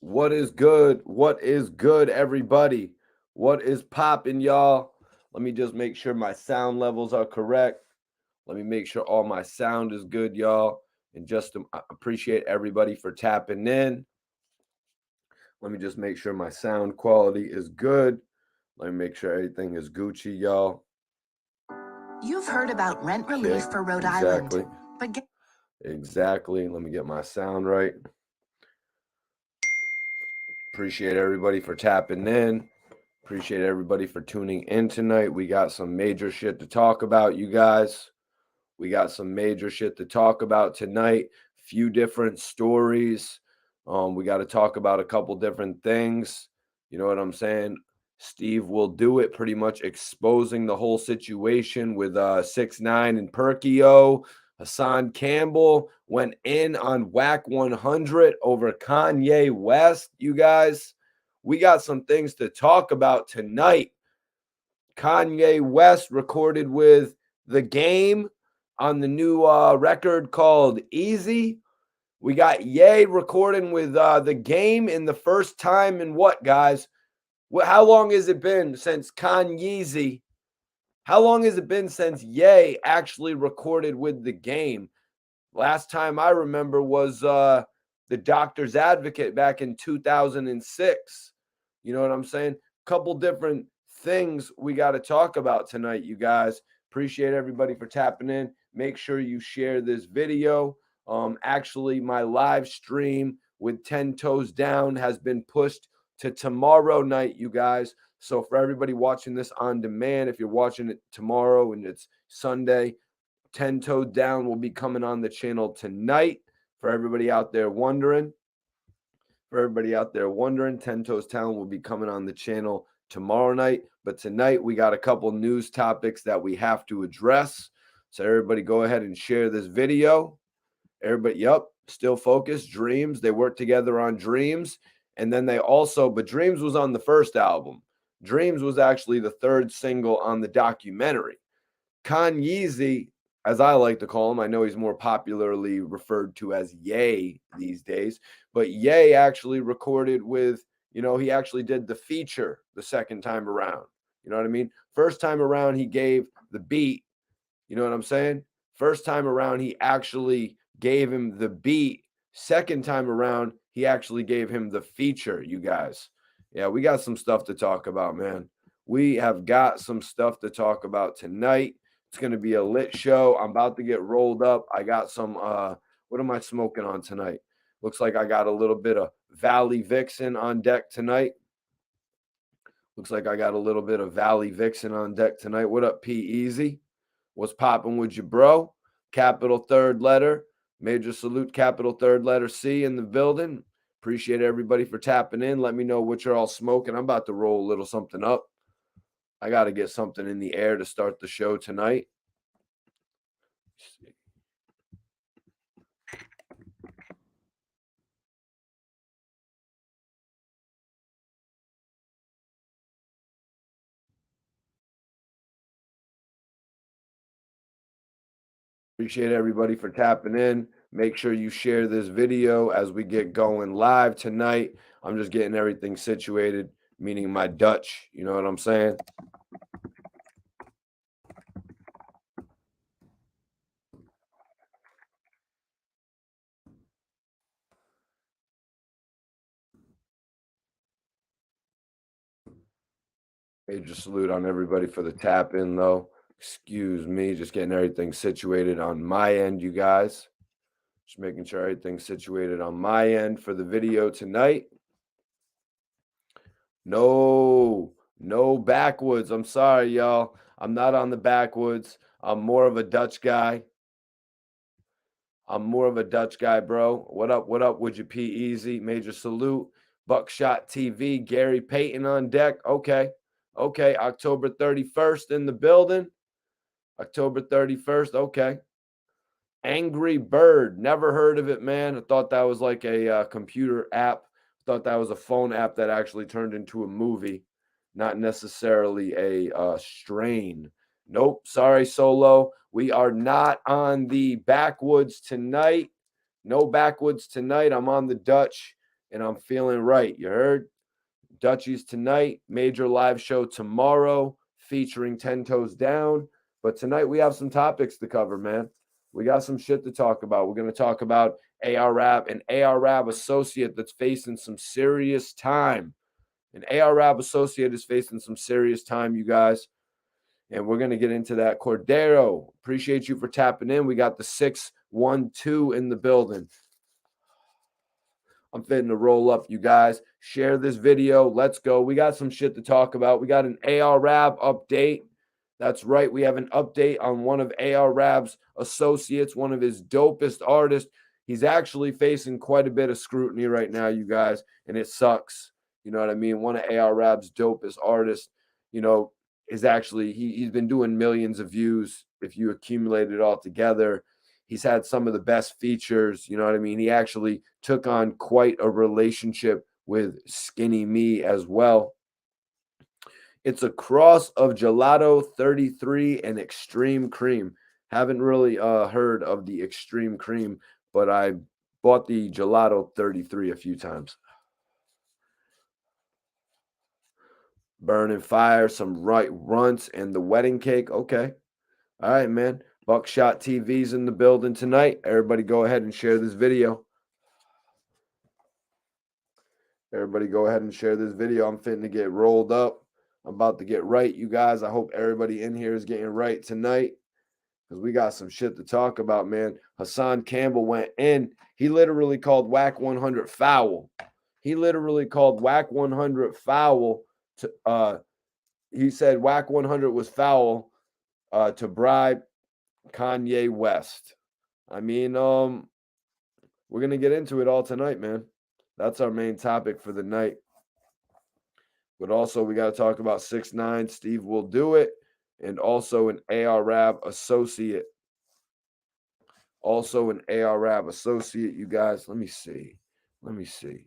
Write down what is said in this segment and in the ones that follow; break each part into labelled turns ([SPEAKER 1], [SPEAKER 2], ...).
[SPEAKER 1] What is good? What is good, everybody? What is popping, y'all? Let me just make sure my sound levels are correct. Let me make sure all my sound is good, y'all. And just appreciate everybody for tapping in. Let me just make sure my sound quality is good. Let me make sure everything is Gucci, y'all.
[SPEAKER 2] You've heard about rent relief for Rhode Island. But
[SPEAKER 1] exactly. Let me get my sound right. Appreciate everybody for tapping in. Appreciate everybody for tuning in tonight. We got some major shit to talk about, you guys. We got some major shit to talk about tonight. Few different stories. We got to talk about a couple different things. You know what I'm saying? Steve will do it, pretty much exposing the whole situation with 6ix9ine and Perkie. Hassan Campbell went in on Wack 100 over Kanye West. You guys, we got some things to talk about tonight. Kanye West recorded with The Game on the new record called Eazy. We got Ye recording with The Game in the first time in what, guys? How long has it been since Kanye? How long has it been since Ye actually recorded with The Game? Last time I remember was The Doctor's Advocate back in 2006. You know what I'm saying? Couple different things we got to talk about tonight, you guys. Appreciate everybody for tapping in. Make sure you share this video. Actually, my live stream with 10 Toes Down has been pushed to tomorrow night, you guys. So for everybody watching this on demand, if you're watching it tomorrow and it's Sunday, 10 Toes Down will be coming on the channel tonight. For everybody out there wondering, 10 Toes Down will be coming on the channel tomorrow night. But tonight, we got a couple news topics that we have to address. So everybody go ahead and share this video. Everybody, still focused. Dreams, they worked together on Dreams. And then they also, but Dreams was on the first album. Dreams was actually the third single on the documentary. Kanye, as I like to call him, I know he's more popularly referred to as Ye these days, but Ye actually recorded with, he actually did the feature the second time around. You know what I mean? First time around, he gave the beat. You know what I'm saying? First time around, he actually gave him the beat. Second time around, he actually gave him the feature, you guys. Yeah, we got some stuff to talk about, man. We have got some stuff to talk about tonight. It's going to be a lit show. I'm about to get rolled up. I got some, what am I smoking on tonight? Looks like I got a little bit of Valley Vixen on deck tonight. Looks like I got a little bit of Valley Vixen on deck tonight. What up, P Eazy? What's popping with you, bro? Capital third letter. Major salute, capital third letter C in the building. Appreciate everybody for tapping in. Let me know what you're all smoking. I'm about to roll a little something up. I got to get something in the air to start the show tonight. Appreciate everybody for tapping in. Make sure you share this video as we get going live tonight. I'm just getting everything situated, meaning my Dutch. You know what I'm saying? Major salute on everybody for the tap in, though. Excuse me, just getting everything situated on my end, you guys. Just making sure everything's situated on my end for the video tonight. No backwoods. I'm sorry, y'all. I'm not on the backwoods. I'm more of a Dutch guy. Bro. What up, would you P Eazy? Major salute. Buckshot TV, Gary Payton on deck. Okay. October 31st in the building. October 31st. Okay. Angry Bird. Never heard of it, man. I thought that was like a computer app. I thought that was a phone app that actually turned into a movie, not necessarily a strain. Nope. Sorry, Solo. We are not on the backwoods tonight. No backwoods tonight. I'm on the Dutch. and I'm feeling right. You heard? Dutchies tonight, major live show tomorrow featuring 10 Toes Down. But tonight we have some topics to cover, man. We got some shit to talk about. We're going to talk about AR Rab, an AR Rab associate that's facing some serious time. An AR Rab associate is facing some serious time, you guys. And we're going to get into that. Cordero, appreciate you for tapping in. We got the 612 in the building. I'm fitting to roll up, you guys. Share this video. Let's go. We got some shit to talk about. We got an AR Rab update. That's right. We have an update on one of AR Rab's associates, one of his dopest artists. He's actually facing quite a bit of scrutiny right now, you guys, and it sucks. You know what I mean? One of AR Rab's dopest artists, you know, is actually, he's been doing millions of views if you accumulate it all together. He's had some of the best features, you know what I mean? He actually took on quite a relationship with Skinny Me as well. It's a cross of Gelato 33 and Extreme Cream. Haven't really heard of the Extreme Cream, but I bought the Gelato 33 a few times. Burning Fire, some right runts, and the wedding cake. Okay. All right, man. Buckshot TV's in the building tonight. Everybody go ahead and share this video. Everybody go ahead and share this video. I'm fitting to get rolled up. I'm about to get right, you guys. I hope everybody in here is getting right tonight because we got some shit to talk about, man. Hassan Campbell went in. He literally called Wack 100 foul. He literally called Wack 100 foul. He said Wack 100 was foul to bribe Kanye West. I mean, we're going to get into it all tonight, man. That's our main topic for the night. But also, we got to talk about 6ix9ine, SteveWillDoIt, and also an AR Rab associate. Also an AR Rab associate, you guys. Let me see. Let me see.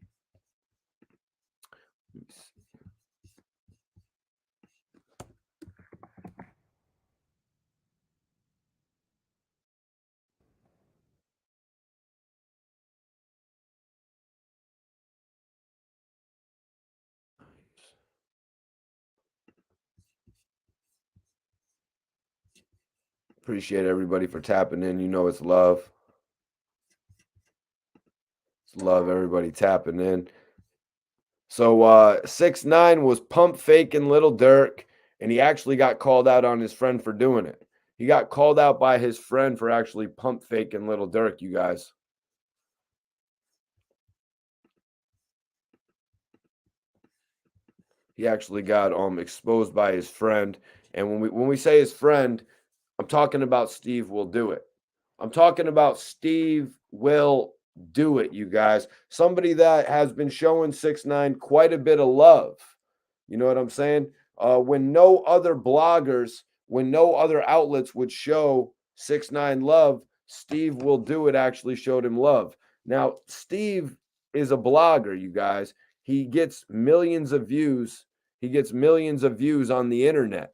[SPEAKER 1] Appreciate everybody for tapping in. You know it's love. It's love, everybody tapping in. So 6ix9ine was pump faking Lil Durk, and he actually got called out on his friend for doing it. He got called out by his friend for actually pump faking Lil Durk, you guys. He actually got exposed by his friend. And when we say his friend, I'm talking about SteveWillDoIt. I'm talking about SteveWillDoIt, you guys. Somebody that has been showing 6ix9ine quite a bit of love. You know what I'm saying? When no other bloggers, when no other outlets would show 6ix9ine love, SteveWillDoIt actually showed him love. Now, Steve is a blogger, you guys. He gets millions of views. He gets millions of views on the internet.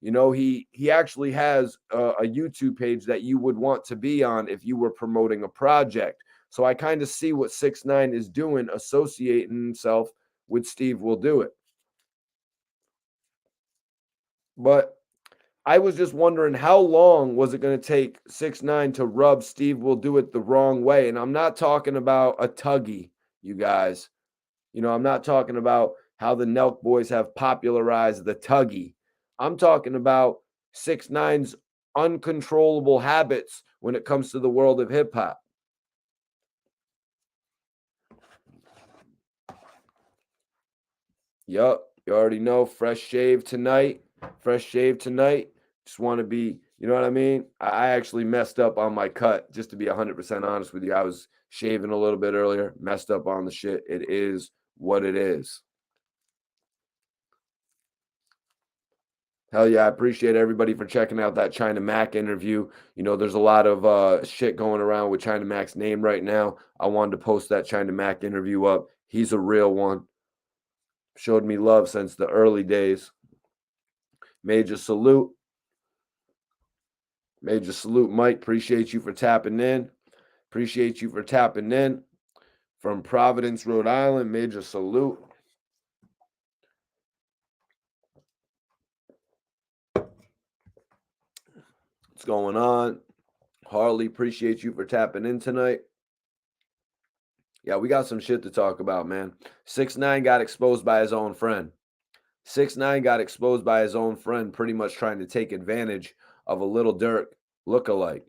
[SPEAKER 1] You know, he actually has a YouTube page that you would want to be on if you were promoting a project. So I kind of see what 6ix9ine is doing, associating himself with SteveWillDoIt. But I was just wondering, how long was it going to take 6ix9ine to rub SteveWillDoIt the wrong way? And I'm not talking about a tuggy, you guys. You know, I'm not talking about how the Nelk boys have popularized the tuggy. I'm talking about 6ix9ine's uncontrollable habits when it comes to the world of hip hop. Yup, you already know. Fresh shave tonight. Fresh shave tonight. Just want to be, you know what I mean? I actually messed up on my cut, just to be 100% honest with you. I was shaving a little bit earlier, messed up on the shit. It is what it is. Hell yeah, I appreciate everybody for checking out that China Mac interview. You know, there's a lot of shit going around with China Mac's name right now. I wanted to post that China Mac interview up. He's a real one. Showed me love since the early days. Major salute. Major salute, Mike. Appreciate you for tapping in. Appreciate you for tapping in. from Providence, Rhode Island. Major salute. What's going on? Harley, appreciate you for tapping in tonight. Yeah, we got some shit to talk about, man. 6ix9ine got exposed by his own friend. 6ix9ine got exposed by his own friend, pretty much trying to take advantage of a Lil Durk lookalike.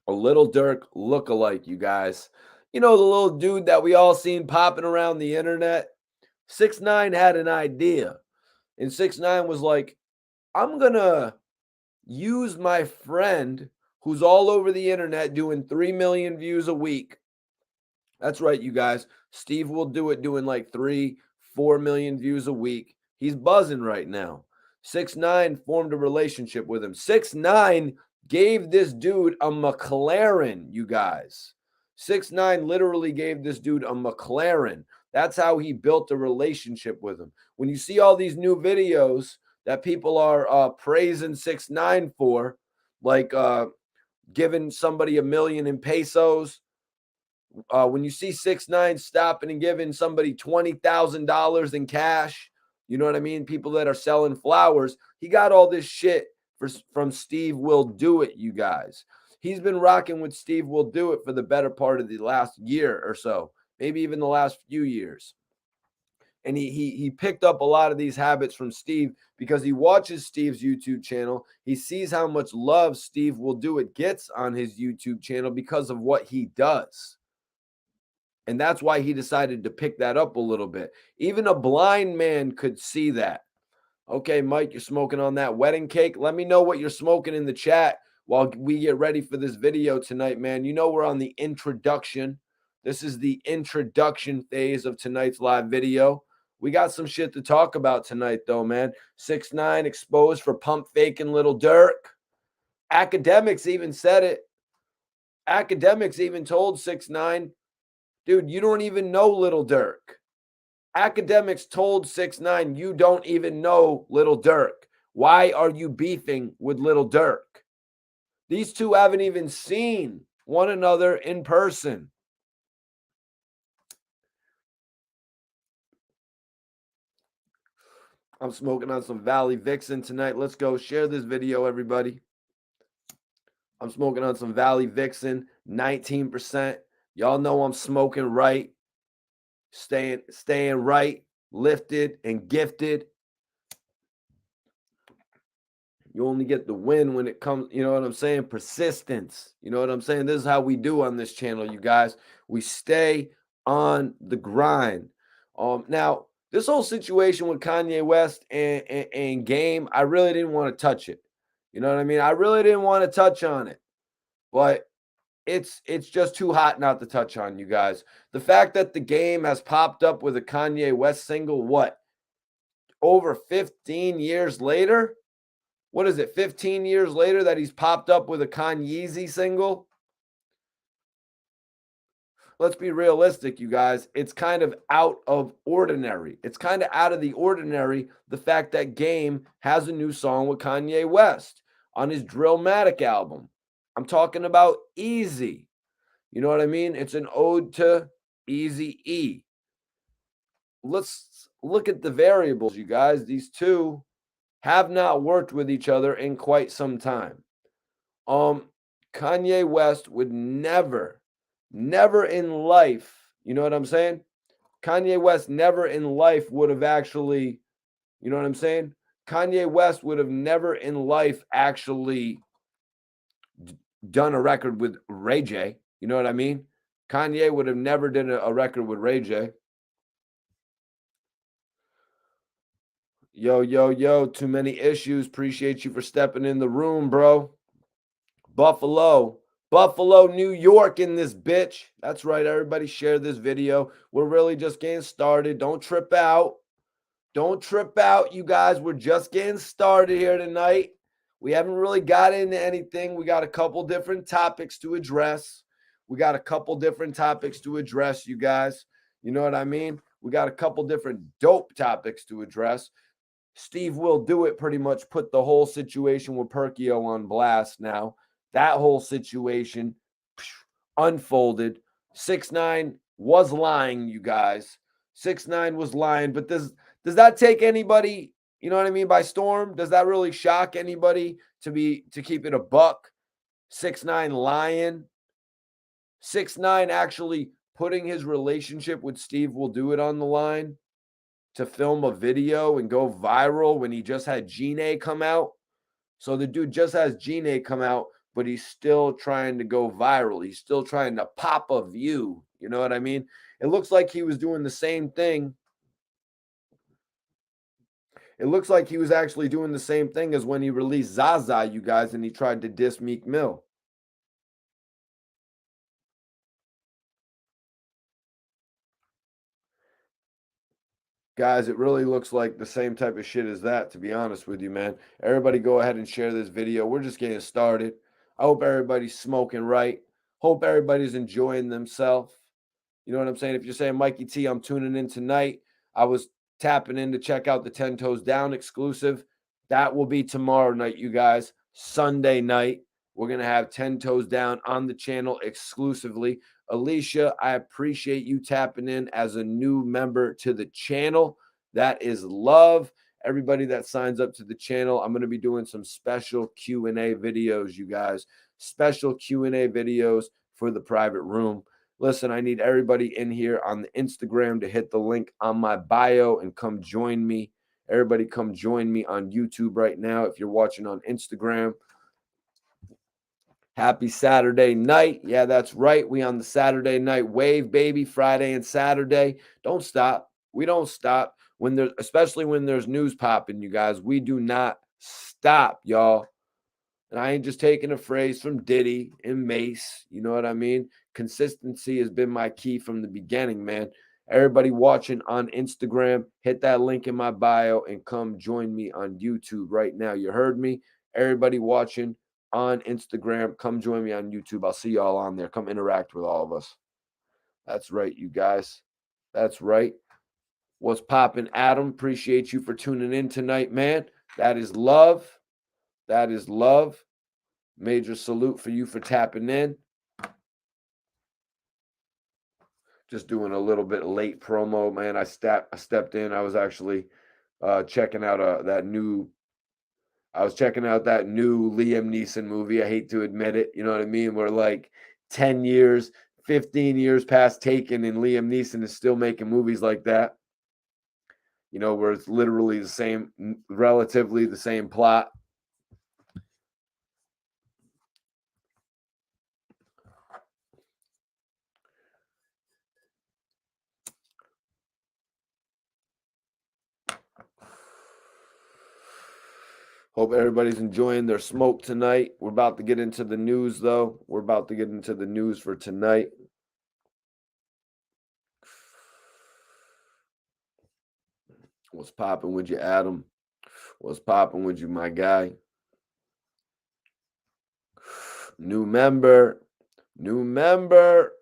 [SPEAKER 1] A Lil Durk lookalike, you guys. You know, the little dude that we all seen popping around the internet? 6ix9ine had an idea. And 6ix9ine was like, I'm going to use my friend who's all over the internet doing 3 million views a week. That's right, you guys. SteveWillDoIt doing like 3-4 million views a week. He's buzzing right now. 6ix9ine formed a relationship with him. 6ix9ine gave this dude a McLaren, you guys. 6ix9ine literally gave this dude a McLaren. That's how he built a relationship with him. When you see all these new videos that people are praising 6ix9ine for, like giving somebody $1 million in pesos, when you see 6ix9ine stopping and giving somebody $20,000 in cash, you know what I mean? People that are selling flowers, he got all this shit from SteveWillDoIt, you guys. He's been rocking with SteveWillDoIt for the better part of the last year or so, maybe even the last few years. And he picked up a lot of these habits from Steve because he watches Steve's YouTube channel. He sees how much love SteveWillDoIt gets on his YouTube channel because of what he does. And that's why he decided to pick that up a little bit. Even a blind man could see that. Okay, Mike, you're smoking on that wedding cake. Let me know what you're smoking in the chat while we get ready for this video tonight, man. You know we're on the introduction. This is the introduction phase of tonight's live video. We got some shit to talk about tonight, though, man. 6ix9ine exposed for pump faking Lil Durk. Academics even said it. Academics even told 6ix9ine, dude, you don't even know Lil Durk. Academics told 6ix9ine, you don't even know Lil Durk. Why are you beefing with Lil Durk? These two haven't even seen one another in person. I'm smoking on some Valley Vixen tonight. Let's go share this video, everybody. I'm smoking on some Valley Vixen, 19%. Y'all know I'm smoking right. Staying right, lifted, and gifted. You only get the win when it comes, you know what I'm saying? Persistence. You know what I'm saying? This is how we do on this channel, you guys. We stay on the grind. Now, this whole situation with Kanye West and Game, I really didn't want to touch it. You know what I mean? I really didn't want to touch on it. But it's just too hot not to touch on, you guys. The fact that The Game has popped up with a Kanye West single, what? Over 15 years later? What is it, 15 years later that he's popped up with a Kanye single? Let's be realistic, you guys. It's kind of out of ordinary. It's kind of out of the ordinary, the fact that Game has a new song with Kanye West on his Drillmatic album. I'm talking about Eazy. You know what I mean? It's an ode to Eazy-E. Let's look at the variables, you guys. These two have not worked with each other in quite some time. Kanye West would never in life, you know what I'm saying? Kanye West never in life would have actually, you know what I'm saying? Kanye West would have never in life actually done a record with Ray J. You know what I mean? Kanye would have never done a record with Ray J. Yo, too many issues. Appreciate you for stepping in the room, bro. Buffalo, New York in this bitch. That's right, everybody share this video. We're really just getting started. Don't trip out. Don't trip out, you guys. We're just getting started here tonight. We haven't really got into anything. We got a couple different topics to address. You guys. You know what I mean? We got a couple different dope topics to address. SteveWillDoIt pretty much put the whole situation with Perkie on blast now. That whole situation unfolded. 6ix9ine was lying, you guys. 6ix9ine was lying, but does that take anybody, you know what I mean, by storm? Does that really shock anybody to keep it a buck? 6ix9ine lying. 6ix9ine actually putting his relationship with SteveWillDoIt on the line to film a video and go viral when he just had Gene come out. So the dude just has Gene come out, but he's still trying to go viral. He's still trying to pop a view. You know what I mean? It looks like he was doing the same thing. It looks like he was actually doing the same thing as when he released Zaza, you guys, and he tried to diss Meek Mill. Guys, it really looks like the same type of shit as that, to be honest with you, man. Everybody go ahead and share this video. We're just getting started. I hope everybody's smoking right. Hope everybody's enjoying themselves. You know what I'm saying? If you're saying, Mikey T, I'm tuning in tonight. I was tapping in to check out the 10 Toes Down exclusive. That will be tomorrow night, you guys. Sunday night. We're going to have 10 Toes Down on the channel exclusively. Alicia, I appreciate you tapping in as a new member to the channel. That is love. Everybody that signs up to the channel, I'm going to be doing some special Q&A videos, you guys. Special Q&A videos for the private room. Listen, I need everybody in here on the Instagram to hit the link on my bio and come join me. Everybody come join me on YouTube right now if you're watching on Instagram. Happy Saturday night. Yeah, that's right. We on the Saturday night wave, baby. Friday and Saturday. Don't stop. We don't stop. Especially when there's news popping, you guys. We do not stop, y'all. And I ain't just taking a phrase from Diddy and Mace. You know what I mean? Consistency has been my key from the beginning, man. Everybody watching on Instagram, hit that link in my bio and come join me on YouTube right now. You heard me? Everybody watching on Instagram, come join me on YouTube. I'll see y'all on there. Come interact with all of us. That's right, you guys. That's right. What's popping, Adam? Appreciate you for tuning in tonight, man. That is love. That is love. Major salute for you for tapping in. Just doing a little bit late promo, man. I stepped in. I was actually checking out that new Liam Neeson movie. I hate to admit it. You know what I mean? We're like 10 years, 15 years past Taken, and Liam Neeson is still making movies like that. You know, where it's literally relatively the same plot. Hope everybody's enjoying their smoke tonight. We're about to get into the news, though. We're about to get into the news for tonight. What's popping with you, Adam? What's popping with you, my guy? New member. New member.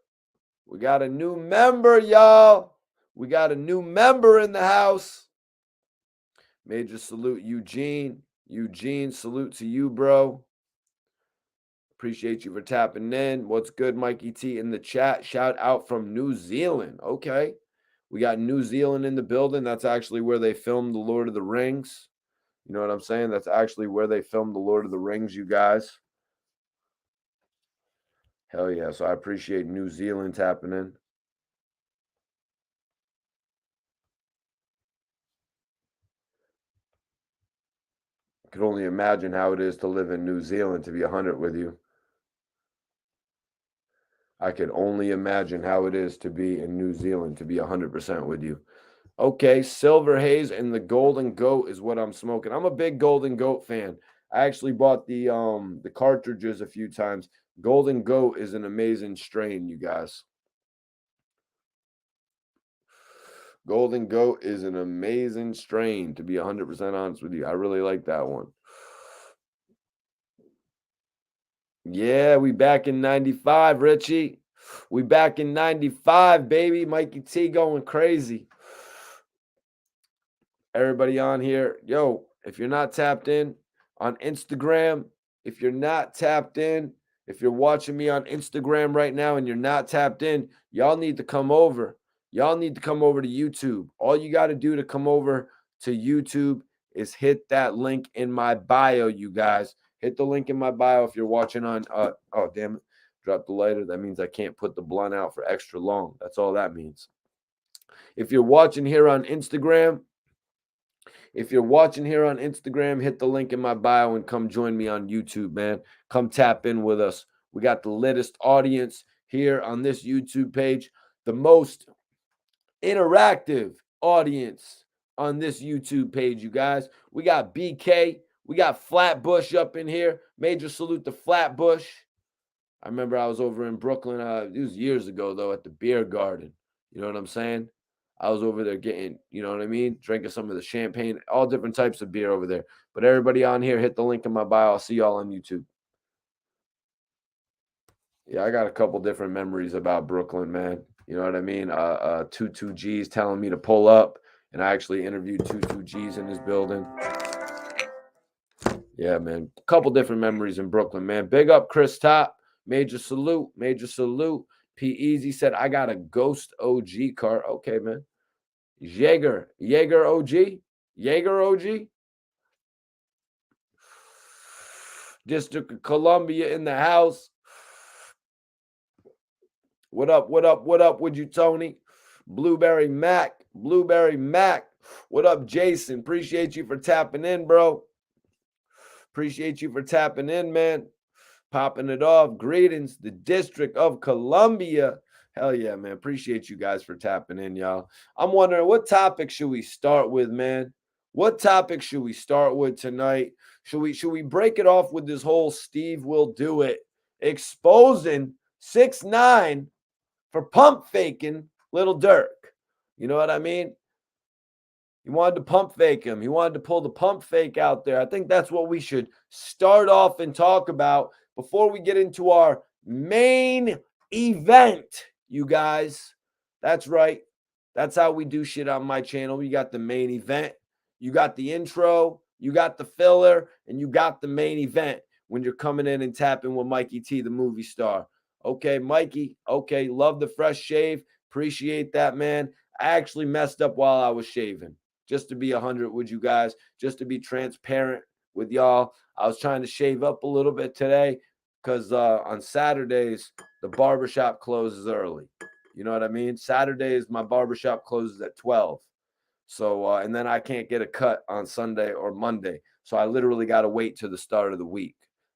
[SPEAKER 1] We got a new member, y'all. We got a new member in the house. Major salute, Eugene. Eugene, salute to you, bro. Appreciate you for tapping in. What's good, Mikey T in the chat? Shout out from New Zealand. Okay. We got New Zealand in the building. That's actually where they filmed The Lord of the Rings. You know what I'm saying? That's actually where they filmed The Lord of the Rings, you guys. Hell yeah. So I appreciate New Zealand tapping in. I could only imagine how it is to live in New Zealand, to be 100 with you. I could only imagine how it is to be in New Zealand, to be 100% with you. Okay, Silver Haze and the Golden Goat is what I'm smoking. I'm a big Golden Goat fan. I actually bought the cartridges a few times. Golden Goat is an amazing strain, you guys. Golden Goat is an amazing strain, to be 100% honest with you. I really like that one. Yeah, we back in 95, Richie. We back in 95, baby. Mikey T going crazy. Everybody on here, yo, if you're not tapped in on Instagram, if you're not tapped in If you're watching me on Instagram right now and you're not tapped in, y'all need to come over. Y'all need to come over to YouTube. All you got to do to come over to YouTube is hit that link in my bio, you guys. Hit the link in my bio if you're watching on, oh, damn it. Drop the lighter. That means I can't put the blunt out for extra long. That's all that means. If you're watching here on Instagram, hit the link in my bio and come join me on YouTube, man. Come tap in with us. We got the latest audience here on this YouTube page, the most interactive audience on this YouTube page, you guys. We got BK. We got Flatbush up in here. Major salute to Flatbush. I remember I was over in Brooklyn. It was years ago, though, at the beer garden. You know what I'm saying? I was over there getting, you know what I mean? Drinking some of the champagne, all different types of beer over there. But everybody on here, hit the link in my bio. I'll see y'all on YouTube. Yeah, I got a couple different memories about Brooklyn, man. You know what I mean? 22G's telling me to pull up, and I actually interviewed 22G's in this building. Yeah, man. A couple different memories in Brooklyn, man. Big up Chris Top. Major salute. Major salute. P. Eazy said, I got a Ghost OG card. Okay, man. Jaeger OG. Jaeger OG. District of Columbia in the house. What up, what up, what up with you, Tony? Blueberry Mac. What up, Jason? Appreciate you for tapping in, bro. Appreciate you for tapping in, man. Popping it off. Greetings, the District of Columbia. Hell yeah, man. Appreciate you guys for tapping in, y'all. I'm wondering, what topic should we start with, man? What topic should we start with tonight? Should we break it off with this whole Steve Will Do It exposing 6ix9ine for pump faking Lil Durk? You know what I mean? He wanted to pump fake him. He wanted to pull the pump fake out there. I think that's what we should start off and talk about before we get into our main event, you guys. That's right. That's how we do shit on my channel. You got the main event, you got the intro, you got the filler, and you got the main event when you're coming in and tapping with Mikey T, the movie star. Okay, Mikey. Okay, love the fresh shave. Appreciate that, man. I actually messed up while I was shaving. Just to be 100 with you guys, just to be transparent with y'all. I was trying to shave up a little bit today because on Saturdays, the barbershop closes early. You know what I mean? Saturdays, my barbershop closes at 12. So, and then I can't get a cut on Sunday or Monday. So I literally got to wait till the start of the week.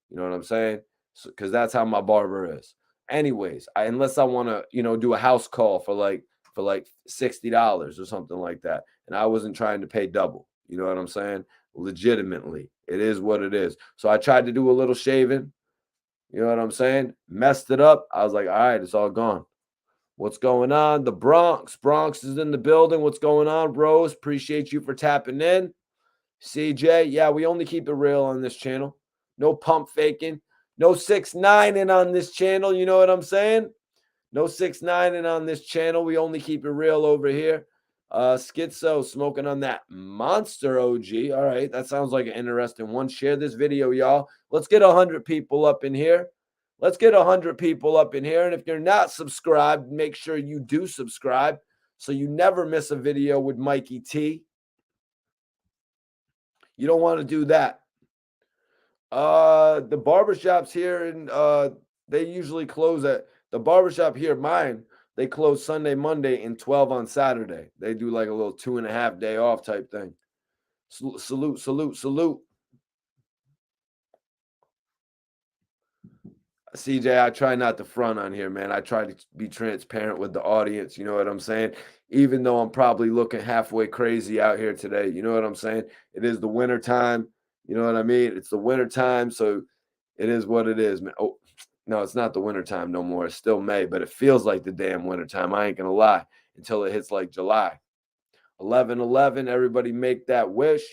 [SPEAKER 1] You know what I'm saying? Because that's how my barber is. Anyways, unless I want to, do a house call for like $60 or something like that. And I wasn't trying to pay double. You know what I'm saying? Legitimately. It is what it is. So I tried to do a little shaving. You know what I'm saying? Messed it up. I was like, all right, it's all gone. What's going on? The Bronx. Bronx is in the building. What's going on, bros? Appreciate you for tapping in. CJ, yeah, we only keep it real on this channel. No pump faking. No 6ix9ine on this channel. You know what I'm saying? No 6ix9ine on this channel. We only keep it real over here. Schizo smoking on that monster OG. All right, that sounds like an interesting one. Share this video, y'all. Let's get 100 people up in here. Let's get 100 people up in here. And if you're not subscribed, make sure you do subscribe so you never miss a video with Mikey T. You don't want to do that. The barbershops here, and they usually close at the barbershop here, mine. They close Sunday, Monday, and 12 on Saturday. They do like a little 2.5 day off type thing. Salute, salute, salute. CJ, I try not to front on here, man. I try to be transparent with the audience. You know what I'm saying? Even though I'm probably looking halfway crazy out here today. You know what I'm saying? It is the winter time. You know what I mean? It's the winter time, so it is what it is, man. Oh, no, it's not the winter time no more. It's still May, but it feels like the damn winter time. I ain't gonna lie, until it hits like July. 11/11, everybody make that wish.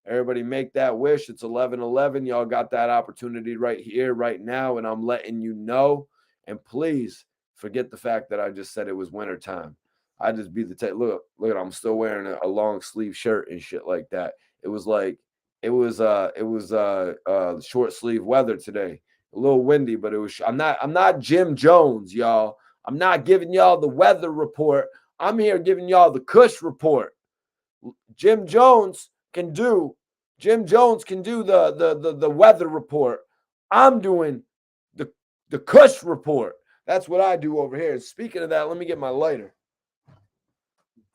[SPEAKER 1] Everybody make that wish. It's 11/11. Y'all got that opportunity right here, right now, and I'm letting you know. And please forget the fact that I just said it was wintertime. I just be the type. Look, I'm still wearing a long sleeve shirt and shit like that. It was short sleeve weather today. a little windy, but I'm not Jim Jones, y'all. I'm not giving y'all the weather report. I'm here giving y'all the Kush report. Jim Jones can do the weather report. I'm doing the Kush report. That's what I do over here. Speaking of that, let me get my lighter.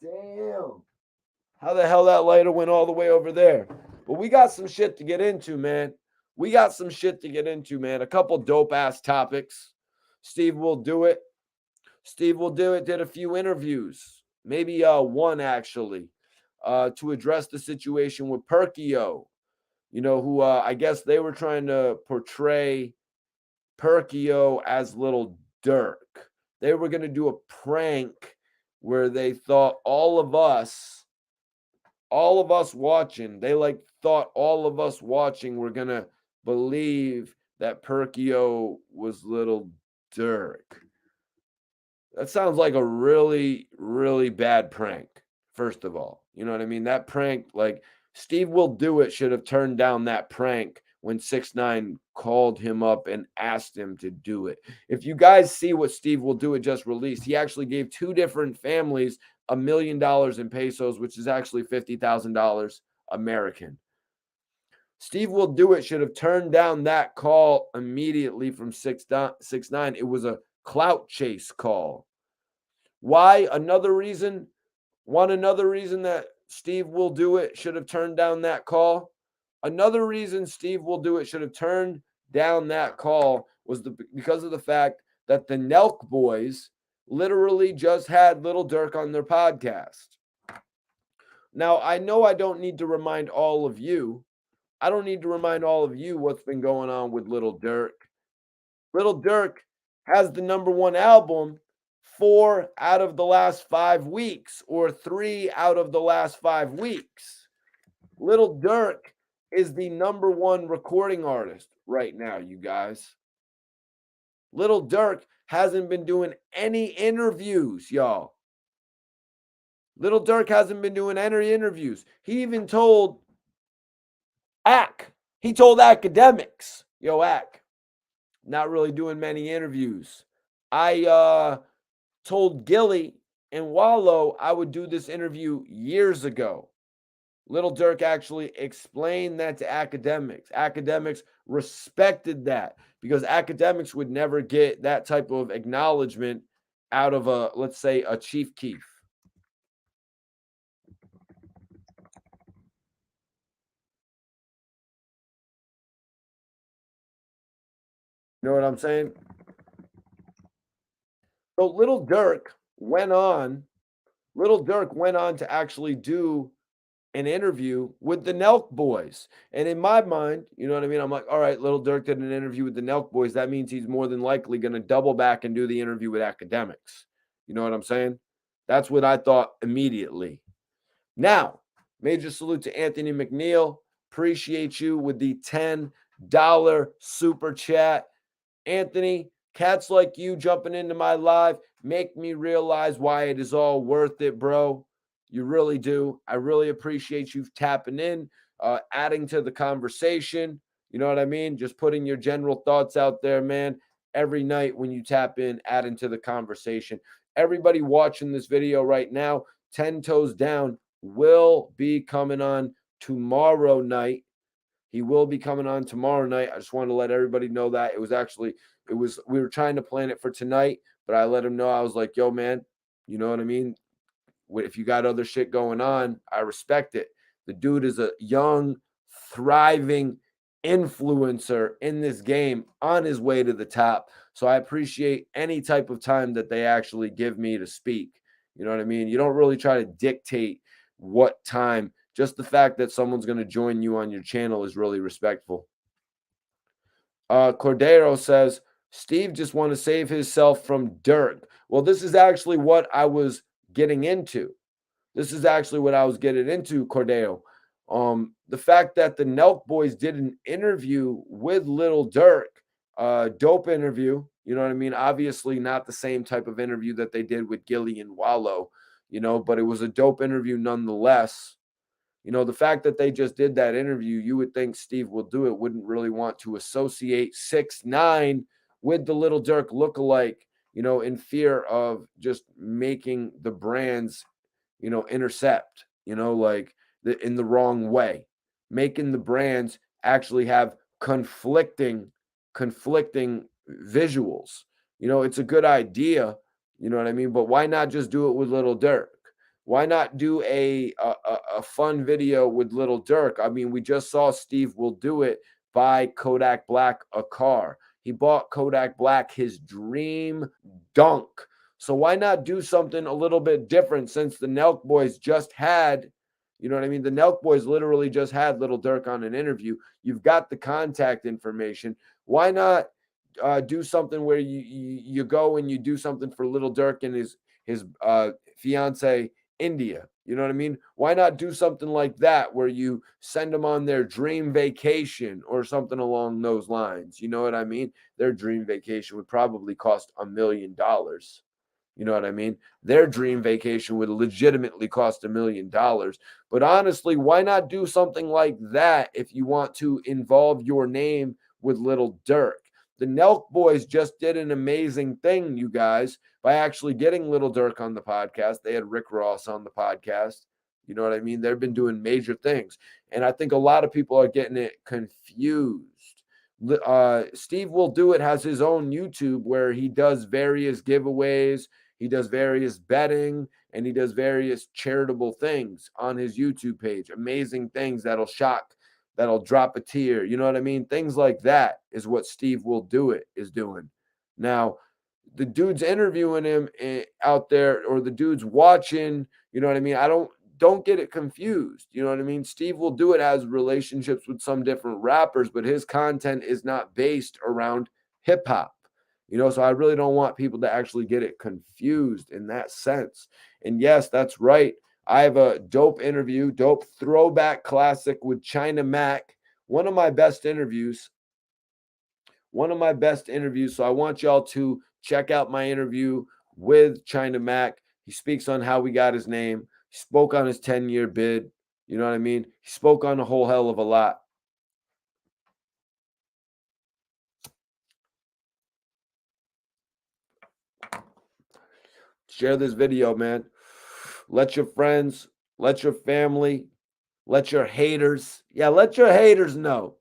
[SPEAKER 1] Damn. How the hell that lighter went all the way over there? But we got some shit to get into, man. A couple dope ass topics. Steve Will Do It. Did a few interviews, maybe one actually, to address the situation with Perkie, who I guess they were trying to portray Perkie as Lil Durk. They were going to do a prank where they thought all of us watching, thought all of us watching were going to believe that Perkie was Lil Durk. That sounds like a really, really bad prank, first of all. You know what I mean? That prank, like, Steve Will Do It should have turned down that prank when 6ix9ine called him up and asked him to do it. If you guys see what Steve Will Do It just released, he actually gave two different families $1 million in pesos, which is actually $50,000 American. Steve Will Do It should have turned down that call immediately from 6ix9ine. It was a clout chase call. Why? Another reason that Steve Will Do It should have turned down that call. Another reason Steve Will Do It should have turned down that call was because of the fact that the Nelk boys literally just had Lil Durk on their podcast. Now, I know I don't need to remind all of you. What's been going on with Lil Durk. Lil Durk has the #1 album 4 out of the last 5 weeks, or 3 out of the last 5 weeks. Lil Durk is the #1 recording artist right now, you guys. Lil Durk hasn't been doing any interviews, y'all. Lil Durk hasn't been doing any interviews. He even told academics, yo, Ack, not really doing many interviews. I told Gilly and Wallow I would do this interview years ago. Lil Durk actually explained that to academics. Academics respected that because academics would never get that type of acknowledgement out of let's say, a Chief Keef. You know what I'm saying? So Lil Durk went on to actually do an interview with the Nelk boys. And in my mind, you know what I mean? I'm like, all right, Lil Durk did an interview with the Nelk boys. That means he's more than likely going to double back and do the interview with academics. You know what I'm saying? That's what I thought immediately. Now, major salute to Anthony McNeil. Appreciate you with the $10 super chat. Anthony, cats like you jumping into my live make me realize why it is all worth it, bro. You really do. I really appreciate you tapping in, adding to the conversation. You know what I mean? Just putting your general thoughts out there, man. Every night when you tap in, adding to the conversation. Everybody watching this video right now, 10 Toes Down will be coming on tomorrow night. He will be coming on tomorrow night. I just wanted to let everybody know that. We were trying to plan it for tonight, but I let him know. I was like, yo, man, you know what I mean? If you got other shit going on, I respect it. The dude is a young, thriving influencer in this game on his way to the top. So I appreciate any type of time that they actually give me to speak. You know what I mean? You don't really try to dictate what time. Just the fact that someone's going to join you on your channel is really respectful. Cordero says, Steve just want to save himself from Durk. Well, this is actually what I was getting into. Cordero. The fact that the Nelk boys did an interview with Lil Durk, dope interview. You know what I mean? Obviously not the same type of interview that they did with Gilly and Wallow, but it was a dope interview nonetheless. You know, the fact that they just did that interview, you would think SteveWillDoIt wouldn't really want to associate 6ix9ine with the Lil Durk lookalike, you know, in fear of just making the brands, you know, intercept, you know, like in the wrong way, making the brands actually have conflicting visuals. You know, it's a good idea, you know what I mean? But why not just do it with Lil Durk? Why not do a fun video with Lil Durk? I mean, we just saw SteveWillDoIt buy Kodak Black a car. He bought Kodak Black his dream dunk. So why not do something a little bit different since the Nelk Boys just had, you know what I mean? The Nelk Boys literally just had Lil Durk on an interview. You've got the contact information. Why not do something where you go and you do something for Lil Durk and his fiance India? You know what I mean? Why not do something like that where you send them on their dream vacation or something along those lines? You know what I mean? Their dream vacation would probably cost $1 million. You know what I mean? Their dream vacation would legitimately cost $1 million. But honestly, why not do something like that if you want to involve your name with Lil Durk? The Nelk Boys just did an amazing thing, you guys, by actually getting Lil Durk on the podcast. They had Rick Ross on the podcast. You know what I mean? They've been doing major things. And I think a lot of people are getting it confused. SteveWillDoIt has his own YouTube where he does various giveaways, he does various betting, and he does various charitable things on his YouTube page. Amazing things that'll shock, that'll drop a tear. You know what I mean? Things like that is what SteveWillDoIt is doing. Now, the dude's interviewing him out there, or the dude's watching, you know what I mean? Don't get it confused. You know what I mean? SteveWillDoIt has relationships with some different rappers, but his content is not based around hip hop. You know, so I really don't want people to actually get it confused in that sense. And yes, that's right. I have a dope interview, dope throwback classic with China Mac. One of my best interviews. One of my best interviews. So I want y'all to check out my interview with China Mac. He speaks on how we got his name. He spoke on his 10-year bid. You know what I mean? He spoke on a whole hell of a lot. Share this video, man. Let your friends, let your family, let your haters, let your haters know.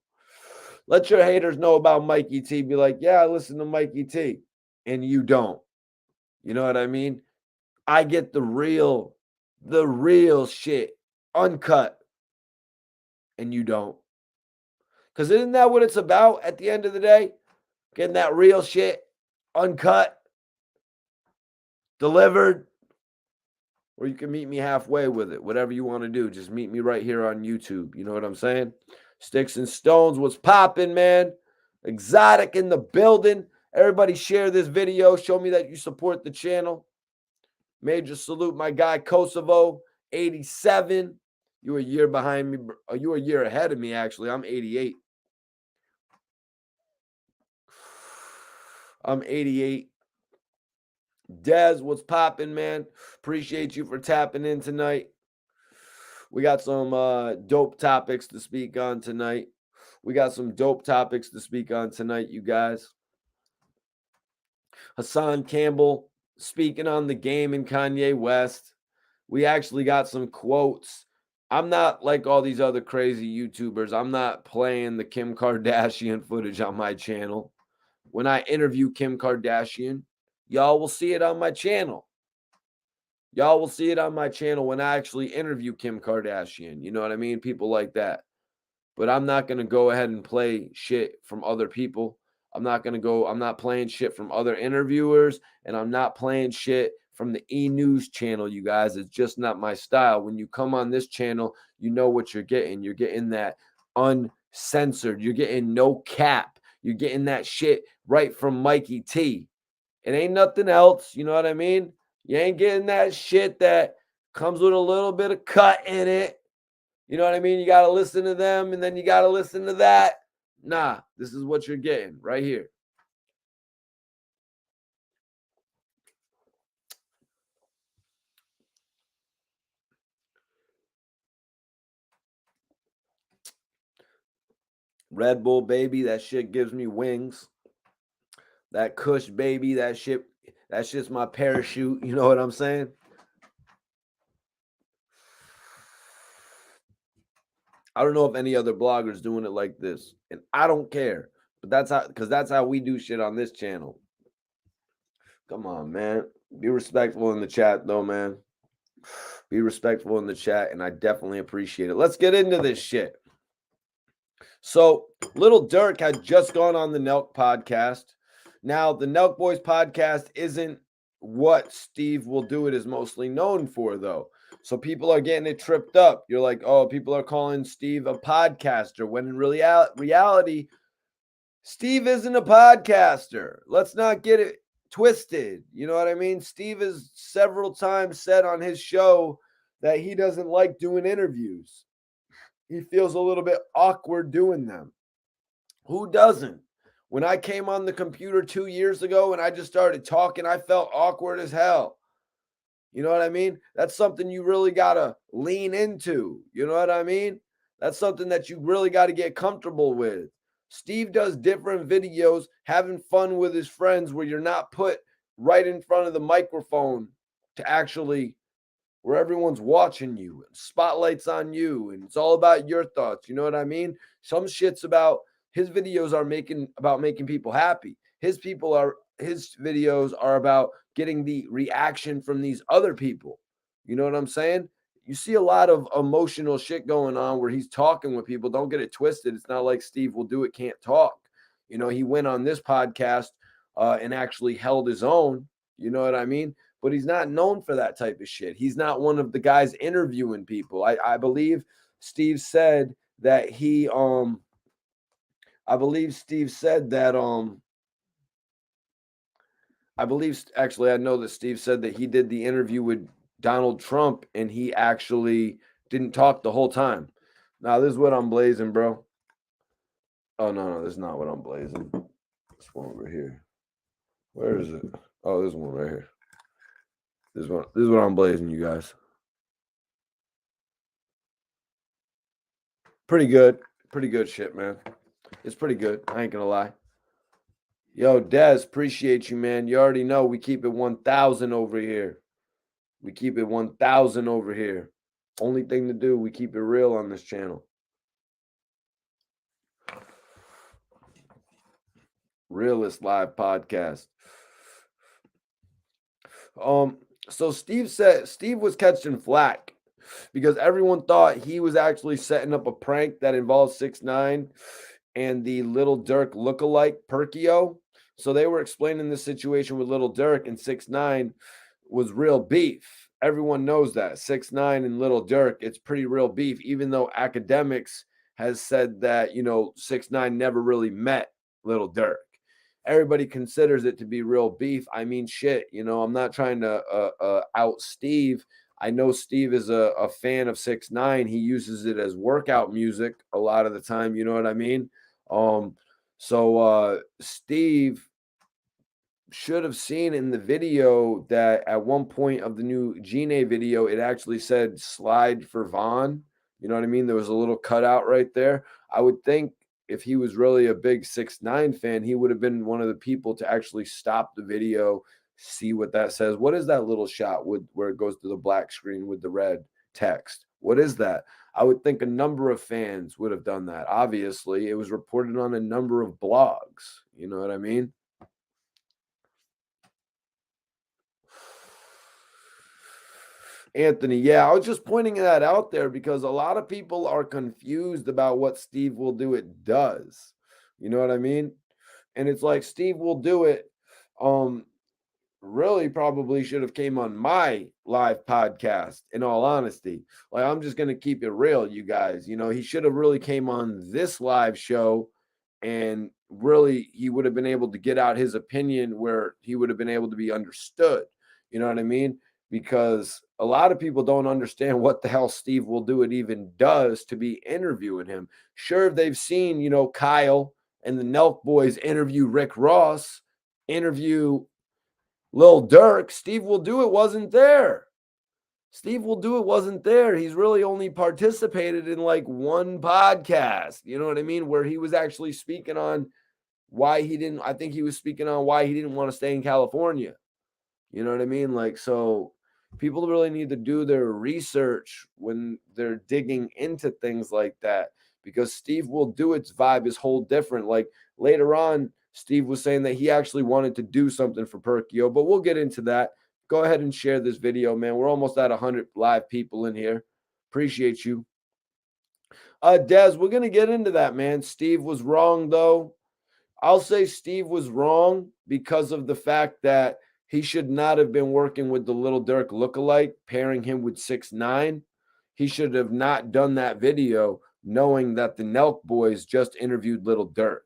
[SPEAKER 1] Let your haters know about Mikey T. Be like, yeah, I listen to Mikey T. And you don't. You know what I mean? I get the real shit uncut. And you don't. Because isn't that what it's about at the end of the day? Getting that real shit uncut, delivered. Or you can meet me halfway with it. Whatever you want to do. Just meet me right here on YouTube. You know what I'm saying? Sticks and Stones, what's popping, man? Exotic in the building. Everybody share this video. Show me that you support the channel. Major salute, my guy Kosovo, 87. You were a year behind me. You were a year ahead of me, actually. I'm 88. I'm 88. Dez, what's popping, man? Appreciate you for tapping in tonight. We got some dope topics to speak on tonight. You guys. Hassan Campbell speaking on The Game and Kanye West. We actually got some quotes. I'm not like all these other crazy YouTubers. I'm not playing the Kim Kardashian footage on my channel. When I interview Kim Kardashian, y'all will see it on my channel. Y'all will see it on my channel when I actually interview Kim Kardashian. You know what I mean? People like that. But I'm not going to go ahead and play shit from other people. I'm not playing shit from other interviewers, and I'm not playing shit from the E! News channel, you guys. It's just not my style. When you come on this channel, you know what you're getting. You're getting that uncensored. You're getting no cap. You're getting that shit right from Mikey T. It ain't nothing else. You know what I mean? You ain't getting that shit that comes with a little bit of cut in it. You know what I mean? You got to listen to them, and then you got to listen to that. Nah, this is what you're getting right here. Red Bull, baby, that shit gives me wings. That Kush, baby, that shit's my parachute. You know what I'm saying? I don't know if any other blogger's doing it like this, and I don't care. But that's how we do shit on this channel. Come on, man. Be respectful in the chat, though, man. Be respectful in the chat, and I definitely appreciate it. Let's get into this shit. So, Lil Durk had just gone on the Nelk podcast. Now, the Nelk Boys podcast isn't what Steve Will Do It is mostly known for, though. So people are getting it tripped up. You're like, oh, people are calling Steve a podcaster, when in reality, Steve isn't a podcaster. Let's not get it twisted. You know what I mean? Steve has several times said on his show that he doesn't like doing interviews. He feels a little bit awkward doing them. Who doesn't? When I came on the computer 2 years ago and I just started talking, I felt awkward as hell. You know what I mean? That's something you really got to lean into. You know what I mean? That's something that you really got to get comfortable with. Steve does different videos, having fun with his friends, where you're not put right in front of the microphone to actually, where everyone's watching you and spotlights on you and it's all about your thoughts. You know what I mean? Some shit's about, his videos are making people happy. His videos are about getting the reaction from these other people. You know what I'm saying? You see a lot of emotional shit going on where he's talking with people. Don't get it twisted. It's not like Steve Will Do It can't talk. You know, he went on this podcast and actually held his own. You know what I mean? But he's not known for that type of shit. He's not one of the guys interviewing people. I believe Steve said that he I believe Steve said that actually I know that Steve said that he did the interview with Donald Trump and he actually didn't talk the whole time. Now this is what I'm blazing, bro. Oh no, this is not what I'm blazing. This one over here. Where is it? Oh, this one right here. This is what I'm blazing, you guys. Pretty good shit, man. It's pretty good. I ain't gonna lie. Yo, Dez, appreciate you, man. You already know we keep it 1,000 over here. We keep it 1,000 over here. Only thing to do, we keep it real on this channel. Realist Live Podcast. So Steve was catching flack because everyone thought he was actually setting up a prank that involved 6ix9ine and the Lil Durk lookalike Perkie. So they were explaining the situation with Lil Durk, and 6ix9ine was real beef. Everyone knows that 6ix9ine and Lil Durk, it's pretty real beef, even though academics has said that, you know, 6ix9ine never really met Lil Durk. Everybody considers it to be real beef. I mean, shit, you know, I'm not trying to out Steve. I know Steve is a fan of 6ix9ine. He uses it as workout music a lot of the time. You know what I mean? So Steve should have seen in the video that at one point of the new Gene video, it actually said slide for Vaughn. You know what I mean? There was a little cutout right there. I would think if he was really a big 6ix9ine fan, he would have been one of the people to actually stop the video, see what that says. What is that little shot with where it goes to the black screen with the red text? What is that? I would think a number of fans would have done that. Obviously, it was reported on a number of blogs. You know what I mean? Anthony, yeah, I was just pointing that out there because a lot of people are confused about what Steve Will Do It does. You know what I mean? And it's like Steve Will Do It really probably should have came on my live podcast, in all honesty. Like, I'm just going to keep it real, you guys. You know, he should have really came on this live show, and really he would have been able to get out his opinion where he would have been able to be understood. You know what I mean? Because a lot of people don't understand what the hell Steve Will Do It even does to be interviewing him. Sure, they've seen, you know, Kyle and the Nelk boys interview Rick Ross, interview Lil Durk. Steve Will Do It wasn't there. Steve Will Do It wasn't there. He's really only participated in like one podcast. You know what I mean? Where he was actually speaking on why he didn't, I think he was speaking on why he didn't want to stay in California. You know what I mean? Like, so people really need to do their research when they're digging into things like that, because Steve Will Do It's vibe is whole different. Like later on, Steve was saying that he actually wanted to do something for Perkio, but we'll get into that. Go ahead and share this video, man. We're almost at 100 live people in here. Appreciate you. Des, we're going to get into that, man. Steve was wrong, though. I'll say Steve was wrong because of the fact that he should not have been working with the Lil Durk lookalike, pairing him with 6ix9ine. He should have not done that video knowing that the Nelk boys just interviewed Lil Durk.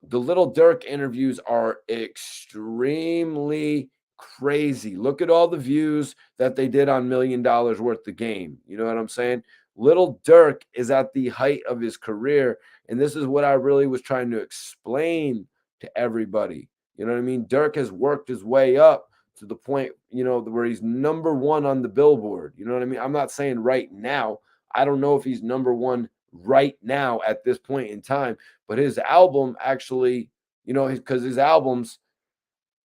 [SPEAKER 1] The Lil Durk interviews are extremely crazy. Look at all the views that they did on $1 Million Worth of Game. You know what I'm saying? Lil Durk is at the height of his career, and this is what I really was trying to explain to everybody. You know what I mean? Durk has worked his way up to the point, you know, where he's #1 on the Billboard. You know what I mean? I'm not saying right now. I don't know if he's #1 right now at this point in time, but his album actually, you know, because his albums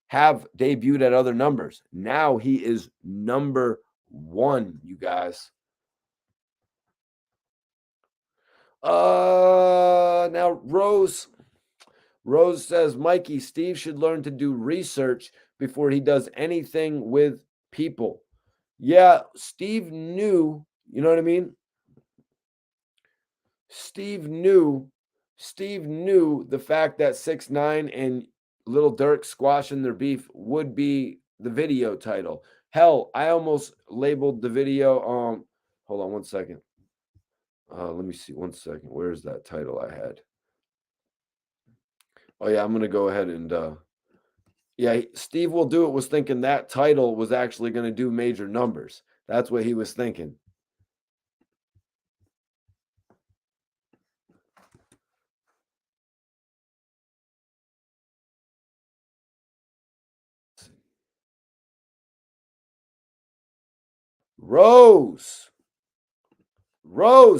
[SPEAKER 1] have debuted at other numbers. Now he is #1, you guys. Now Rose says, Mikey, Steve should learn to do research before he does anything with people. Yeah, Steve knew, you know what I mean? Steve knew the fact that 6ix9ine and Lil Durk squashing their beef would be the video title. Hell, I almost labeled the video. Hold on one second. Let me see 1 second. Where's that title I had? Oh yeah, I'm gonna go ahead and yeah, Steve Will Do It was thinking that title was actually gonna do major numbers. That's what he was thinking. Rose,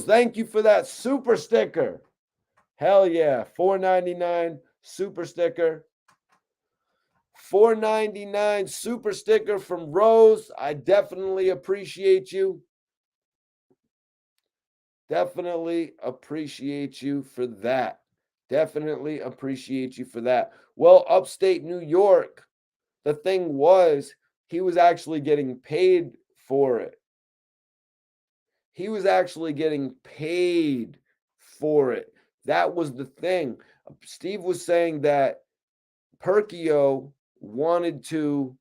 [SPEAKER 1] thank you for that super sticker. Hell yeah, $4.99 super sticker. $4.99 super sticker from Rose. I definitely appreciate you. Definitely appreciate you for that. Definitely appreciate you for that. Well, upstate New York, the thing was, he was actually getting paid for it. He was actually getting paid for it. That was the thing. Steve was saying that Perkio wanted to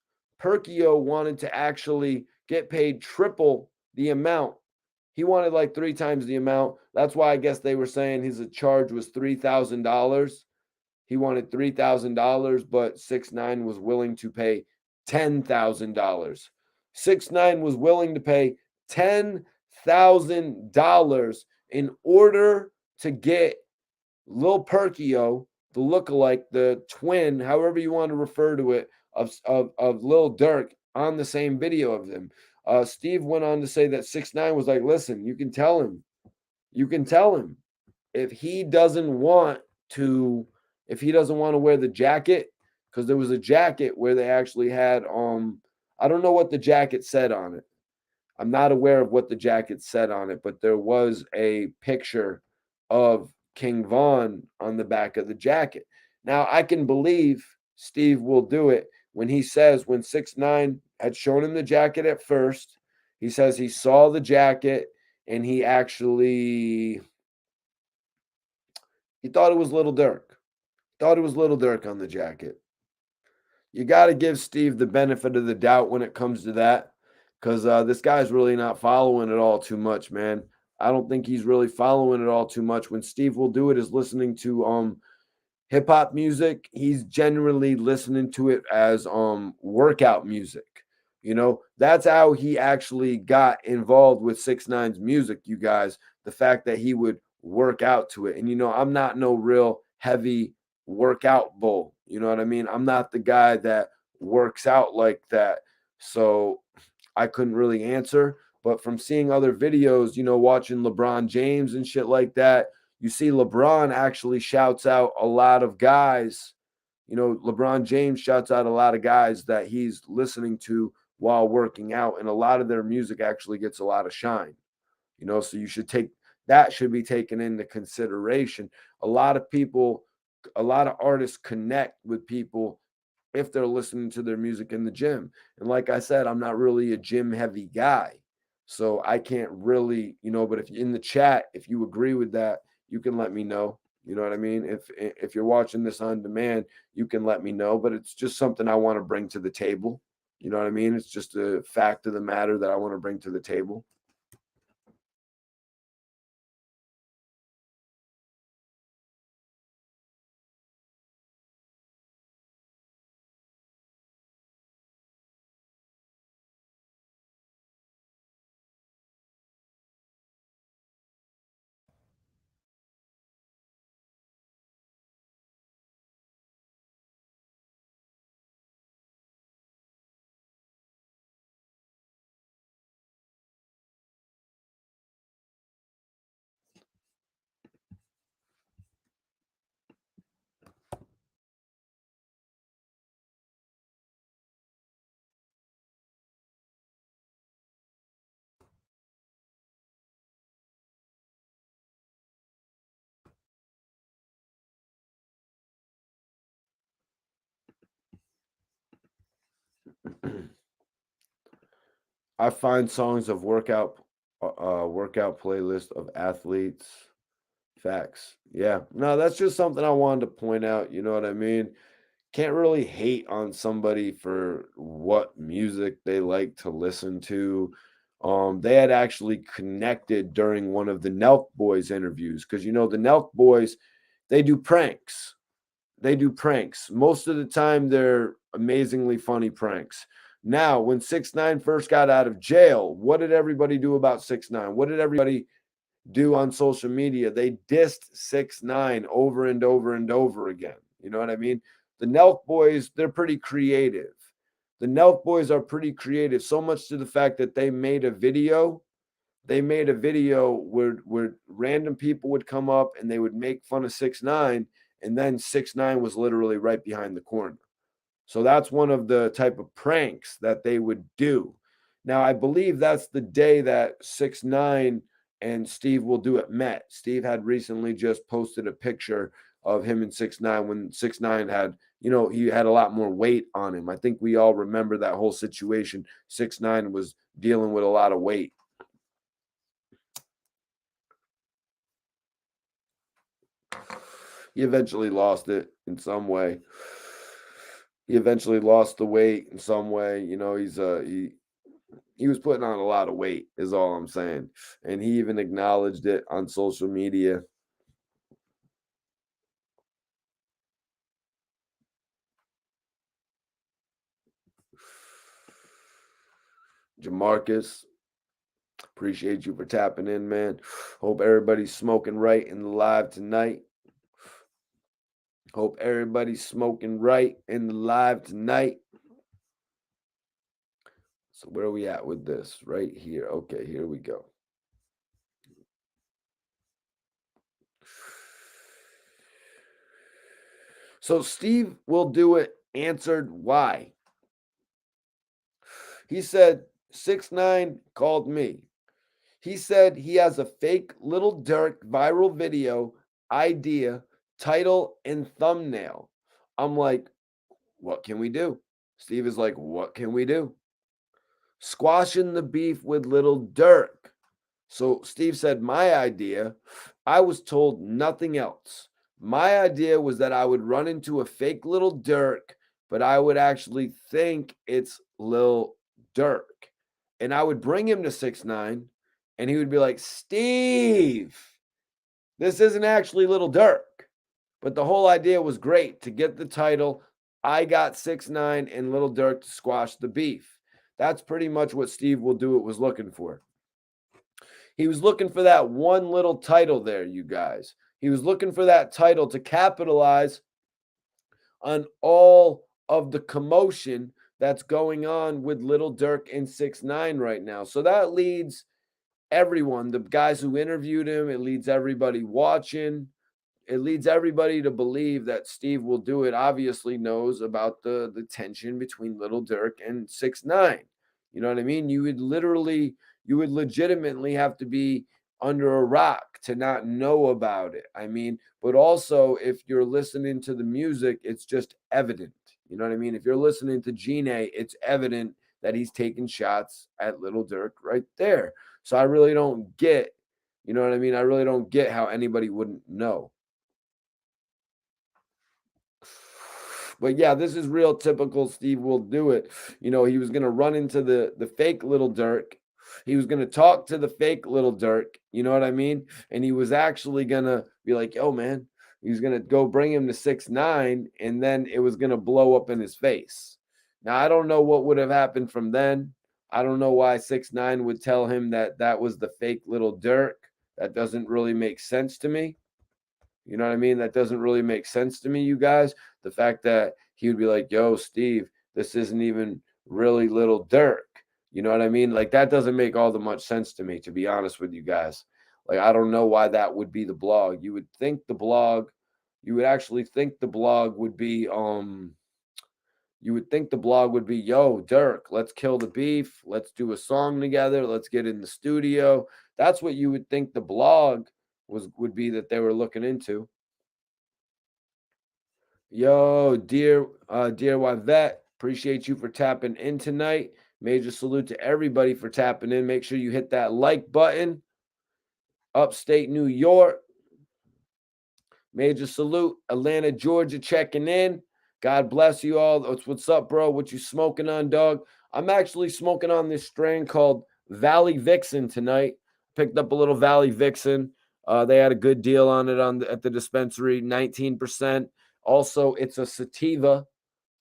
[SPEAKER 1] actually get paid triple the amount. He wanted like 3 times the amount. That's why I guess they were saying his charge was $3,000. He wanted $3,000, but 6ix9ine was willing to pay $10,000. 6ix9ine was willing to pay $10,000 in order to get Lil Perkio, the lookalike, the twin, however you want to refer to it, of Lil Durk on the same video of them. Steve went on to say that 6ix9ine was like, listen, you can tell him if he doesn't want to wear the jacket, because there was a jacket where they actually had I don't know what the jacket said on it. I'm not aware of what the jacket said on it, but there was a picture of King Von on the back of the jacket. Now I can believe Steve Will Do It when he says when 6ix9ine had shown him the jacket at first, he says he saw the jacket and he thought it was Lil Durk. Thought it was Lil Durk on the jacket. You got to give Steve the benefit of the doubt when it comes to that, because this guy's really not following it all too much, man. I don't think he's really following it all too much. When Steve Will Do It is listening to hip hop music, he's generally listening to it as workout music. You know, that's how he actually got involved with 6ix9ine's music, you guys. The fact that he would work out to it. And you know, I'm not no real heavy workout bull. You know what I mean? I'm not the guy that works out like that. So I couldn't really answer. But from seeing other videos, watching LeBron James and shit like that, you see LeBron actually shouts out a lot of guys. LeBron James shouts out a lot of guys that he's listening to while working out, and a lot of their music actually gets a lot of shine. So you should should be taken into consideration. A lot of artists connect with people if they're listening to their music in the gym. And like I said, I'm not really a gym heavy guy. So I can't really, but if in the chat, if you agree with that, you can let me know. You know what I mean? If you're watching this on demand, you can let me know, but it's just something I want to bring to the table. You know what I mean? It's just a fact of the matter that I want to bring to the table. I find songs of workout playlist of athletes. Facts. Yeah. No, that's just something I wanted to point out. You know what I mean? Can't really hate on somebody for what music they like to listen to. They had actually connected during one of the Nelk Boys interviews because the Nelk Boys, they do pranks. They do pranks. Most of the time, they're amazingly funny pranks. Now, when 6ix9ine first got out of jail, what did everybody do about 6ix9ine? What did everybody do on social media? They dissed 6ix9ine over and over and over again. You know what I mean? The Nelk Boys, they're pretty creative. The Nelk Boys are pretty creative, so much to the fact that they made a video. They made a video where random people would come up and they would make fun of 6ix9ine, and then 6ix9ine was literally right behind the corner. So that's one of the type of pranks that they would do. Now, I believe that's the day that 6ix9ine and SteveWillDoIt met. Steve had recently just posted a picture of him and 6ix9ine when 6ix9ine had, he had a lot more weight on him. I think we all remember that whole situation. 6ix9ine was dealing with a lot of weight. He eventually lost it in some way. He eventually lost the weight in some way. He was putting on a lot of weight, is all I'm saying. And he even acknowledged it on social media. Jamarcus, appreciate you for tapping in, man. Hope everybody's smoking right in the live tonight. Hope everybody's smoking right in the live tonight. So where are we at with this? Right here. Okay, here we go. So SteveWillDoIt answered why. He said, 6ix9ine called me. He said he has a fake Lil Durk viral video idea, title, and thumbnail. I'm like, what can we do? Steve is like, what can we do? Squashing the beef with Lil Durk. So Steve said, my idea, I was told nothing else. My idea was that I would run into a fake Lil Durk, but I would actually think it's Lil Durk. And I would bring him to 6ix9ine, and he would be like, Steve, this isn't actually Lil Durk. But the whole idea was great to get the title. I got 6ix9ine and Lil Durk to squash the beef. That's pretty much what SteveWillDoIt was looking for. He was looking for that one little title there, you guys. He was looking for that title to capitalize on all of the commotion that's going on with Lil Durk and 6ix9ine right now. So that leads everyone, the guys who interviewed him, it leads everybody watching. It leads everybody to believe that Steve Will Do It obviously knows about the tension between Lil Durk and 6ix9ine. You know what I mean? You would legitimately have to be under a rock to not know about it. I mean, but also if you're listening to the music, it's just evident. You know what I mean? If you're listening to Gene, it's evident that he's taking shots at Lil Durk right there. So I really don't get, you know what I mean? I really don't get how anybody wouldn't know. But yeah, this is real typical Steve Will Do It. You know, he was going to run into the fake Lil Durk. He was going to talk to the fake Lil Durk. You know what I mean? And he was actually going to be like, yo, man, he was going to go bring him to 6ix9ine, and then it was going to blow up in his face. Now, I don't know what would have happened from then. I don't know why 6ix9ine would tell him that that was the fake Lil Durk. That doesn't really make sense to me. You know what I mean? That doesn't really make sense to me, you guys. The fact that he would be like, yo, Steve, this isn't even really Lil Durk. You know what I mean? Like, that doesn't make all the much sense to me, to be honest with you guys. Like, I don't know why that would be the blog. You would actually think the blog would be, yo, Durk, let's kill the beef. Let's do a song together. Let's get in the studio. That's what you would think the blog would be that they were looking into. Yo, dear Yvette, appreciate you for tapping in tonight. Major salute to everybody for tapping in. Make sure you hit that like button. Upstate New York. Major salute. Atlanta, Georgia, checking in. God bless you all. What's up, bro? What you smoking on, dog? I'm actually smoking on this strain called Valley Vixen tonight. Picked up a little Valley Vixen. They had a good deal on it at the dispensary, 19%. Also, it's a sativa.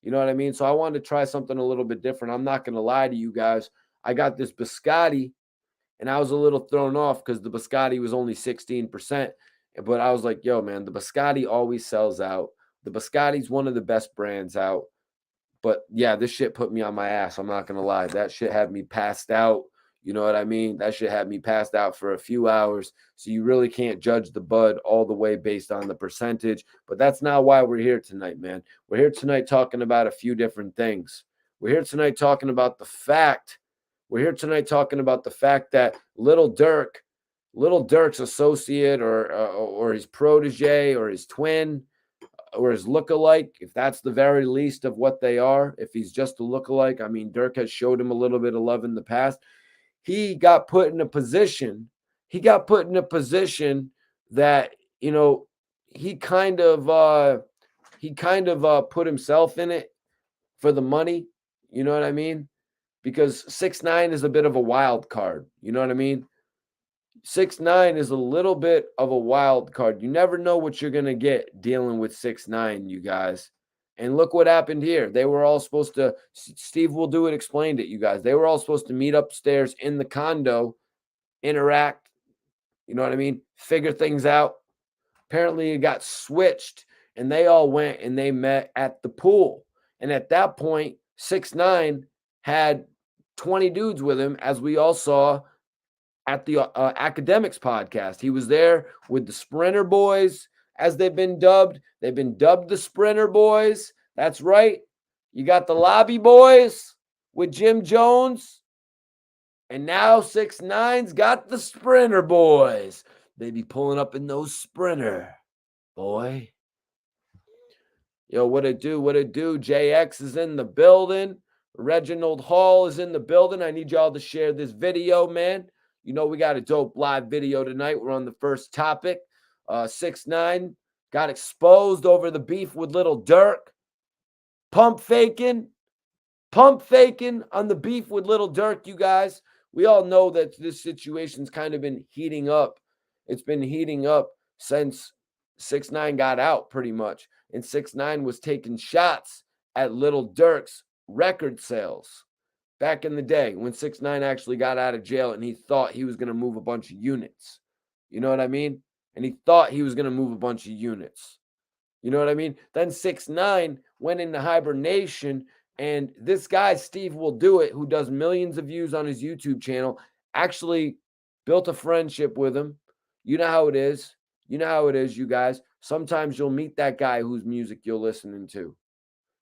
[SPEAKER 1] You know what I mean? So I wanted to try something a little bit different. I'm not going to lie to you guys. I got this biscotti, and I was a little thrown off because the biscotti was only 16%. But I was like, yo, man, the biscotti always sells out. The biscotti's one of the best brands out. But yeah, this shit put me on my ass. I'm not going to lie. That shit had me passed out. You know what I mean? That shit had me passed out for a few hours. So you really can't judge the bud all the way based on the percentage. But that's not why we're here tonight, man. We're here tonight talking about a few different things. We're here tonight talking about the fact. We're here tonight talking about the fact that Lil Durk's associate or his protege or his twin or his lookalike, if that's the very least of what they are, if he's just a lookalike, I mean, Durk has showed him a little bit of love in the past. He got put in a position. That, you know, he kind of put himself in it for the money. You know what I mean? Because 6ix9ine is a bit of a wild card. You know what I mean? 6ix9ine is a little bit of a wild card. You never know what you're going to get dealing with 6ix9ine, you guys. And look what happened here. They were all supposed to, Steve Will Do It explained it, you guys. They were all supposed to meet upstairs in the condo, interact, you know what I mean? Figure things out. Apparently it got switched and they all went and they met at the pool. And at that point, 6ix9ine had 20 dudes with him, as we all saw at the Academics podcast. He was there with the Sprinter Boys, as they've been dubbed. They've been dubbed the Sprinter Boys. That's right. You got the Lobby Boys with Jim Jones. And now 6ix9ine's got the Sprinter Boys. They be pulling up in those Sprinter, boy. Yo, what it do? JX is in the building. Reginald Hall is in the building. I need y'all to share this video, man. You know, we got a dope live video tonight. We're on the first topic. 6ix9ine got exposed over the beef with Lil Durk. Pump faking on the beef with Lil Durk, you guys. We all know that this situation's kind of been heating up. It's been heating up since 6ix9ine got out, pretty much. And 6ix9ine was taking shots at Lil Durk's record sales back in the day when 6ix9ine actually got out of jail and he thought he was going to move a bunch of units. You know what I mean? And he thought he was going to move a bunch of units. You know what I mean? Then 6ix9ine went into hibernation And this guy, SteveWillDoIt, who does millions of views on his YouTube channel, actually built a friendship with him. You know how it is. You know how it is, you guys. Sometimes you'll meet that guy whose music you're listening to.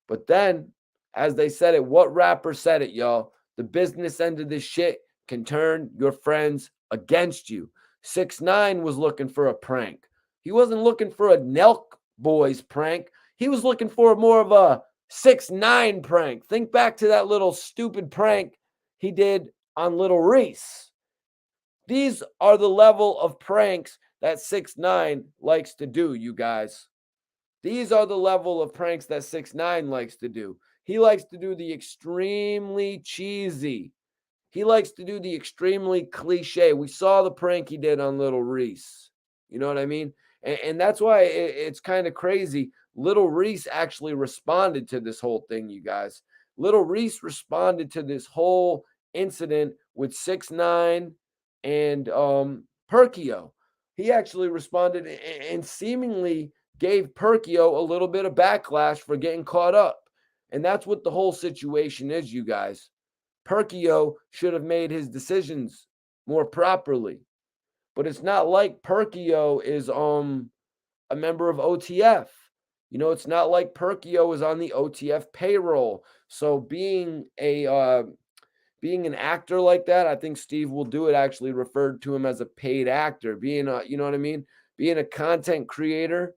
[SPEAKER 1] But then, as they said it, what rapper said it, y'all? The business end of this shit can turn your friends against you. 6ix9ine was looking for a prank. He wasn't looking for a Nelk Boys prank. He was looking for more of a 6ix9ine prank. Think back to that little stupid prank he did on Lil Reese. These are the level of pranks that 6ix9ine likes to do, you guys. These are the level of pranks that 6ix9ine likes to do. He likes to do the extremely cheesy. He likes to do the extremely cliche. We saw the prank he did on Lil Reese. You know what I mean? And that's why it's kind of crazy. Lil Reese actually responded to this whole thing, you guys. Lil Reese responded to this whole incident with 6ix9ine and Perkie. He actually responded and seemingly gave Perkie a little bit of backlash for getting caught up. And that's what the whole situation is, you guys. Perkie should have made his decisions more properly. But it's not like Perkie is a member of OTF. You know, it's not like Perkie is on the OTF payroll. So being an actor like that, I think SteveWillDoIt actually referred to him as a paid actor. Being a, you know what I mean? Being a content creator,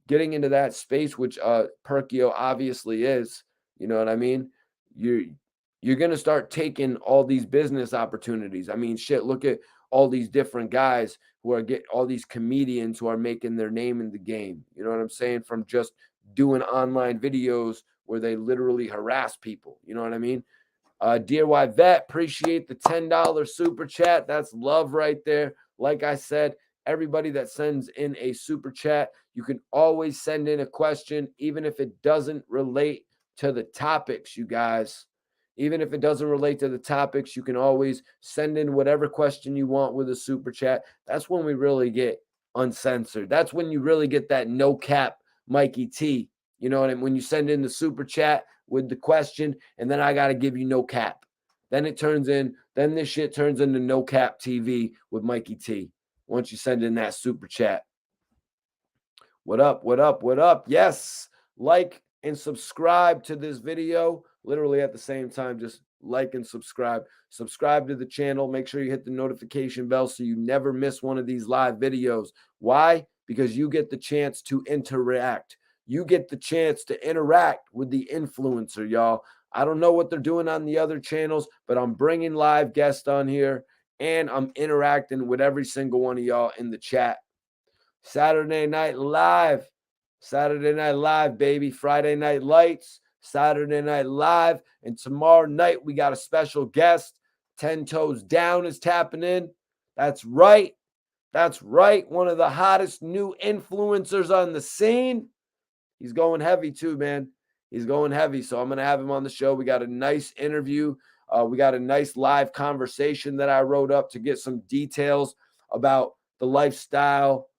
[SPEAKER 1] getting into that space, which Perkie obviously is, you know what I mean? You're going to start taking all these business opportunities. I mean, shit, look at all these different guys who are all these comedians who are making their name in the game. You know what I'm saying? From just doing online videos where they literally harass people. You know what I mean? Dear White Vet, appreciate the $10 super chat. That's love right there. Like I said, everybody that sends in a super chat, you can always send in a question, even if it doesn't relate to the topics, you guys. Even if it doesn't relate to the topics, you can always send in whatever question you want with a super chat. That's when we really get uncensored. That's when you really get that no cap Mikey T. You know what I mean? When you send in the super chat with the question, and then I got to give you no cap. Then this shit turns into no cap TV with Mikey T. Once you send in that super chat. What up? What up? What up? Yes. Like and subscribe to this video. Literally at the same time, just like and subscribe. Subscribe to the channel. Make sure you hit the notification bell so you never miss one of these live videos. Why? Because you get the chance to interact. You get the chance to interact with the influencer, y'all. I don't know what they're doing on the other channels, but I'm bringing live guests on here, and I'm interacting with every single one of y'all in the chat. Saturday Night Live. Saturday Night Live, baby. Friday Night Lights. Saturday Night Live. And tomorrow night, we got a special guest. 10 Toes Down is tapping in. That's right. That's right. One of the hottest new influencers on the scene. He's going heavy too, man. He's going heavy. So I'm going to have him on the show. We got a nice interview. We got a nice live conversation that I wrote up to get some details about the lifestyle,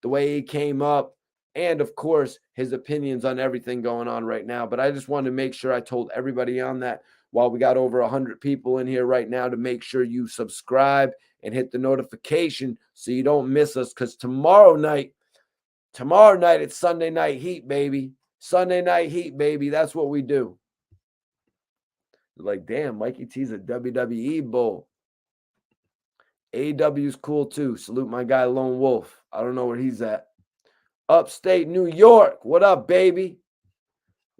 [SPEAKER 1] the way he came up, and of course, his opinions on everything going on right now. But I just wanted to make sure I told everybody on that while we got over 100 people in here right now to make sure you subscribe and hit the notification so you don't miss us, because tomorrow night, it's Sunday Night Heat, baby. Sunday Night Heat, baby. That's what we do. Like, damn, Mikey T's a WWE bull. AEW's cool too. Salute my guy Lone Wolf. I don't know where he's at. Upstate New York. What up, baby?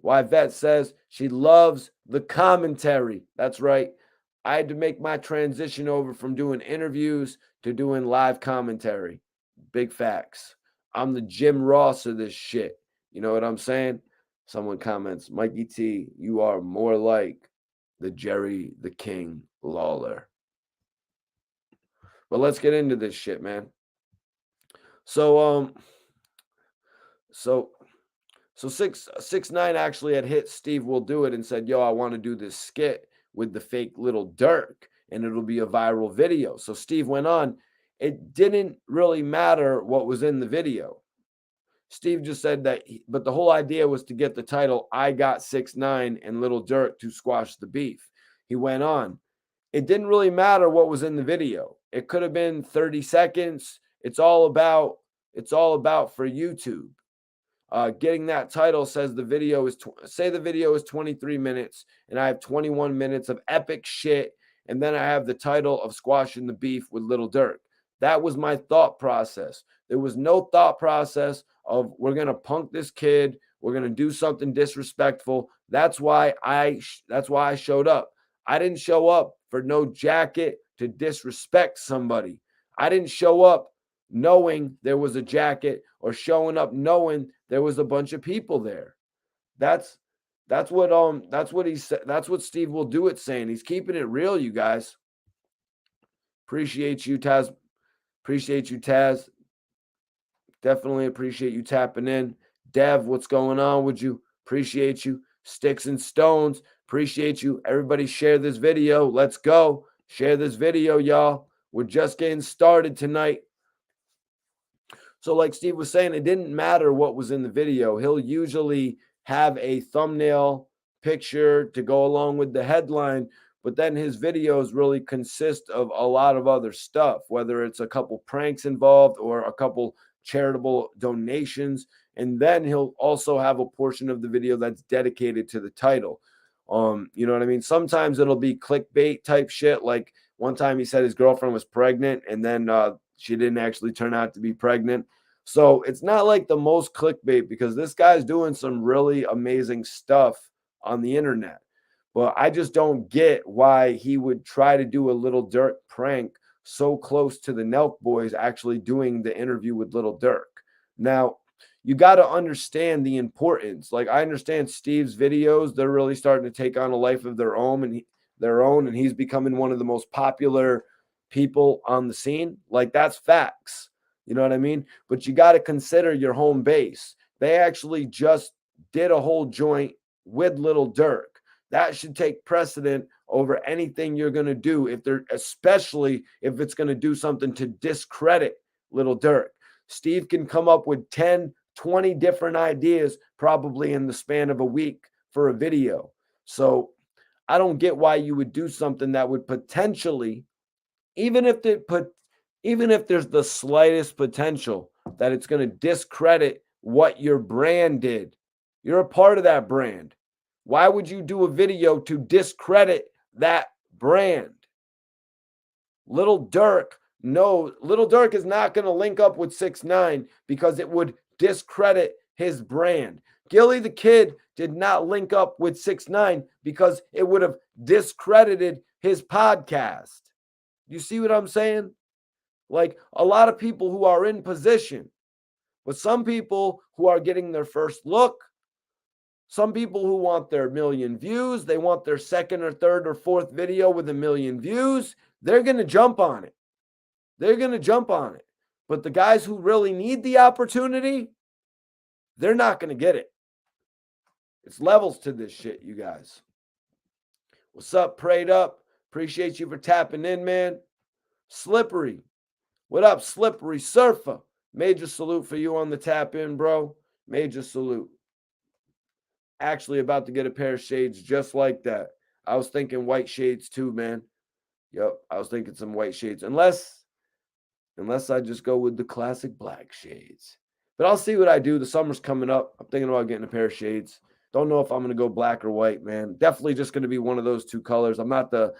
[SPEAKER 1] Yvette says she loves the commentary. That's right. I had to make my transition over from doing interviews to doing live commentary. Big facts. I'm the Jim Ross of this shit. You know what I'm saying? Someone comments, Mikey T, you are more like the Jerry the King Lawler. But let's get into this shit, man. So 6ix9ine actually had hit SteveWillDoIt and said, yo, I want to do this skit with the fake Lil Durk, and it'll be a viral video. So Steve went on. It didn't really matter what was in the video. Steve just said that, but the whole idea was to get the title, I Got 6ix9ine and Lil Durk to squash the beef. He went on. It didn't really matter what was in the video. It could have been 30 seconds. It's all about for YouTube. Getting that title says the video is, say the video is 23 minutes and I have 21 minutes of epic shit. And then I have the title of squashing the beef with Lil Durk. That was my thought process. There was no thought process of we're going to punk this kid. We're going to do something disrespectful. That's why I showed up. I didn't show up for no jacket to disrespect somebody. I didn't show up knowing there was a jacket or showing up knowing there was a bunch of people there. That's what he said. That's what SteveWillDoIt saying. He's keeping it real, you guys. Appreciate you, Taz. Appreciate you, Taz. Definitely appreciate you tapping in. Dev, what's going on with you? Appreciate you. Sticks and Stones, appreciate you. Everybody share this video. Let's go. Share this video, y'all. We're just getting started tonight. So like Steve was saying, it didn't matter what was in the video. He'll usually have a thumbnail picture to go along with the headline, but then his videos really consist of a lot of other stuff, whether it's a couple pranks involved or a couple charitable donations. And then he'll also have a portion of the video that's dedicated to the title. You know what I mean? Sometimes it'll be clickbait type shit. Like one time he said his girlfriend was pregnant and then she didn't actually turn out to be pregnant. So it's not like the most clickbait because this guy's doing some really amazing stuff on the internet. But I just don't get why he would try to do a Lil Durk prank so close to the Nelk Boys actually doing the interview with Lil Durk. Now, you got to understand the importance. Like I understand Steve's videos, they're really starting to take on a life of their own and he's becoming one of the most popular people on the scene. Like that's facts. You know what I mean? But you got to consider your home base. They actually just did a whole joint with Lil Durk. That should take precedent over anything you're going to do especially if it's going to do something to discredit Lil Durk. Steve can come up with 10, 20 different ideas probably in the span of a week for a video. So I don't get why you would do something that would potentially, even if there's the slightest potential that it's going to discredit what your brand did. You're a part of that brand. Why would you do a video to discredit that brand? Lil Durk is not going to link up with 6ix9ine because it would discredit his brand. Gilly the Kid did not link up with 6ix9ine because it would have discredited his podcast. You see what I'm saying? Like a lot of people who are in position, but some people who are getting their first look, some people who want their 1 million views, they want their second or third or fourth video with 1 million views, they're going to jump on it. They're going to jump on it. But the guys who really need the opportunity, they're not going to get it. It's levels to this shit, you guys. What's up, Prayed Up? Appreciate you for tapping in, man. Slippery. What up, Slippery Surfer? Major salute for you on the tap in, bro. Major salute. Actually about to get a pair of shades just like that. I was thinking white shades too, man. Yep, I was thinking some white shades. Unless I just go with the classic black shades. But I'll see what I do. The summer's coming up. I'm thinking about getting a pair of shades. Don't know if I'm going to go black or white, man. Definitely just going to be one of those two colors. I'm not the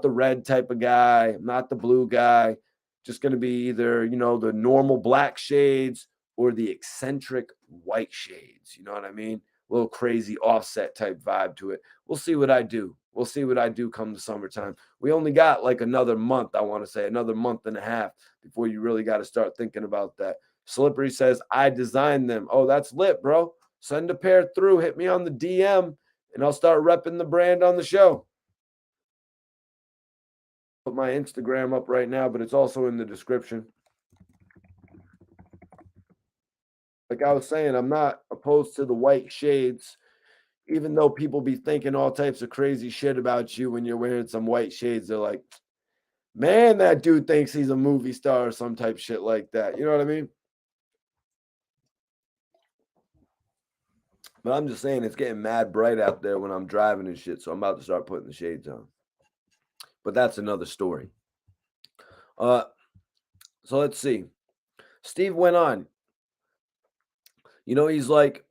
[SPEAKER 1] red type of guy. I'm not the blue guy. Just going to be either, the normal black shades or the eccentric white shades. You know what I mean? A little crazy offset type vibe to it. We'll see what I do. We'll see what I do come the summertime. We only got like another month, I want to say, another month and a half before you really got to start thinking about that. Slippery says, I designed them. Oh, that's lit, bro. Send a pair through. Hit me on the DM, and I'll start repping the brand on the show. Put my Instagram up right now, but it's also in the description. Like I was saying, I'm not opposed to the white shades, even though people be thinking all types of crazy shit about you when you're wearing some white shades. They're like, man, that dude thinks he's a movie star or some type shit like that. You know what I mean? But I'm just saying it's getting mad bright out there when I'm driving and shit, so I'm about to start putting the shades on. But that's another story. So let's see. Steve went on. He's like,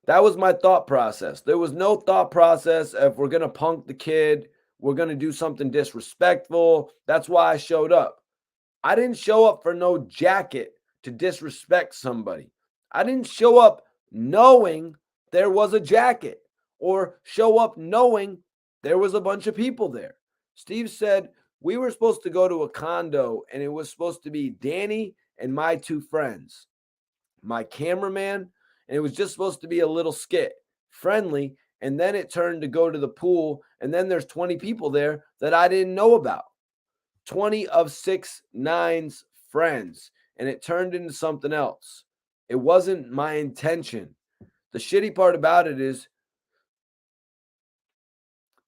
[SPEAKER 1] that was my thought process. There was no thought process if we're going to punk the kid, we're going to do something disrespectful. That's why I showed up. I didn't show up for no jacket to disrespect somebody. I didn't show up knowing there was a jacket or show up knowing there was a bunch of people there. Steve said we were supposed to go to a condo and it was supposed to be Danny and my two friends, my cameraman, and it was just supposed to be a little skit, friendly, and then it turned to go to the pool, and then there's 20 people there that I didn't know about. 20 of 6ix9ine's friends, and it turned into something else. It wasn't my intention. The shitty part about it is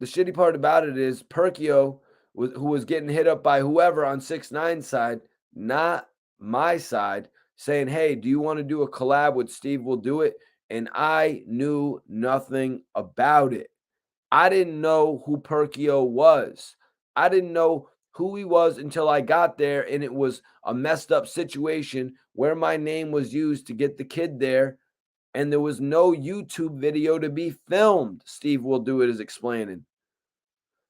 [SPEAKER 1] Perkie, who was getting hit up by whoever on 6ix9ine's side, not my side, saying, hey, do you want to do a collab with SteveWillDoIt? And I knew nothing about it. I didn't know who Perkie was. I didn't know who he was until I got there, and it was a messed up situation where my name was used to get the kid there, and there was no YouTube video to be filmed. SteveWillDoIt is explaining.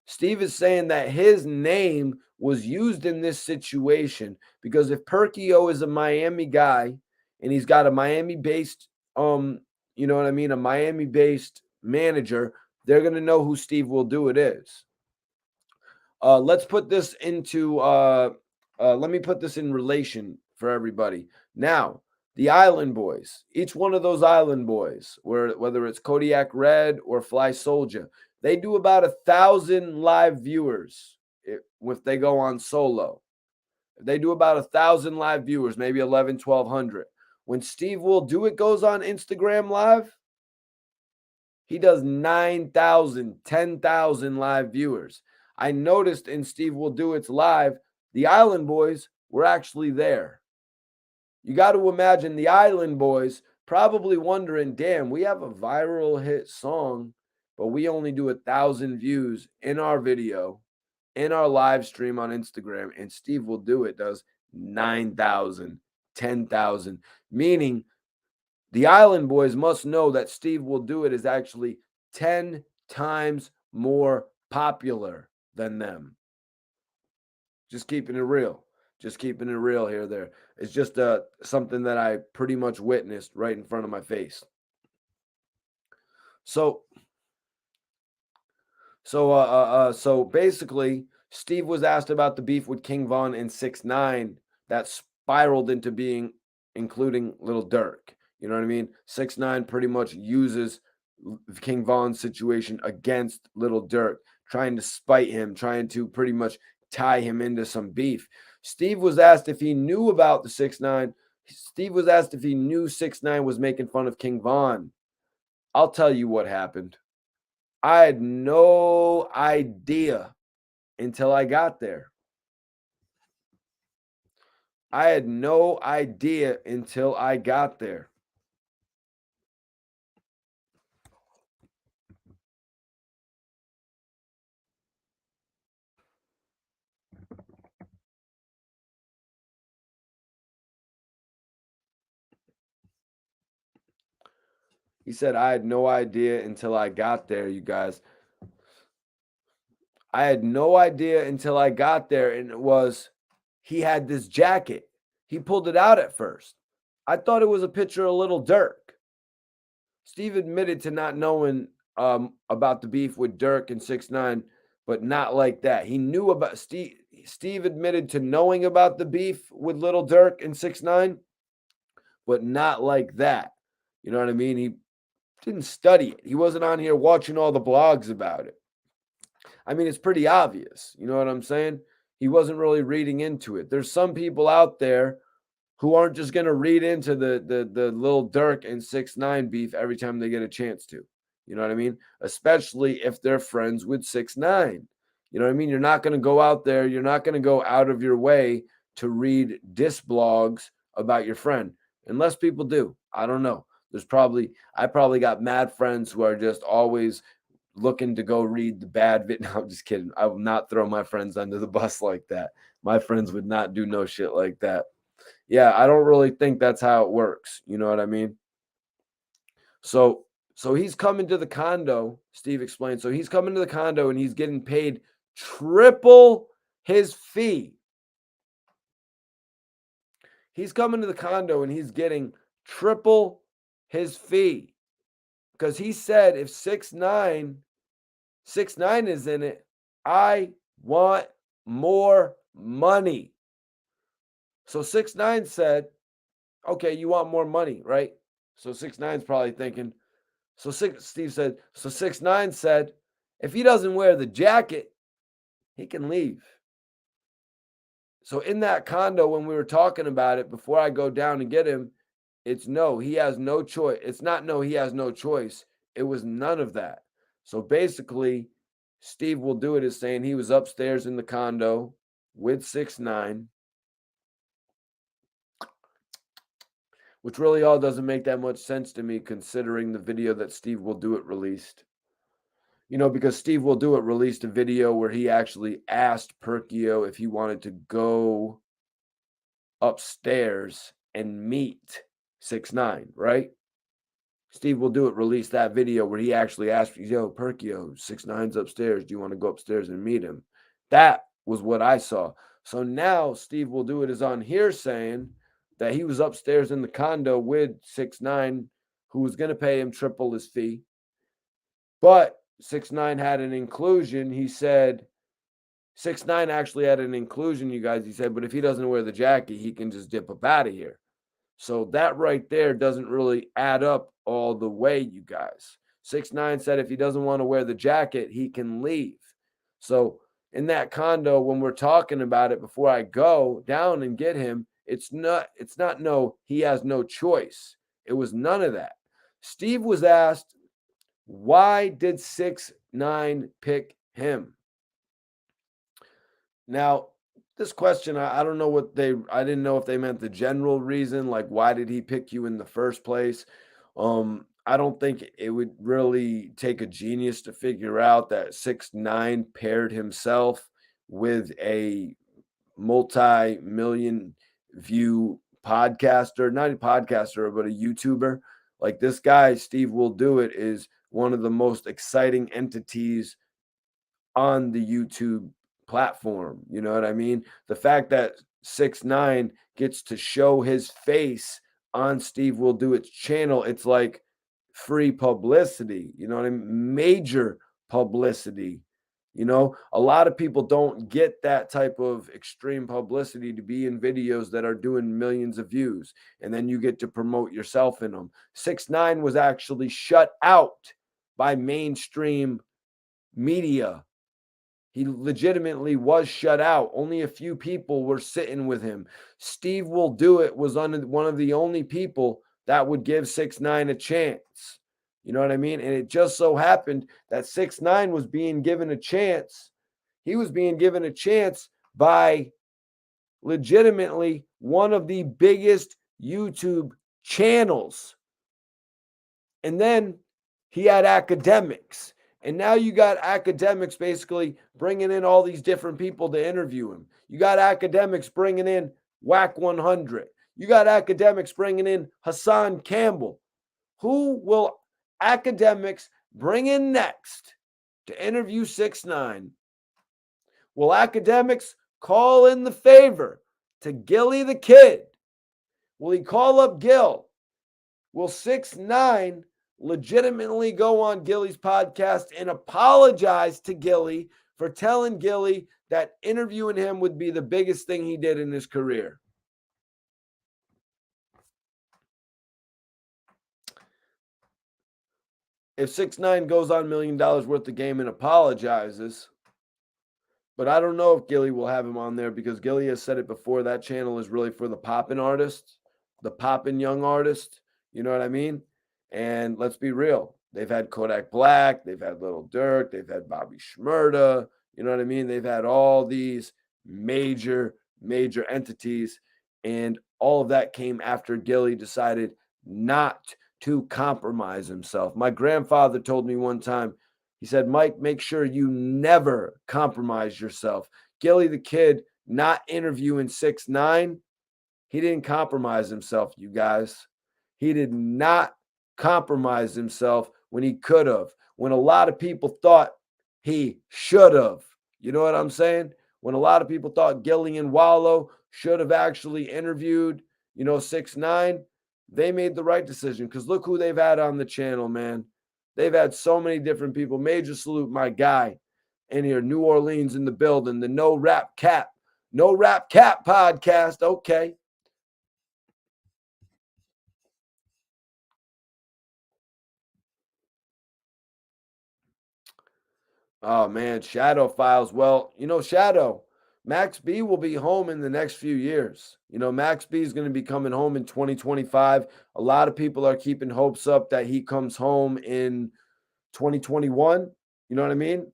[SPEAKER 1] Steve is saying that his name was used in this situation because if Perkie is a Miami guy and he's got a Miami-based, a Miami-based manager, they're going to know who SteveWillDoIt is. Let's put this into, let me put this in relation for everybody. Now, the Island Boys, each one of those Island Boys, whether it's Kodiak Red or Fly Soldier, they do about 1,000 live viewers if they go on solo. They do about 1,000 live viewers, maybe 1,100, 1,200. When SteveWillDoIt goes on Instagram Live, he does 9,000, 10,000 live viewers. I noticed in SteveWillDoIt's live, the Island Boys were actually there. You got to imagine the Island Boys probably wondering, damn, we have a viral hit song, but we only do 1,000 views in our video, in our live stream on Instagram, and SteveWillDoIt does 9,000, 10,000, meaning the Island Boys must know that SteveWillDoIt is actually 10 times more popular than them. Just keeping it real. Just keeping it real here. There. It's just something that I pretty much witnessed right in front of my face. So basically, Steve was asked about the beef with King Von and 6ix9ine that spiraled into being including Lil Durk. You know what I mean? 6ix9ine pretty much uses King Von's situation against Lil Durk, trying to spite him, trying to pretty much tie him into some beef. Steve was asked if he knew about the 6ix9ine. Steve was asked if he knew 6ix9ine was making fun of King Von. I'll tell you what happened. I had no idea until I got there. I had no idea until I got there. He said, I had no idea until I got there, you guys. I had no idea until I got there, and it was, he had this jacket. He pulled it out at first. I thought it was a picture of Lil Durk. Steve admitted to not knowing about the beef with Durk and 6ix9ine, but not like that. He knew about Steve admitted to knowing about the beef with Lil Durk and 6ix9ine, but not like that. You know what I mean? He didn't study it. He wasn't on here watching all the blogs about it. I mean, it's pretty obvious. You know what I'm saying? He wasn't really reading into it. There's some people out there who aren't just going to read into the Lil Durk and 6ix9ine beef every time they get a chance to. You know what I mean? Especially if they're friends with 6ix9ine. You know what I mean? You're not going to go out there. You're not going to go out of your way to read diss blogs about your friend. Unless people do. I don't know. I probably got mad friends who are just always looking to go read the bad vid. No, I'm just kidding. I will not throw my friends under the bus like that. My friends would not do no shit like that. Yeah, I don't really think that's how it works. You know what I mean? So he's coming to the condo, Steve explained. So he's coming to the condo and he's getting paid triple his fee. He's coming to the condo and he's getting triple his fee. Because he said if 6ix9ine is in it, I want more money. So 6ix9ine said, okay, you want more money, right? So 6ix9ine's probably thinking, Steve said, so 6ix9ine said, if he doesn't wear the jacket, he can leave. So in that condo, when we were talking about it, before I go down and get him, it's no, he has no choice. It's not no, he has no choice. It was none of that. So basically, Steve Will Do It is saying he was upstairs in the condo with 6ix9ine, which really all doesn't make that much sense to me considering the video that Steve Will Do It released. You know, because Steve Will Do It released a video where he actually asked Perkie if he wanted to go upstairs and meet 6ix9ine, right? Steve Will Do It released that video where he actually asked, yo, Perkie, 6ix9ine's upstairs. Do you want to go upstairs and meet him? That was what I saw. So now Steve Will Do It is on here saying that he was upstairs in the condo with 6ix9ine, who was going to pay him triple his fee. But 6ix9ine had an inclusion. He said, 6ix9ine actually had an inclusion, you guys. He said, but if he doesn't wear the jacket, he can just dip up out of here. So that right there doesn't really add up all the way, you guys. 6ix9ine said if he doesn't want to wear the jacket, he can leave. So in that condo, when we're talking about it, before I go down and get him, it's not no, he has no choice. It was none of that. Steve was asked, why did 6ix9ine pick him? Now, this question, I don't know I didn't know if they meant the general reason, like why did he pick you in the first place? I don't think it would really take a genius to figure out that 6ix9ine paired himself with a multi-million view podcaster, not a podcaster, but a YouTuber. Like this guy, Steve Will Do It, is one of the most exciting entities on the YouTube platform. You know what I mean? The fact that 6ix9ine gets to show his face on Steve Will Do It's channel, it's like free publicity. You know what I mean? Major publicity. You know, a lot of people don't get that type of extreme publicity to be in videos that are doing millions of views, and then you get to promote yourself in them. 6ix9ine was actually shut out by mainstream media. He legitimately was shut out. Only a few people were sitting with him. Steve Will Do It was one of the only people that would give 6ix9ine a chance. You know what I mean? And it just so happened that 6ix9ine was being given a chance. He was being given a chance by legitimately one of the biggest YouTube channels. And then he had academics. And now you got academics basically bringing in all these different people to interview him. You got academics bringing in Wack 100. You got academics bringing in Hassan Campbell. Who will academics bring in next to interview 6ix9ine? Will academics call in the favor to Gilly the Kid? Will he call up Gil? Will 6ix9ine legitimately go on Gilly's podcast and apologize to Gilly for telling Gilly that interviewing him would be the biggest thing he did in his career? If 6ix9ine goes on $1 million worth of game and apologizes, but I don't know if Gilly will have him on there because Gilly has said it before, that channel is really for the poppin' artists, the poppin' young artist. You know what I mean? And let's be real. They've had Kodak Black. They've had Lil Durk. They've had Bobby Shmurda. You know what I mean? They've had all these major entities. And all of that came after Gilly decided not to compromise himself. My grandfather told me one time, he said, Mike, make sure you never compromise yourself. Gilly the Kid not interviewing 6ix9ine, he didn't compromise himself, you guys. He did not compromise himself when he could have, when a lot of people thought he should have. You know what I'm saying? When a lot of people thought Gilly and Wallow should have actually interviewed, 6ix9ine, they made the right decision because look who they've had on the channel, man. They've had so many different people. Major salute, my guy in here, New Orleans in the building, the No Rap Cap podcast. Okay. Oh man, Shadow Files. Well, Shadow, Max B will be home in the next few years. Max B is going to be coming home in 2025. A lot of people are keeping hopes up that he comes home in 2021. You know what I mean?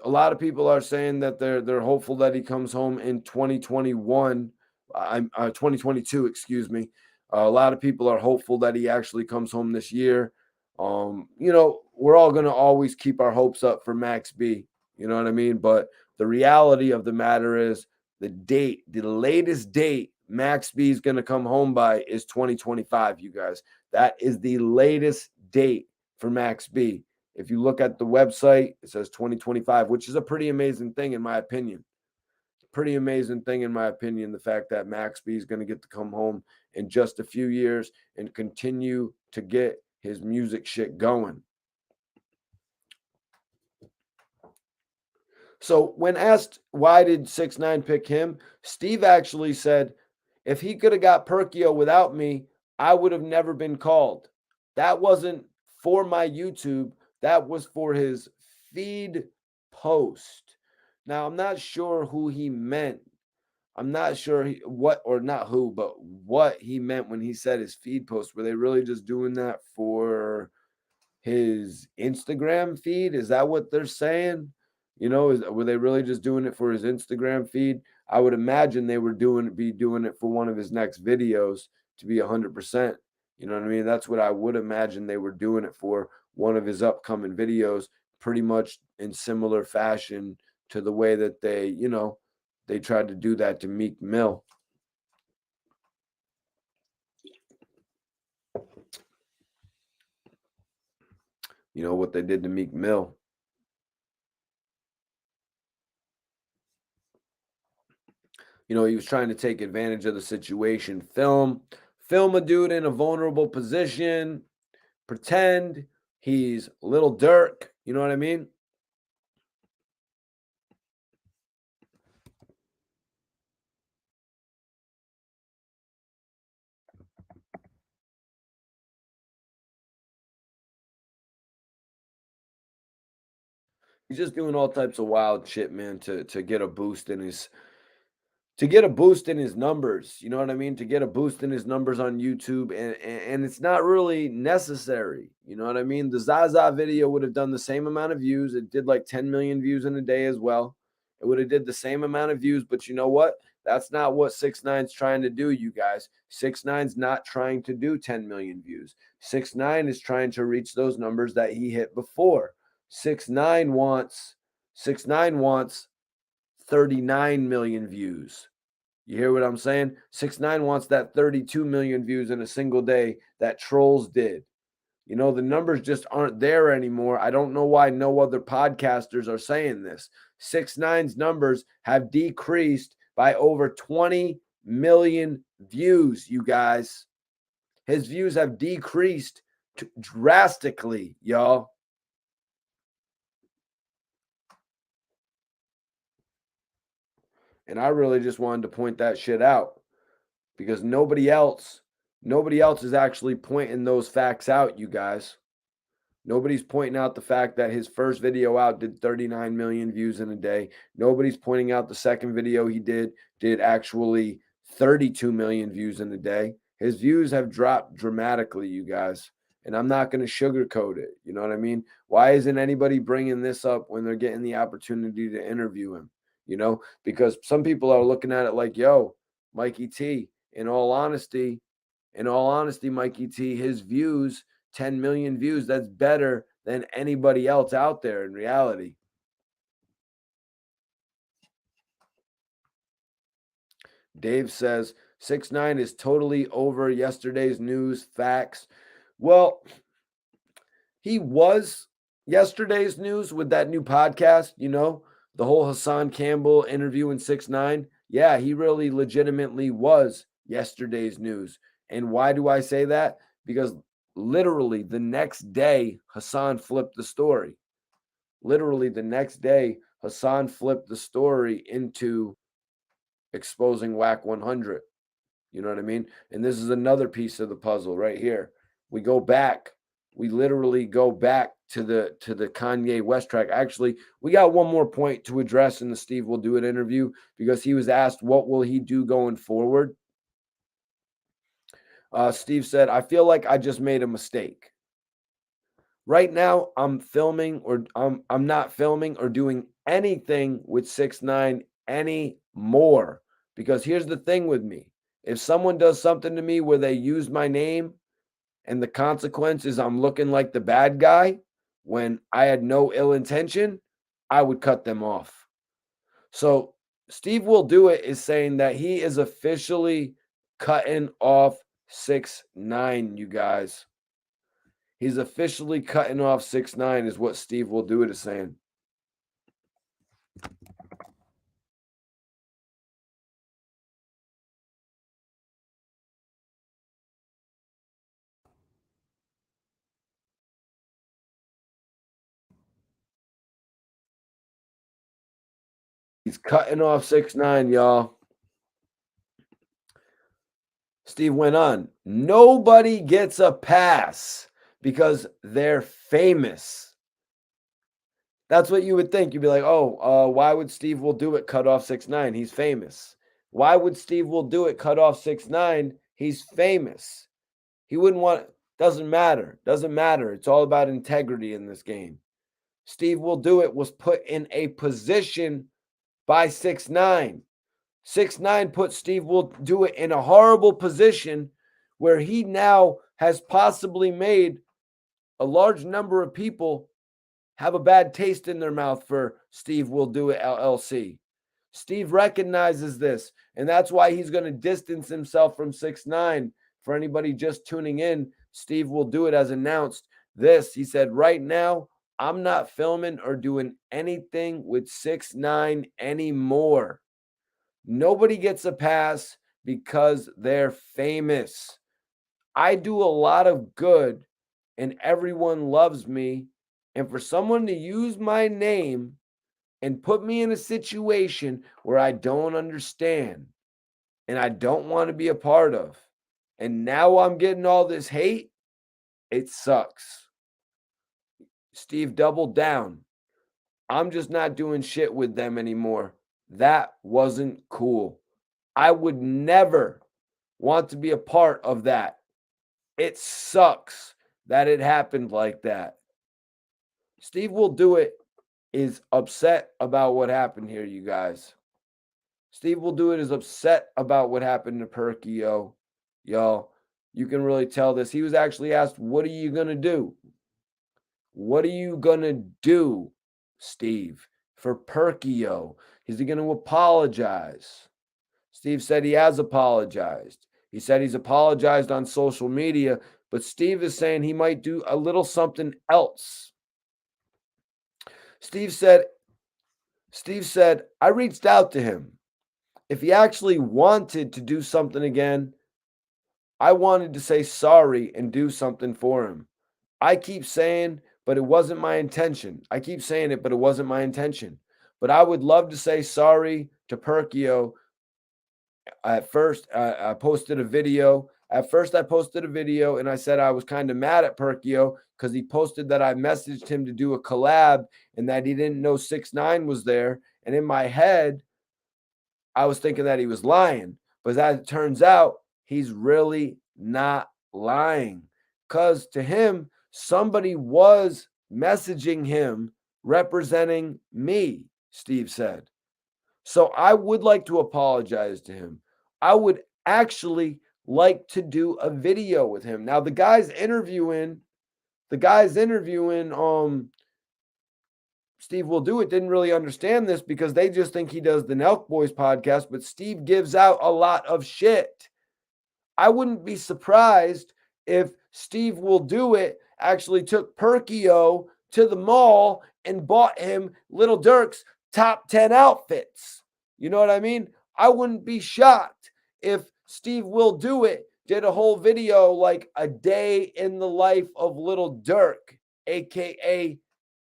[SPEAKER 1] A lot of people are saying that they're hopeful that he comes home in 2021. 2022, excuse me. A lot of people are hopeful that he actually comes home this year. We're all going to always keep our hopes up for Max B. You know what I mean? But the reality of the matter is the latest date Max B is going to come home by is 2025, you guys. That is the latest date for Max B. If you look at the website, it says 2025, which is a pretty amazing thing, in my opinion. Pretty amazing thing, in my opinion, the fact that Max B is going to get to come home in just a few years and continue to get his music shit going. So when asked why did 6ix9ine pick him, Steve actually said, if he could have got Perkie without me, I would have never been called. That wasn't for my YouTube. That was for his feed post. Now, I'm not sure who he meant. I'm not sure what he meant when he said his feed post. Were they really just doing that for his Instagram feed? Is that what they're saying? Were they really just doing it for his Instagram feed? I would imagine they were be doing it for one of his next videos to be 100%. You know what I mean? That's what I would imagine they were doing it for, one of his upcoming videos, pretty much in similar fashion to the way that they tried to do that to Meek Mill. You know what they did to Meek Mill. He was trying to take advantage of the situation, film a dude in a vulnerable position, pretend he's Lil Durk. You know what I mean? He's just doing all types of wild shit, man, to get a boost in his numbers. You know what I mean? To get a boost in his numbers on YouTube, and it's not really necessary. You know what I mean? The Zaza video would have done the same amount of views. It did like 10 million views in a day as well. It would have did the same amount of views, but you know what? That's not what 6ix9ine's trying to do, you guys. 6ix9ine's not trying to do 10 million views. 6ix9ine is trying to reach those numbers that he hit before. 6ix9ine wants 39 million views. You hear what I'm saying? 6ix9ine wants that 32 million views in a single day that Trolls did. The numbers just aren't there anymore. I don't know why no other podcasters are saying this. 6ix9ine's numbers have decreased by over 20 million views, you guys. His views have decreased drastically, y'all. And I really just wanted to point that shit out because nobody else is actually pointing those facts out, you guys. Nobody's pointing out the fact that his first video out did 39 million views in a day. Nobody's pointing out the second video he did actually 32 million views in a day. His views have dropped dramatically, you guys. And I'm not going to sugarcoat it. You know what I mean? Why isn't anybody bringing this up when they're getting the opportunity to interview him? Because some people are looking at it like, yo, Mikey T, in all honesty, In all honesty, Mikey T, his views, 10 million views, that's better than anybody else out there in reality. Dave says 6ix9ine is totally over yesterday's news. Facts. Well, he was yesterday's news with that new podcast, the whole Hassan Campbell interview in 6ix9ine. Yeah, he really legitimately was yesterday's news. And why do I say that? Because literally the next day, Hassan flipped the story. Literally the next day, Hassan flipped the story into exposing Wack 100. You know what I mean? And this is another piece of the puzzle right here. We go back. We literally go back to the Kanye West track. Actually, we got one more point to address in the Steve Will Do It interview, because he was asked what will he do going forward. Steve said, I feel like I just made a mistake. Right now, I'm not filming or doing anything with 6ix9ine anymore. Because here's the thing with me. If someone does something to me where they use my name and the consequence is I'm looking like the bad guy when I had no ill intention, I would cut them off. So Steve Will Do It is saying that he is officially cutting off 6ix9ine, you guys. He's officially cutting off 6ix9ine is what Steve Will Do It is saying. He's cutting off 6ix9ine, y'all. Steve went on, nobody gets a pass because they're famous. That's what you would think. You'd be like, why would Steve Will Do It cut off 6ix9ine? He's famous. Why would Steve Will Do It cut off 6ix9ine? He's famous. He wouldn't want, doesn't matter. Doesn't matter. It's all about integrity in this game. Steve Will Do It was put in a position by 6ix9ine. 6ix9ine put Steve Will Do It in a horrible position where he now has possibly made a large number of people have a bad taste in their mouth for Steve Will Do It LLC. Steve recognizes this, and that's why he's going to distance himself from 6ix9ine. For anybody just tuning in, Steve Will Do It has announced this. He said, right now, I'm not filming or doing anything with 6ix9ine anymore. Nobody gets a pass because they're famous. I do a lot of good and everyone loves me. And for someone to use my name and put me in a situation where I don't understand and I don't want to be a part of, and now I'm getting all this hate, it sucks. Steve doubled down. I'm just not doing shit with them anymore. That wasn't cool. I would never want to be a part of that. It sucks that it happened like that. Steve Will Do It is upset about what happened here, you guys. Steve Will Do It is upset about what happened to Perkie, y'all. You can really tell this. He was actually asked, what are you going to do? What are you going to do, Steve, for Perkie, Is he going to apologize? Steve said he has apologized. He said he's apologized on social media, but Steve is saying he might do a little something else. Steve said, I reached out to him. If he actually wanted to do something again, I wanted to say sorry and do something for him. I keep saying, but it wasn't my intention. I keep saying it, but it wasn't my intention. But I would love to say sorry to Perkie. At first, I posted a video. At first, I posted a video and I said I was kind of mad at Perkie because he posted that I messaged him to do a collab and that he didn't know 6ix9ine was there. And in my head, I was thinking that he was lying. But as it turns out, he's really not lying. Because to him, somebody was messaging him representing me, Steve said. So I would like to apologize to him. I would actually like to do a video with him. Now the guys interviewing Steve Will Do It didn't really understand this because they just think he does the Nelk Boys podcast, but Steve gives out a lot of shit. I wouldn't be surprised if Steve Will Do It actually took Perkie to the mall and bought him Lil Durk's top 10 outfits. You know what I mean? I wouldn't be shocked if Steve Will Do It did a whole video like a day in the life of Lil Durk, aka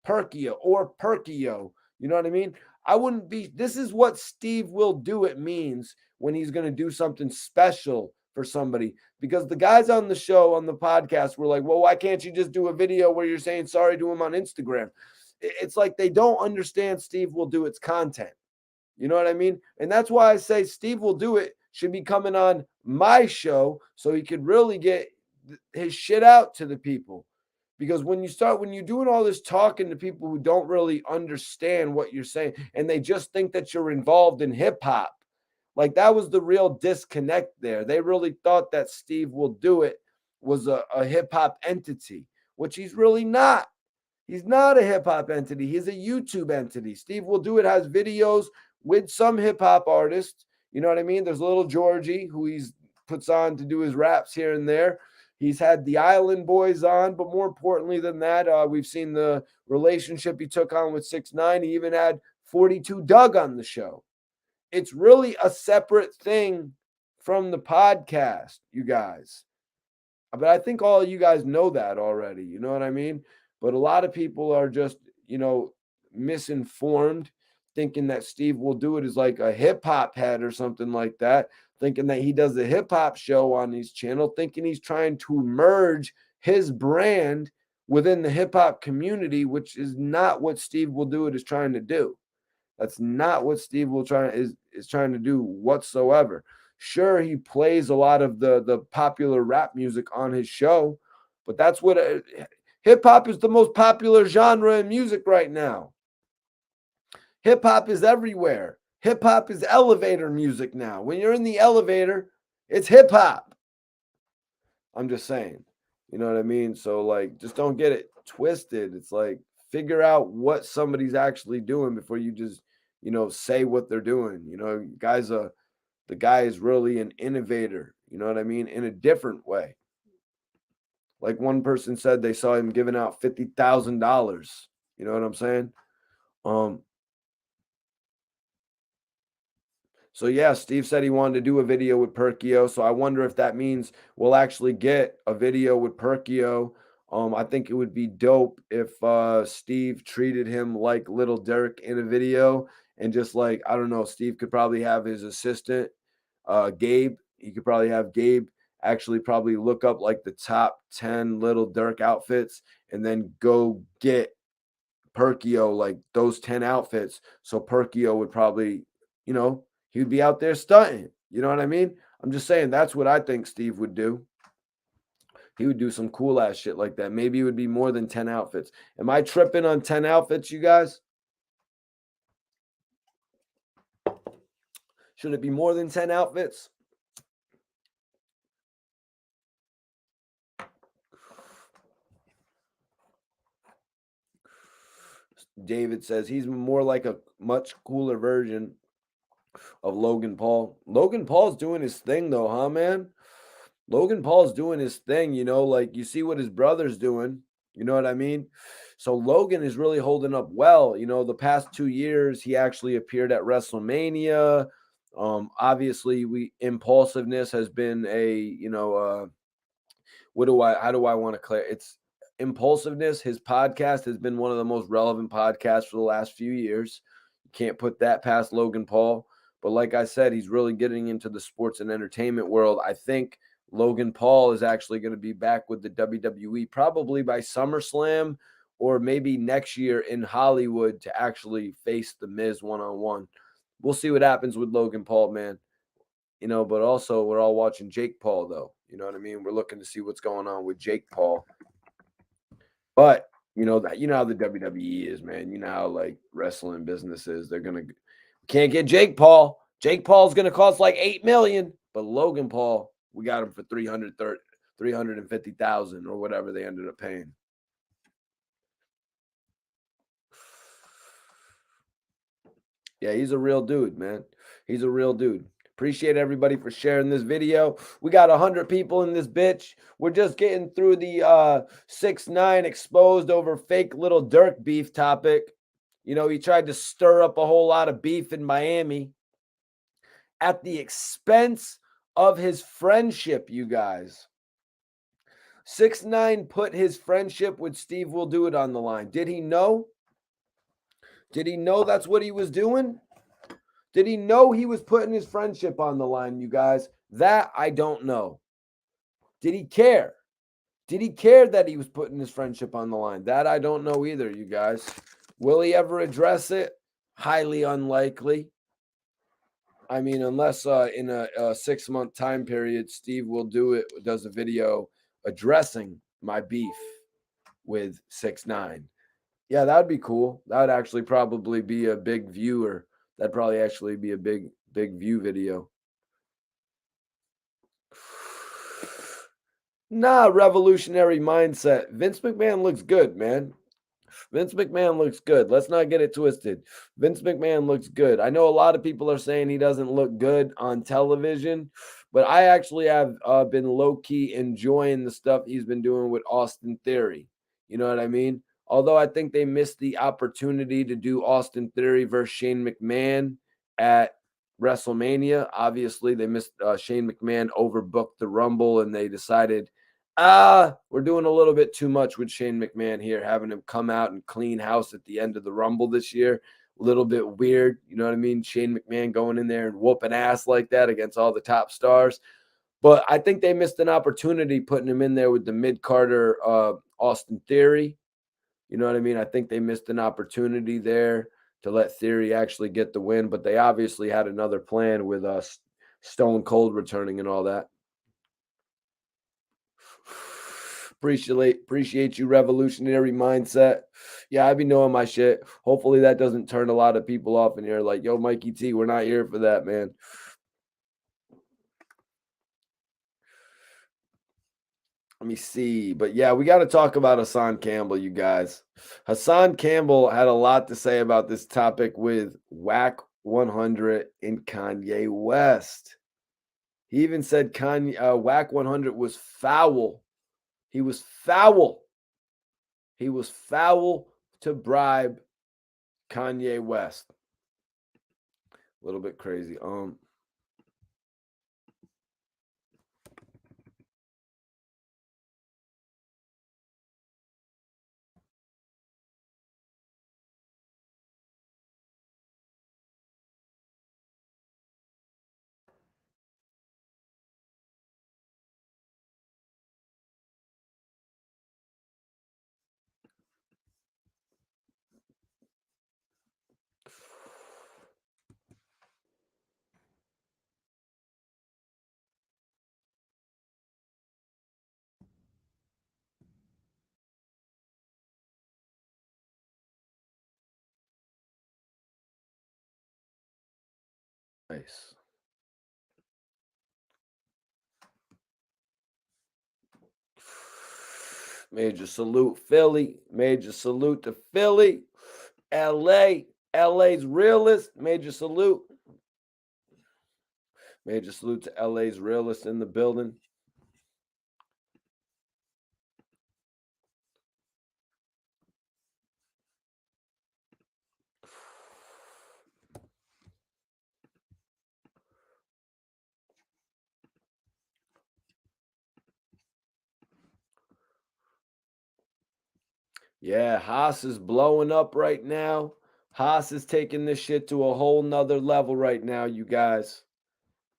[SPEAKER 1] Perkie or Perkie. You know what I mean? I wouldn't be. This is what Steve Will Do It means when he's going to do something special for somebody, because the guys on the show, on the podcast, were like, well, why can't you just do a video where you're saying sorry to him on Instagram? It's like they don't understand Steve Will Do It's content. You know what I mean? And that's why I say Steve Will Do It should be coming on my show so he could really get his shit out to the people. Because when you're doing all this talking to people who don't really understand what you're saying and they just think that you're involved in hip hop, like that was the real disconnect there. They really thought that Steve Will Do It was a hip hop entity, which he's really not. He's not a hip hop entity. He's a YouTube entity. Steve Will Do It has videos with some hip hop artists. You know what I mean? There's little Georgie who he's puts on to do his raps here and there. He's had the Island Boys on, but more importantly than that, we've seen the relationship he took on with 6ix9ine. He even had 42 Doug on the show. It's really a separate thing from the podcast, you guys. But I think all you guys know that already. You know what I mean? But a lot of people are just, misinformed, thinking that Steve Will Do It is like a hip hop head or something like that, thinking that he does a hip hop show on his channel, thinking he's trying to merge his brand within the hip hop community, which is not what Steve Will Do It is trying to do. That's not what Steve will is trying to do whatsoever. Sure, he plays a lot of the popular rap music on his show, but that's what hip hop is, the most popular genre in music right now. Hip hop is everywhere. Hip hop is elevator music now. When you're in the elevator, it's hip hop. I'm just saying. You know what I mean? So like, just don't get it twisted. It's like, figure out what somebody's actually doing before you just, say what they're doing. The guy is really an innovator, you know what I mean? In a different way. Like one person said they saw him giving out $50,000. You know what I'm saying? So yeah, Steve said he wanted to do a video with Perkie. So I wonder if that means we'll actually get a video with Perkie. I think it would be dope if Steve treated him like Lil Durk in a video, and just like, I don't know, Steve could probably have his assistant, Gabe. He could probably have Gabe actually probably look up like the top 10 Lil Durk outfits and then go get Perkie like those 10 outfits. So Perkie would probably, he would be out there stunting. You know what I mean? I'm just saying that's what I think Steve would do. He would do some cool ass shit like that. Maybe it would be more than 10 outfits. Am I tripping on 10 outfits, you guys? Should it be more than 10 outfits? David says he's more like a much cooler version of Logan Paul. Logan Paul's doing his thing though, huh, man? Logan Paul's doing his thing, like you see what his brother's doing. You know what I mean? So Logan is really holding up well. The past 2 years, he actually appeared at WrestleMania. Obviously, impulsiveness has been how do I want to clear? It's impulsiveness. His podcast has been one of the most relevant podcasts for the last few years. You can't put that past Logan Paul. But like I said, he's really getting into the sports and entertainment world. I think Logan Paul is actually going to be back with the WWE probably by SummerSlam, or maybe next year in Hollywood to actually face The Miz one-on-one. We'll see what happens with Logan Paul, man. But also we're all watching Jake Paul, though. You know what I mean? We're looking to see what's going on with Jake Paul. But how the WWE is, man. You know how like wrestling businesses, can't get Jake Paul. Jake Paul's gonna cost like $8 million, but Logan Paul We got him for $350,000 or whatever they ended up paying. Yeah, he's a real dude, man. He's a real dude. Appreciate everybody for sharing this video. We got 100 people in this bitch. We're just getting through the 6ix9ine exposed over fake Lil Durk beef topic. You know, he tried to stir up a whole lot of beef in Miami at the expense of his friendship, you guys. 6ix9ine put his friendship with SteveWillDoIt on the line. Did he know? Did he know that's what he was doing? Did he know he was putting his friendship on the line, you guys? That I don't know. Did he care? Did he care that he was putting his friendship on the line? That I don't know either, you guys. Will he ever address it? Highly unlikely. I mean, unless in a 6-month time period, SteveWillDoIt does a video addressing my beef with 6ix9ine. Yeah, that would be cool. That would actually probably be a big viewer. That'd probably actually be a big view video. Nah, revolutionary mindset. Vince McMahon looks good, man. Vince McMahon looks good. Let's not get it twisted. Vince McMahon looks good. I know a lot of people are saying he doesn't look good on television, but I actually have been low-key enjoying the stuff he's been doing with Austin Theory. You know what I mean? Although I think they missed the opportunity to do Austin Theory versus Shane McMahon at WrestleMania. Obviously, they missed Shane McMahon overbooked the Rumble, and they decided, we're doing a little bit too much with Shane McMahon here, having him come out and clean house at the end of the Rumble this year. A little bit weird, you know what I mean? Shane McMahon going in there and whooping ass like that against all the top stars. But I think they missed an opportunity putting him in there with the mid-Carter Austin Theory. You know what I mean? I think they missed an opportunity there to let Theory actually get the win, but they obviously had another plan with Stone Cold returning and all that. Appreciate you, revolutionary mindset. Yeah, I be knowing my shit. Hopefully that doesn't turn a lot of people off in here like, yo, Mikey T, we're not here for that, man. Let me see. But yeah, we got to talk about Hassan Campbell, you guys. Hassan Campbell had a lot to say about this topic with Wack 100 and Kanye West. He even said Wack 100 was foul. He was foul. He was foul to bribe Kanye West. A little bit crazy. Nice. Major salute, Philly. Major salute to Philly. LA's realist. Major salute. Major salute to LA's realist in the building. Yeah, Haas is blowing up right now. Haas is taking this shit to a whole nother level right now, you guys.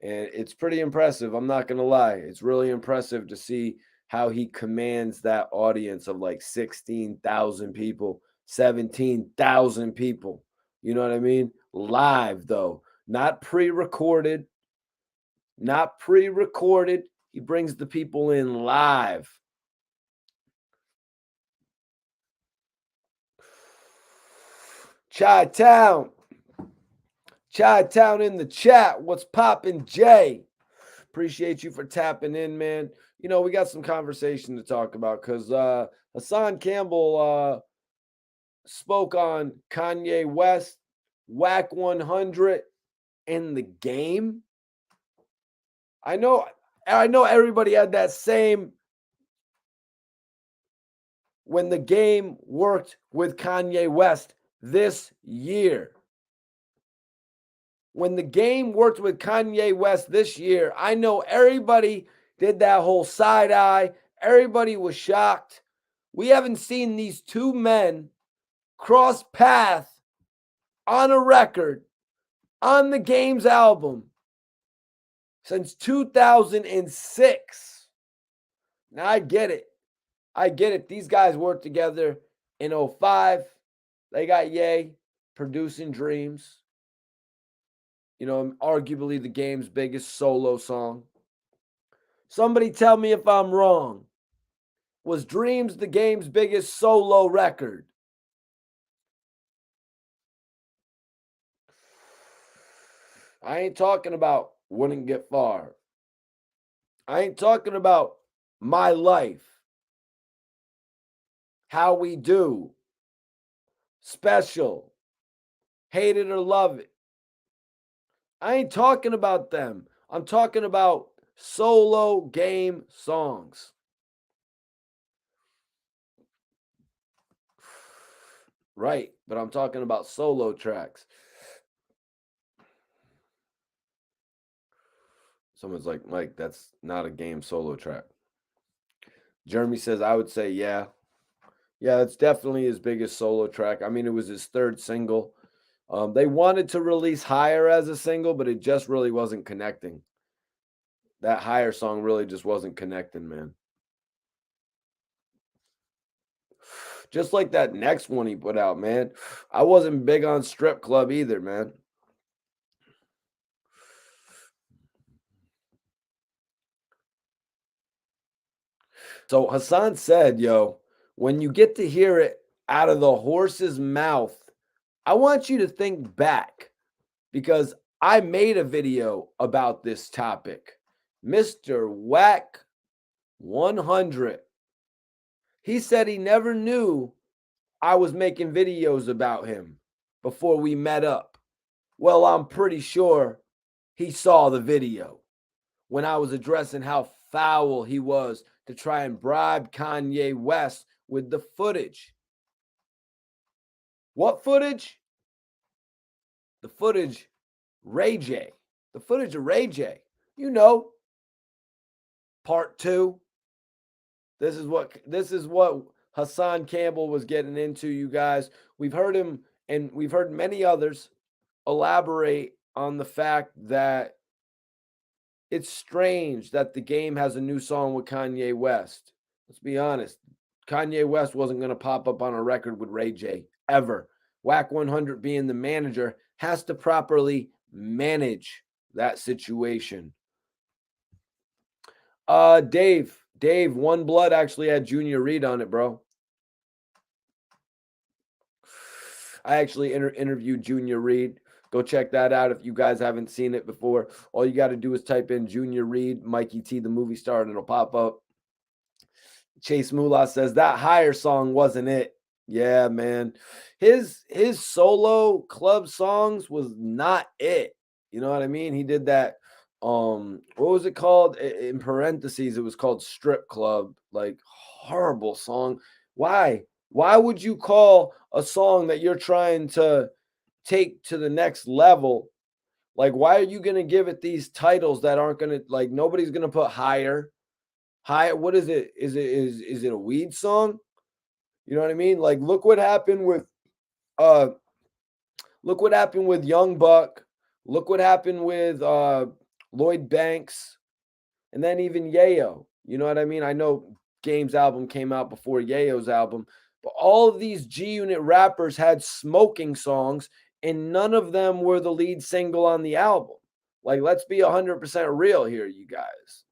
[SPEAKER 1] And it's pretty impressive. I'm not going to lie. It's really impressive to see how he commands that audience of like 16,000 people, 17,000 people. You know what I mean? Live, though. Not pre-recorded. Not pre-recorded. He brings the people in live. Chi-Town in the chat. What's poppin', Jay? Appreciate you for tapping in, man. You know, we got some conversation to talk about because Hassan Campbell spoke on Kanye West, Wack 100, and The Game. I know everybody had that same when The Game worked with Kanye West this year. When The Game worked with Kanye West this year, I know everybody did that whole side eye. Everybody was shocked. We haven't seen these two men cross paths on a record on The Game's album since 2006. Now, I get it. These guys worked together in 2005. They got Ye producing Dreams. You know, arguably The Game's biggest solo song. Somebody tell me if I'm wrong. Was Dreams The Game's biggest solo record? I ain't talking about Wouldn't Get Far. I ain't talking about My Life. How We Do. Special. Hate It or Love It. I ain't talking about them. I'm talking about solo Game songs. Right, but I'm talking about solo tracks. Someone's like, Mike, that's not a Game solo track. Jeremy says, I would say, yeah. Yeah, it's definitely his biggest solo track. I mean, it was his third single. They wanted to release Higher as a single, but it just really wasn't connecting. That Higher song really just wasn't connecting, man. Just like that next one he put out, man. I wasn't big on Strip Club either, man. So Hassan said, yo, when you get to hear it out of the horse's mouth, I want you to think back because I made a video about this topic. Mr. Wack 100. He said he never knew I was making videos about him before we met up. Well, I'm pretty sure he saw the video when I was addressing how foul he was to try and bribe Kanye West with the footage. What footage? The footage Ray J. The footage of Ray J. You know, part 2. This is what Hassan Campbell was getting into, you guys. We've heard him and we've heard many others elaborate on the fact that it's strange that The Game has a new song with Kanye West. Let's be honest. Kanye West wasn't going to pop up on a record with Ray J ever. Wack 100 being the manager has to properly manage that situation. Dave, One Blood actually had Junior Reid on it, bro. I actually interviewed Junior Reid. Go check that out if you guys haven't seen it before. All you got to do is type in Junior Reid, Mikey T, the movie star, and it'll pop up. Chase Moolah says that Higher song wasn't it. Yeah, man. His solo club songs was not it. You know what I mean? He did that. What was it called? In parentheses, it was called Strip Club. Like, horrible song. Why? Why would you call a song that you're trying to take to the next level? Like, why are you gonna give it these titles that aren't gonna, like, nobody's gonna put Higher? What is it? Is it a weed song? You know what I mean? Like, look what happened with Young Buck. Look what happened with Lloyd Banks, and then even Yayo. You know what I mean? I know Game's album came out before Yayo's album, but all of these G Unit rappers had smoking songs, and none of them were the lead single on the album. Like, let's be 100% real here, you guys.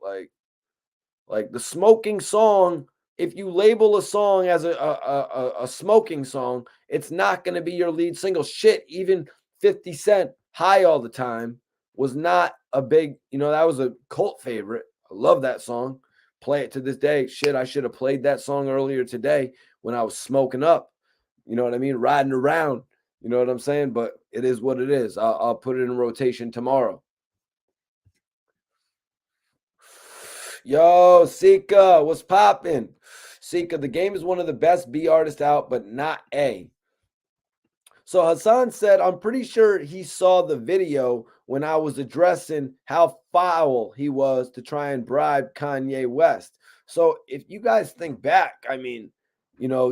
[SPEAKER 1] Like the smoking song, if you label a song as a smoking song, it's not going to be your lead single. Shit, even 50 Cent, High All the Time, was not a big, that was a cult favorite. I love that song. Play it to this day. Shit, I should have played that song earlier today when I was smoking up. You know what I mean? Riding around. You know what I'm saying? But it is what it is. I'll put it in rotation tomorrow. Yo, Sika, what's poppin'? Sika, The Game is one of the best B artists out, but not A. So Hassan said, I'm pretty sure he saw the video when I was addressing how foul he was to try and bribe Kanye West. So if you guys think back, I mean,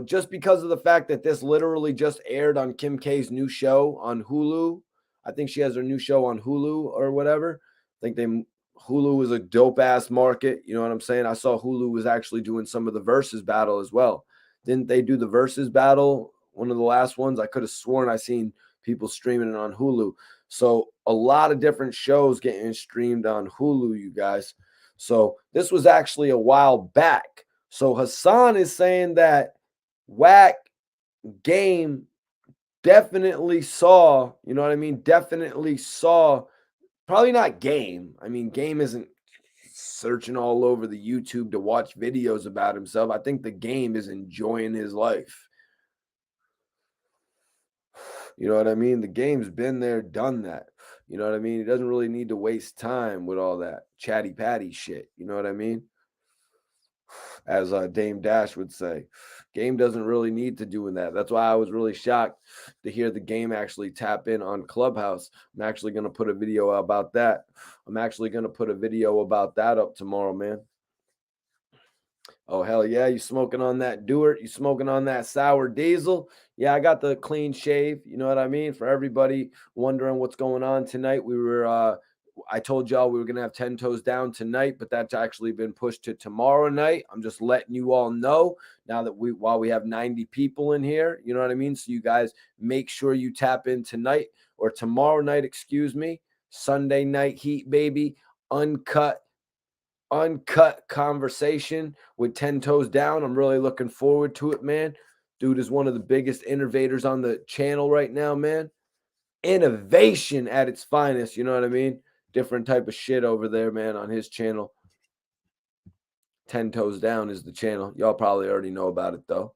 [SPEAKER 1] just because of the fact that this literally just aired on Kim K's new show on Hulu, I think she has her new show on Hulu or whatever. I think Hulu is a dope ass market. You know what I'm saying? I saw Hulu was actually doing some of the versus battle as well. Didn't they do the versus battle? One of the last ones, I could have sworn I seen people streaming it on Hulu. So a lot of different shows getting streamed on Hulu, you guys. So this was actually a while back. So Hassan is saying that Wack Game definitely saw, you know what I mean? Definitely saw, probably not Game. I mean, Game isn't searching all over the YouTube to watch videos about himself. I think the Game is enjoying his life. You know what I mean? The Game's been there, done that. You know what I mean? He doesn't really need to waste time with all that chatty patty shit. You know what I mean? As Dame Dash would say, Game doesn't really need to doing that. That's why I was really shocked to hear the Game actually tap in on Clubhouse. I'm actually going to put a video about that. I'm actually going to put a video about that up tomorrow, man. Oh, hell yeah. You smoking on that Dewart? You smoking on that sour diesel? Yeah, I got the clean shave. You know what I mean? For everybody wondering what's going on tonight, I told y'all we were going to have 10 toes down tonight, but that's actually been pushed to tomorrow night. I'm just letting you all know now that while we have 90 people in here, you know what I mean? So you guys make sure you tap in tonight or tomorrow night, excuse me. Sunday night heat, baby. Uncut conversation with 10 toes down. I'm really looking forward to it, man. Dude is one of the biggest innovators on the channel right now, man. Innovation at its finest, you know what I mean? Different type of shit over there, man, on his channel. 10 toes down is the channel. Y'all probably already know about it though.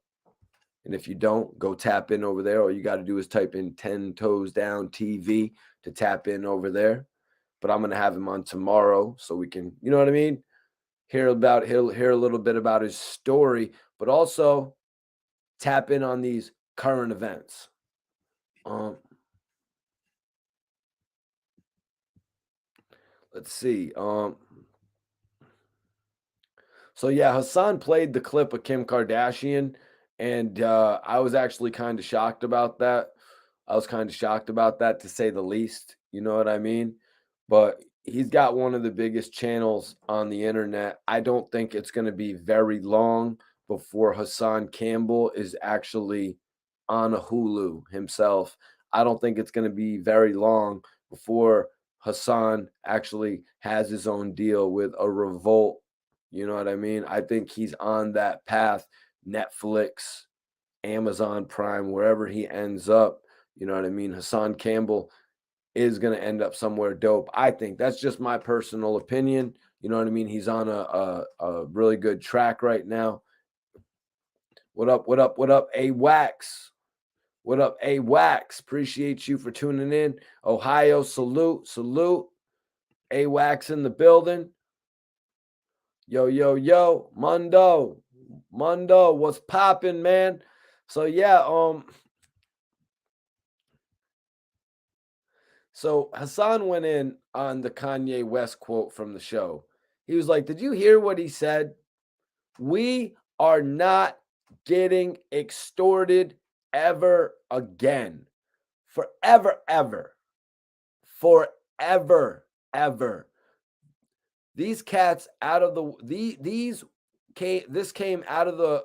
[SPEAKER 1] And if you don't, go tap in over there. All you got to do is type in 10 toes down TV to tap in over there. But I'm going to have him on tomorrow so we can, you know what I mean? Hear a little bit about his story, but also tap in on these current events. Let's see. So yeah, Hassan played the clip of Kim Kardashian, and I was actually kind of shocked about that. I was kind of shocked about that, to say the least. You know what I mean? But he's got one of the biggest channels on the internet. I don't think it's going to be very long before Hassan Campbell is actually on a Hulu himself. I don't think it's going to be very long before Hassan actually has his own deal with a Revolt. You know what I mean? I think he's on that path. Netflix, Amazon Prime, wherever he ends up. You know what I mean? Hassan Campbell is going to end up somewhere dope. I think that's just my personal opinion. You know what I mean? He's on a really good track right now. What up? What up? What up? A Wax. What up? A Wax. Appreciate you for tuning in. Ohio, salute, salute. A Wax in the building. Yo, yo, yo, Mundo, what's poppin', man? So yeah, so Hassan went in on the Kanye West quote from the show. He was like, "Did you hear what he said? We are not getting extorted ever again. Forever, ever. Forever, ever. These cats out of this came out of the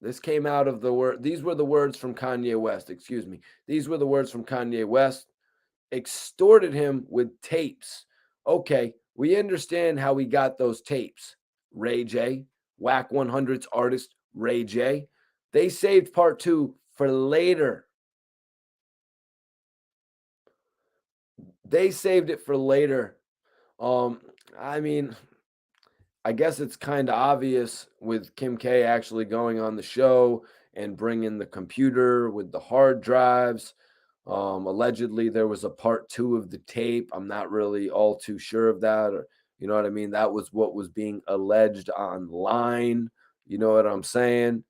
[SPEAKER 1] this came out of the word. These were the words from Kanye West. Excuse me. These were the words from Kanye West. Extorted him with tapes. Okay, we understand how we got those tapes. Ray J, Wack 100's artist Ray J. They saved part 2 for later. they saved it for later. I mean, I guess it's kind of obvious with Kim K actually going on the show and bringing the computer with the hard drives. Allegedly, there was a part 2 of the tape. I'm not really all too sure of that, or you know what I mean? That was what was being alleged online. You know what I'm saying?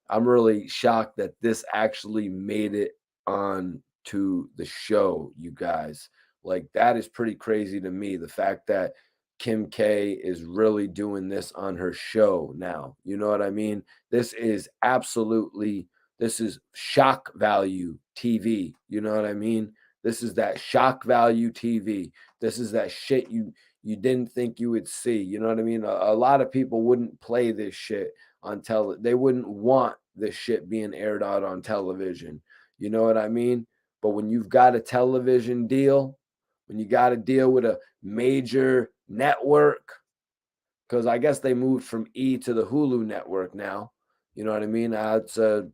[SPEAKER 1] I'm really shocked that this actually made it on to the show, you guys. Like, that is pretty crazy to me. The fact that Kim K is really doing this on her show now. You know what I mean? This is absolutely, this is shock value TV. You know what I mean? This is that shock value TV. This is that shit you didn't think you would see. You know what I mean? A lot of people wouldn't play this shit on they wouldn't want this shit being aired out on television. You know what I mean? But when you've got a television deal, when you got to deal with a major network, because I guess they moved from E to the Hulu network now. You know what I mean? It's a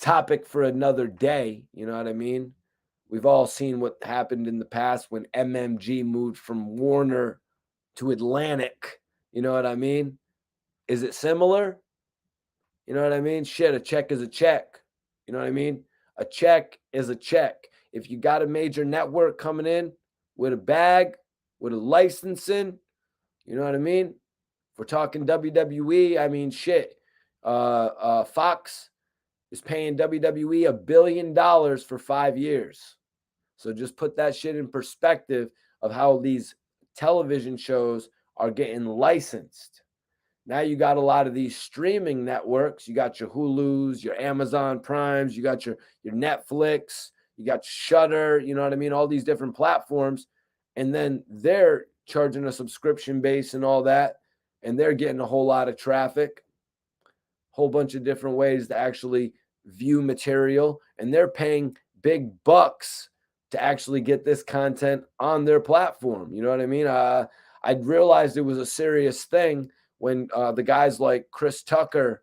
[SPEAKER 1] topic for another day. You know what I mean? We've all seen what happened in the past when MMG moved from Warner to Atlantic. You know what I mean? Is it similar? You know what I mean? Shit, a check is a check. You know what I mean? A check is a check. If you got a major network coming in with a bag, with a licensing, you know what I mean? If we're talking WWE, I mean, shit. Fox is paying WWE $1 billion for 5 years. So just put that shit in perspective of how these television shows are getting licensed. Now you got a lot of these streaming networks. You got your Hulus, your Amazon Primes, you got your Netflix, you got Shudder, you know what I mean? All these different platforms. And then they're charging a subscription base and all that. And they're getting a whole lot of traffic, whole bunch of different ways to actually view material. And they're paying big bucks to actually get this content on their platform. You know what I mean? I realized it was a serious thing when the guys like Chris Tucker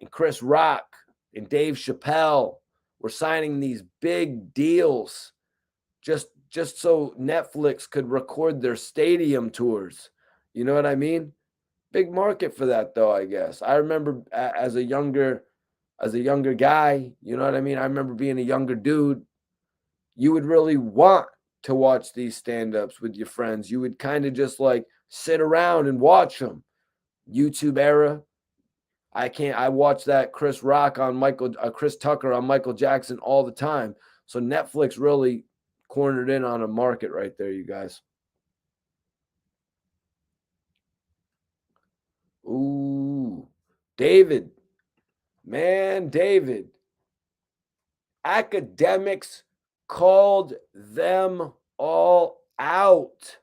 [SPEAKER 1] and Chris Rock and Dave Chappelle were signing these big deals just so Netflix could record their stadium tours. You know what I mean? Big market for that though, I guess. I remember as a younger guy, you know what I mean? I remember being a younger dude, you would really want to watch these stand-ups with your friends. You would kind of just like sit around and watch them. YouTube era. I watch that Chris Tucker on Michael Jackson all the time. So Netflix really cornered in on a market right there, you guys. Ooh, David, man, David. Academics called them all out.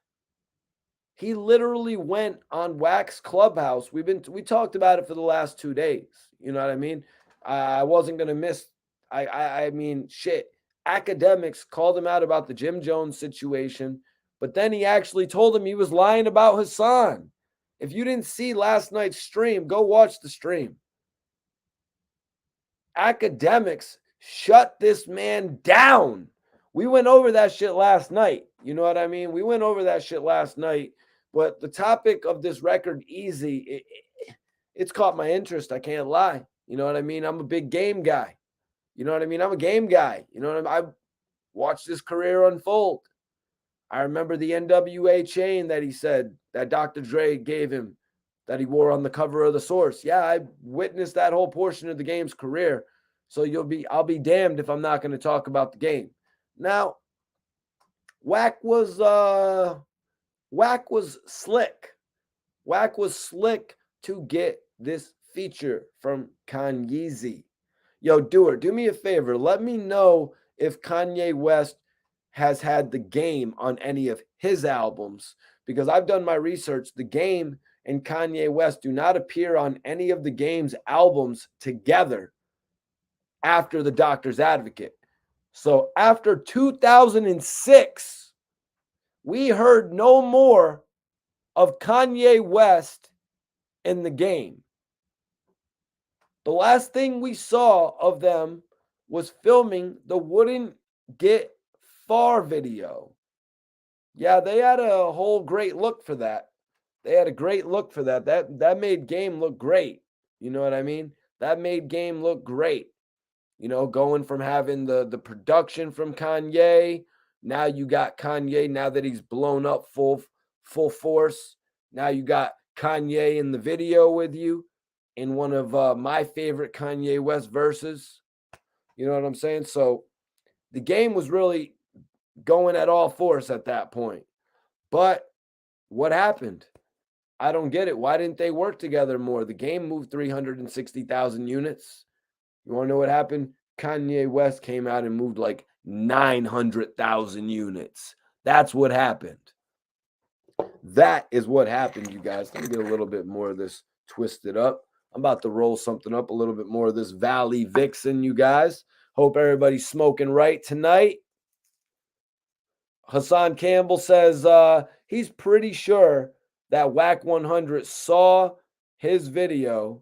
[SPEAKER 1] He literally went on Wack's Clubhouse. We talked about it for the last 2 days. You know what I mean? I wasn't gonna miss. I mean, shit. Academics called him out about the Jim Jones situation, but then he actually told him he was lying about Hassan. If you didn't see last night's stream, go watch the stream. Academics shut this man down. We went over that shit last night. You know what I mean? We went over that shit last night. But the topic of this record, Eazy, it's caught my interest. I can't lie. You know what I mean? I'm a big game guy. You know what I mean? I'm a game guy. You know what I mean? I watched this career unfold. I remember the NWA chain that he said that Dr. Dre gave him that he wore on the cover of The Source. Yeah, I witnessed that whole portion of the Game's career. So I'll be damned if I'm not going to talk about the Game. Now, Wack was slick. Wack was slick to get this feature from Kanye. Yo, do me a favor. Let me know if Kanye West has had The Game on any of his albums, because I've done my research. The Game and Kanye West do not appear on any of The Game's albums together after The Doctor's Advocate. So after 2006, we heard no more of Kanye West in The Game. The last thing we saw of them was filming the Wouldn't Get Far video. Yeah, they had a whole great look for that. They had a great look for that. That made Game look great. You know what I mean? That made Game look great. You know, going from having the production from Kanye, now you got Kanye now that he's blown up full force. Now you got Kanye in the video with you in one of my favorite Kanye West verses. You know what I'm saying? So the Game was really going at all force at that point. But what happened? I don't get it. Why didn't they work together more? The Game moved 360,000 units. You want to know what happened? Kanye West came out and moved like 900,000 units. That's what happened. That is what happened, you guys. Let me get a little bit more of this twisted up. I'm about to roll something up, a little bit more of this Valley Vixen, you guys. Hope everybody's smoking right tonight. Hassan Campbell says he's pretty sure that Wack 100 saw his video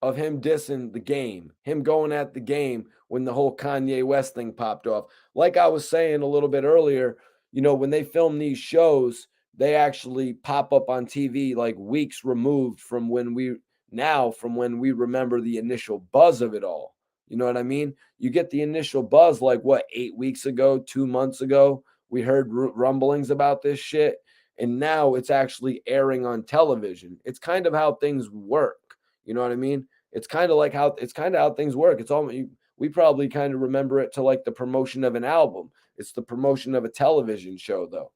[SPEAKER 1] of him dissing the Game, him going at the Game when the whole Kanye West thing popped off. Like I was saying a little bit earlier, you know, when they film these shows, they actually pop up on TV like weeks removed from when we remember the initial buzz of it all. You know what I mean? You get the initial buzz like what, 8 weeks ago, 2 months ago, we heard rumblings about this shit, and now it's actually airing on television. It's kind of how things work. You know what I mean? It's kind of how things work. It's all we probably kind of remember it to like the promotion of an album. It's the promotion of a television show though.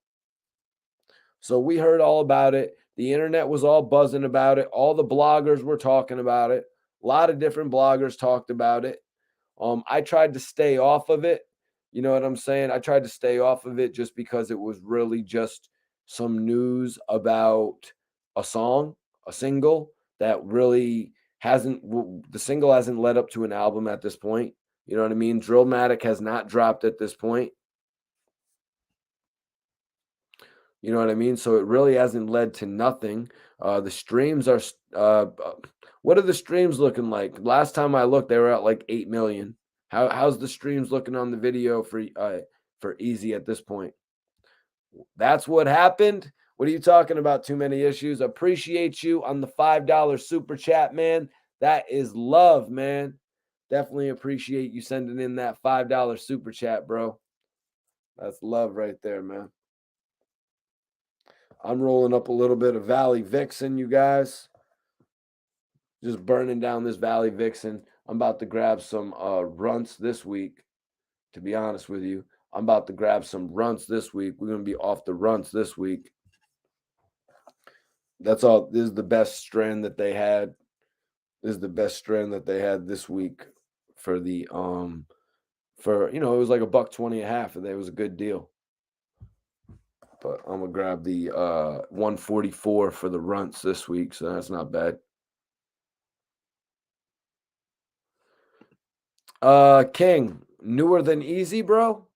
[SPEAKER 1] So we heard all about it. The internet was all buzzing about it. All the bloggers were talking about it. A lot of different bloggers talked about it. I tried to stay off of it. You know what I'm saying? I tried to stay off of it just because it was really just some news about a song, a single that really the single hasn't led up to an album at this point. You know what I mean? Drillmatic has not dropped at this point. You know what I mean? So it really hasn't led to nothing. The streams are, what are the streams looking like? Last time I looked, they were at like 8 million. How's the streams looking on the video for Eazy at this point? That's what happened. What are you talking about? Too many issues. Appreciate you on the $5 super chat, man. That is love, man. Definitely appreciate you sending in that $5 super chat, bro. That's love right there, man. I'm rolling up a little bit of Valley Vixen, you guys. Just burning down this Valley Vixen. I'm about to grab some runts this week, to be honest with you. I'm about to grab some runts this week. We're going to be off the runts this week. That's all. This is the best strand that they had. This is the best strand that they had this week for the it was like $1.20 a half, and it was a good deal. But I'm gonna grab the 144 for the runts this week, so that's not bad. King, newer than Eazy, bro?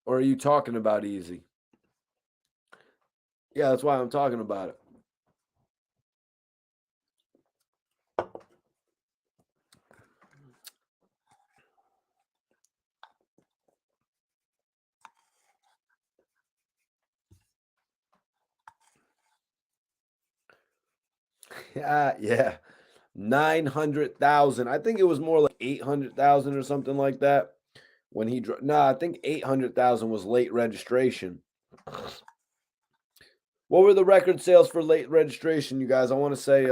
[SPEAKER 1] Or are you talking about Eazy? Yeah, that's why I'm talking about it. Yeah. 900,000. I think it was more like 800,000 or something like that when he I think 800,000 was late registration. What were the record sales for late registration, you guys? I want to say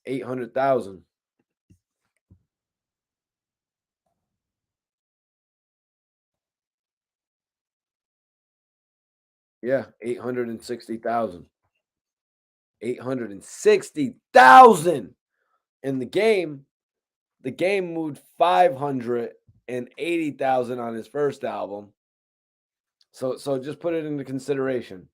[SPEAKER 1] 800,000. Yeah, 860,000. 860,000 in the Game. The Game moved 580,000 on his first album. So just put it into consideration.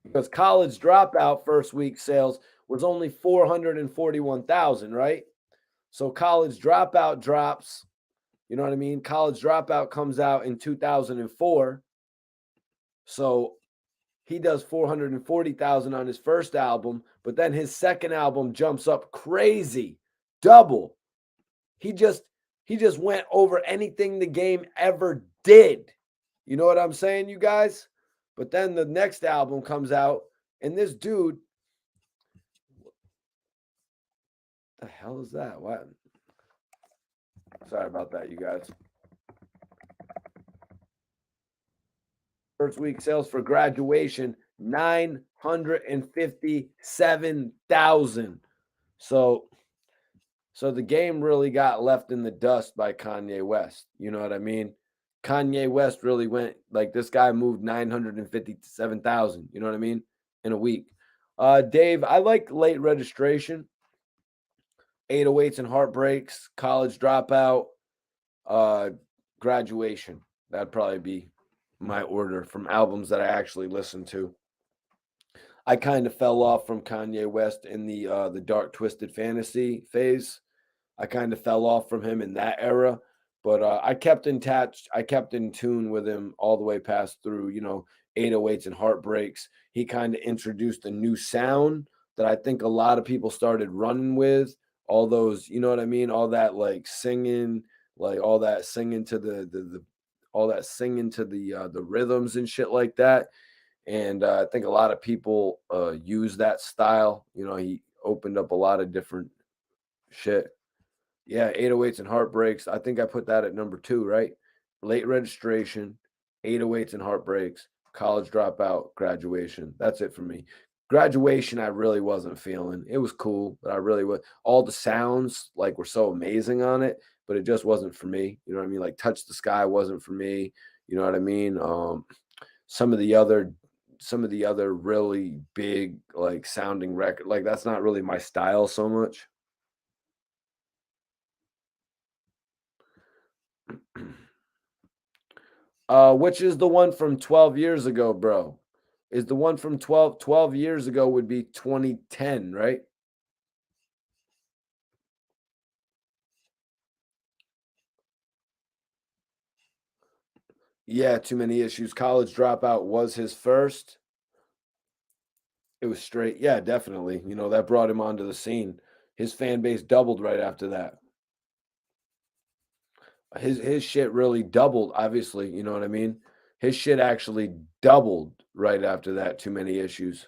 [SPEAKER 1] Because College Dropout first week sales was only 441,000, right? So College Dropout drops, you know what I mean? College Dropout comes out in 2004. So he does 440,000 on his first album, but then his second album jumps up crazy double. He just went over anything the game ever did. You know what I'm saying, you guys? But then the next album comes out, and this dude, the hell is that? What? Sorry about that, you guys. First week sales for Graduation, 957,000. So the game really got left in the dust by Kanye West. You know what I mean? Kanye West really went, like, this guy moved 957,000. You know what I mean? In a week. Dave, I like Late Registration, 808s and Heartbreaks, College Dropout, Graduation. That'd probably be my order from albums that I actually listened to. I kind of fell off from Kanye West in the Dark Twisted Fantasy phase. I kind of fell off from him in that era, but I kept in touch. I kept in tune with him all the way past through, 808s and Heartbreaks. He kind of introduced a new sound that I think a lot of people started running with. All those, you know what I mean? All that like singing, like all that singing to the all that singing to the rhythms and shit like that. And I think a lot of people use that style. He opened up a lot of different shit. Yeah, 808s and Heartbreaks. I think I put that at number 2, right? Late Registration, 808s and Heartbreaks, College Dropout, Graduation. That's it for me. Graduation, I really wasn't feeling. It was cool, but I really was. All the sounds like were so amazing on it, but it just wasn't for me. You know what I mean? Like Touch the Sky wasn't for me. You know what I mean? Some of the other really big like sounding record, like that's not really my style so much. Which is the one from 12 years ago, bro? Is the one from 12 years ago would be 2010, right? Yeah, Too Many Issues. College Dropout was his first. It was straight. Yeah, definitely. That brought him onto the scene. His fan base doubled right after that. His shit really doubled, obviously, you know what I mean? His shit actually doubled right after that, Too Many Issues.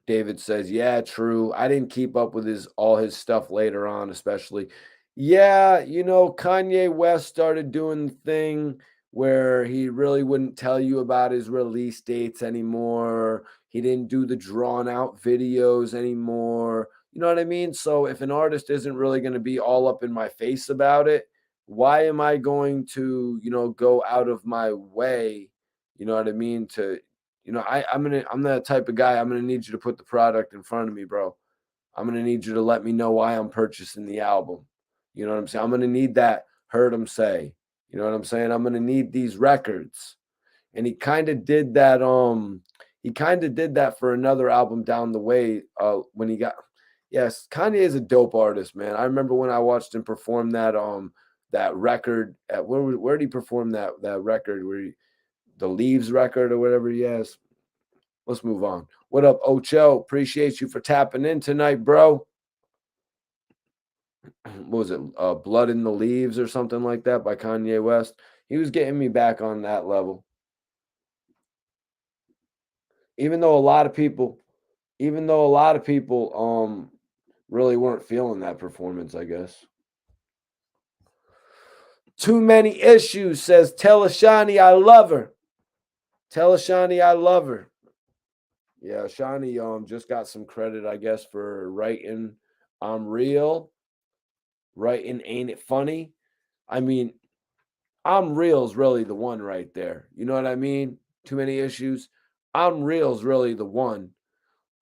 [SPEAKER 1] David says, "Yeah, true. I didn't keep up with all his stuff later on, especially. Yeah, Kanye West started doing the thing where he really wouldn't tell you about his release dates anymore. He didn't do the drawn out videos anymore. You know what I mean? So if an artist isn't really going to be all up in my face about it, why am I going to, go out of my way, you know what I mean, to I'm the type of guy, I'm gonna need you to put the product in front of me, bro. I'm gonna need you to let me know why I'm purchasing the album. You know what I'm saying? I'm gonna need that heard him say. You know what I'm saying? I'm gonna need these records. And he kind of did that. He kind of did that for another album down the way. When he got, yes, Kanye is a dope artist, man. I remember when I watched him perform that record at where did he perform that record where the Leaves record or whatever he has. Let's move on. What up, Ocho? Appreciate you for tapping in tonight, bro. What was it? Blood in the Leaves or something like that by Kanye West. He was getting me back on that level. Even though a lot of people really weren't feeling that performance, I guess. Too Many Issues says, "Tell Ashani I love her. Tell Ashani I love her." Yeah, Ashani just got some credit, I guess, for writing "I'm Real," writing "Ain't It Funny." I mean, "I'm Real's" really the one right there. You know what I mean? Too Many Issues. "I'm Real's" really the one.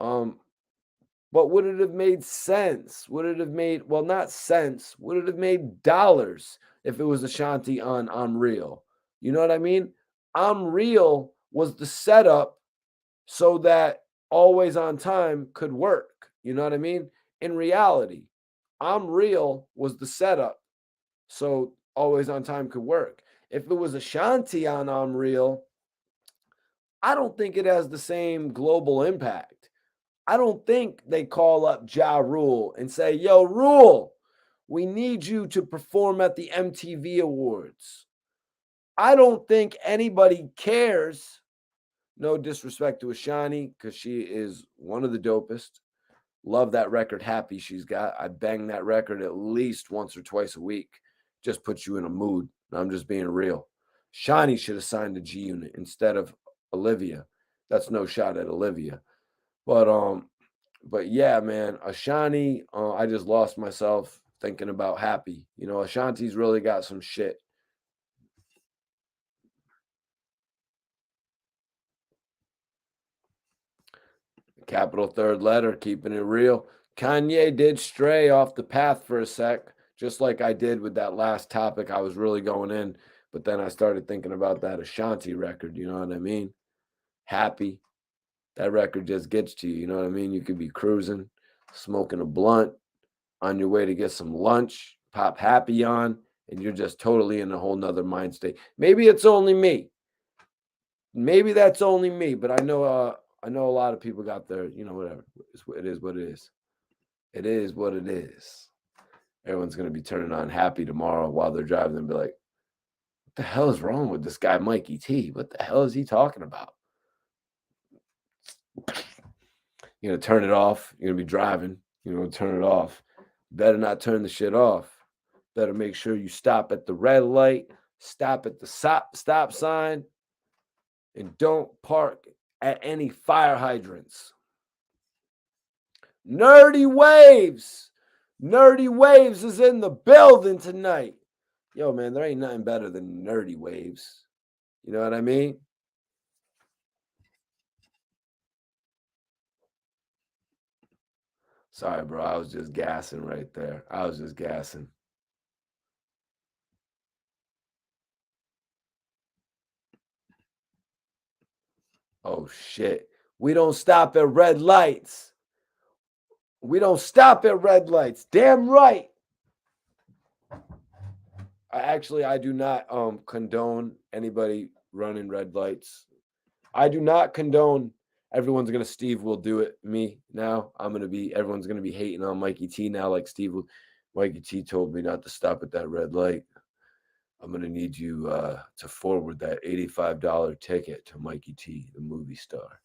[SPEAKER 1] But would it have made sense? Would it have made, well, not sense, would it have made dollars if it was Ashanti on "I'm Real"? You know what I mean? "I'm Real" was the setup so that Always on Time could work. You know what I mean? In reality, "I'm Real" was the setup so Always on Time could work. If it was Ashanti on "I'm Real," I don't think it has the same global impact. I don't think they call up Ja Rule and say, yo, Rule, we need you to perform at the MTV Awards. I don't think anybody cares. No disrespect to Ashanti, because she is one of the dopest. Love that record, Happy, she's got. I bang that record at least once or twice a week. Just puts you in a mood. I'm just being real. Shani should have signed to G Unit instead of Olivia. That's no shot at Olivia. But yeah, man, Ashanti, I just lost myself thinking about Happy. You know, Ashanti's really got some shit. Capital third letter, keeping it real. Kanye did stray off the path for a sec, just like I did with that last topic. I was really going in, but then I started thinking about that Ashanti record. You know what I mean? Happy. That record just gets to you. You know what I mean? You could be cruising, smoking a blunt, on your way to get some lunch, pop Happy on, and you're just totally in a whole nother mind state. Maybe it's only me. Maybe that's only me, but I know a lot of people got their, you know, whatever. It is what it is. It is what it is. Everyone's gonna be turning on Happy tomorrow while they're driving and be like, what the hell is wrong with this guy, Mikey T? What the hell is he talking about? You're gonna turn it off, you're gonna be driving, you're gonna turn it off. Better not turn the shit off. Better make sure you stop at the red light, stop at the stop sign, and don't park at any fire hydrants. Nerdy Waves. Nerdy Waves is in the building tonight. Yo, man, there ain't nothing better than Nerdy Waves. You know what I mean? Sorry, bro. I was just gassing right there. I was just gassing. Oh, shit. We don't stop at red lights. We don't stop at red lights. Damn right. I do not condone anybody running red lights. I do not condone. Everyone's gonna Steve will do it. Me now. Everyone's gonna be hating on Mikey T now, like Mikey T told me not to stop at that red light. I'm gonna need you to forward that $85 ticket to Mikey T, the movie star.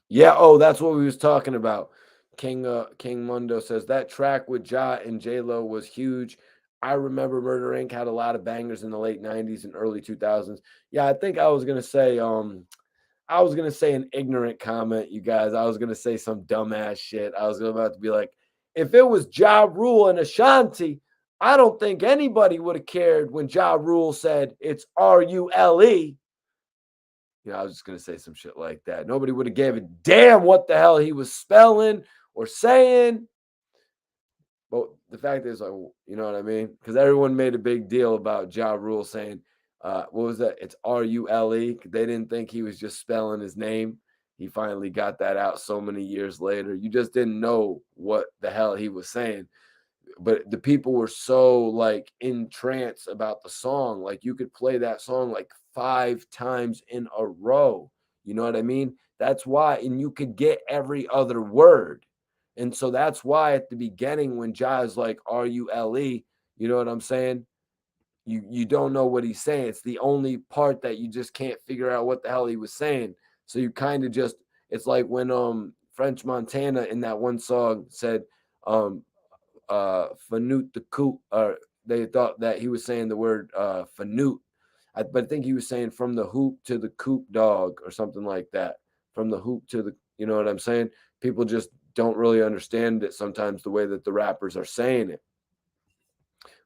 [SPEAKER 1] Yeah, oh, that's what we was talking about. King Mundo says that track with Ja and J Lo was huge. I remember Murder Inc. had a lot of bangers in the late 90s and early 2000s. Yeah, I think I was gonna say an ignorant comment, you guys. I was gonna say some dumbass shit. I was about to be like, if it was Ja Rule and Ashanti, I don't think anybody would have cared when Ja Rule said it's RULE. You know, I was just gonna say some shit like that. Nobody would have gave a damn what the hell he was spelling or saying. But the fact is, like, you know what I mean? Because everyone made a big deal about Ja Rule saying, what was that? It's RULE. They didn't think he was just spelling his name. He finally got that out so many years later. You just didn't know what the hell he was saying. But the people were so like in trance about the song. Like you could play that song like 5 times in a row. You know what I mean? That's why, and you could get every other word. And so that's why at the beginning when Ja is like RULE, you know what I'm saying? You don't know what he's saying. It's the only part that you just can't figure out what the hell he was saying. So you kind of just, it's like when French Montana in that one song said Fanute the Coop, or they thought that he was saying the word Fanute. But I think he was saying from the hoop to the coop dog or something like that. From the hoop to the, you know what I'm saying? People just don't really understand it sometimes the way that the rappers are saying it.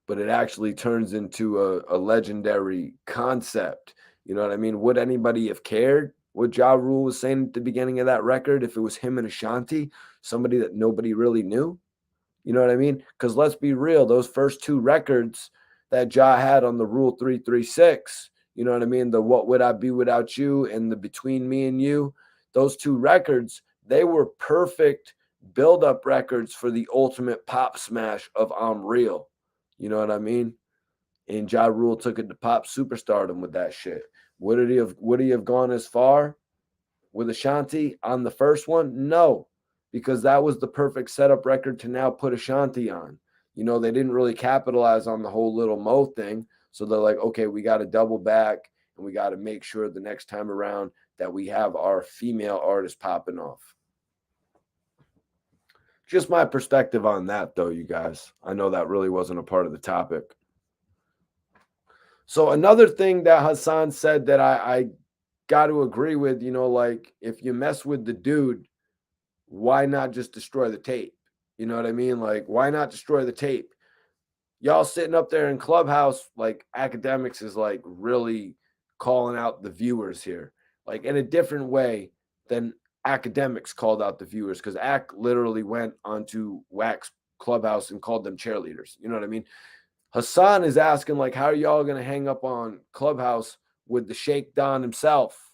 [SPEAKER 1] But it actually turns into a legendary concept. You know what I mean? Would anybody have cared what Ja Rule was saying at the beginning of that record if it was him and Ashanti, somebody that nobody really knew? You know what I mean? Because let's be real, those first 2 records that Ja had on the Rule 336, you know what I mean? The What Would I Be Without You and the Between Me and You, those 2 records, they were perfect build-up records for the ultimate pop smash of I'm Real. You know what I mean? And Ja Rule took it to pop superstardom with that shit. Would he have gone as far? with Ashanti on the first one? No, because that was the perfect setup record to now put Ashanti on. You know, they didn't really capitalize on the whole Little Mo thing. So they're like, okay, we got to double back and we got to make sure the next time around that we have our female artist popping off. Just my perspective on that, though, you guys. I know that really wasn't a part of the topic. So another thing that Hassan said that I got to agree with, you know, like if you mess with the dude, why not just destroy the tape? You know what I mean? Like, why not destroy the tape? Y'all sitting up there in Clubhouse, like academics is like really calling out the viewers here, like in a different way than academics called out the viewers, because Ack literally went onto Wack's Clubhouse and called them cheerleaders. You know what I mean? Hassan is asking, like, how are y'all going to hang up on Clubhouse with the Sheikh Don himself?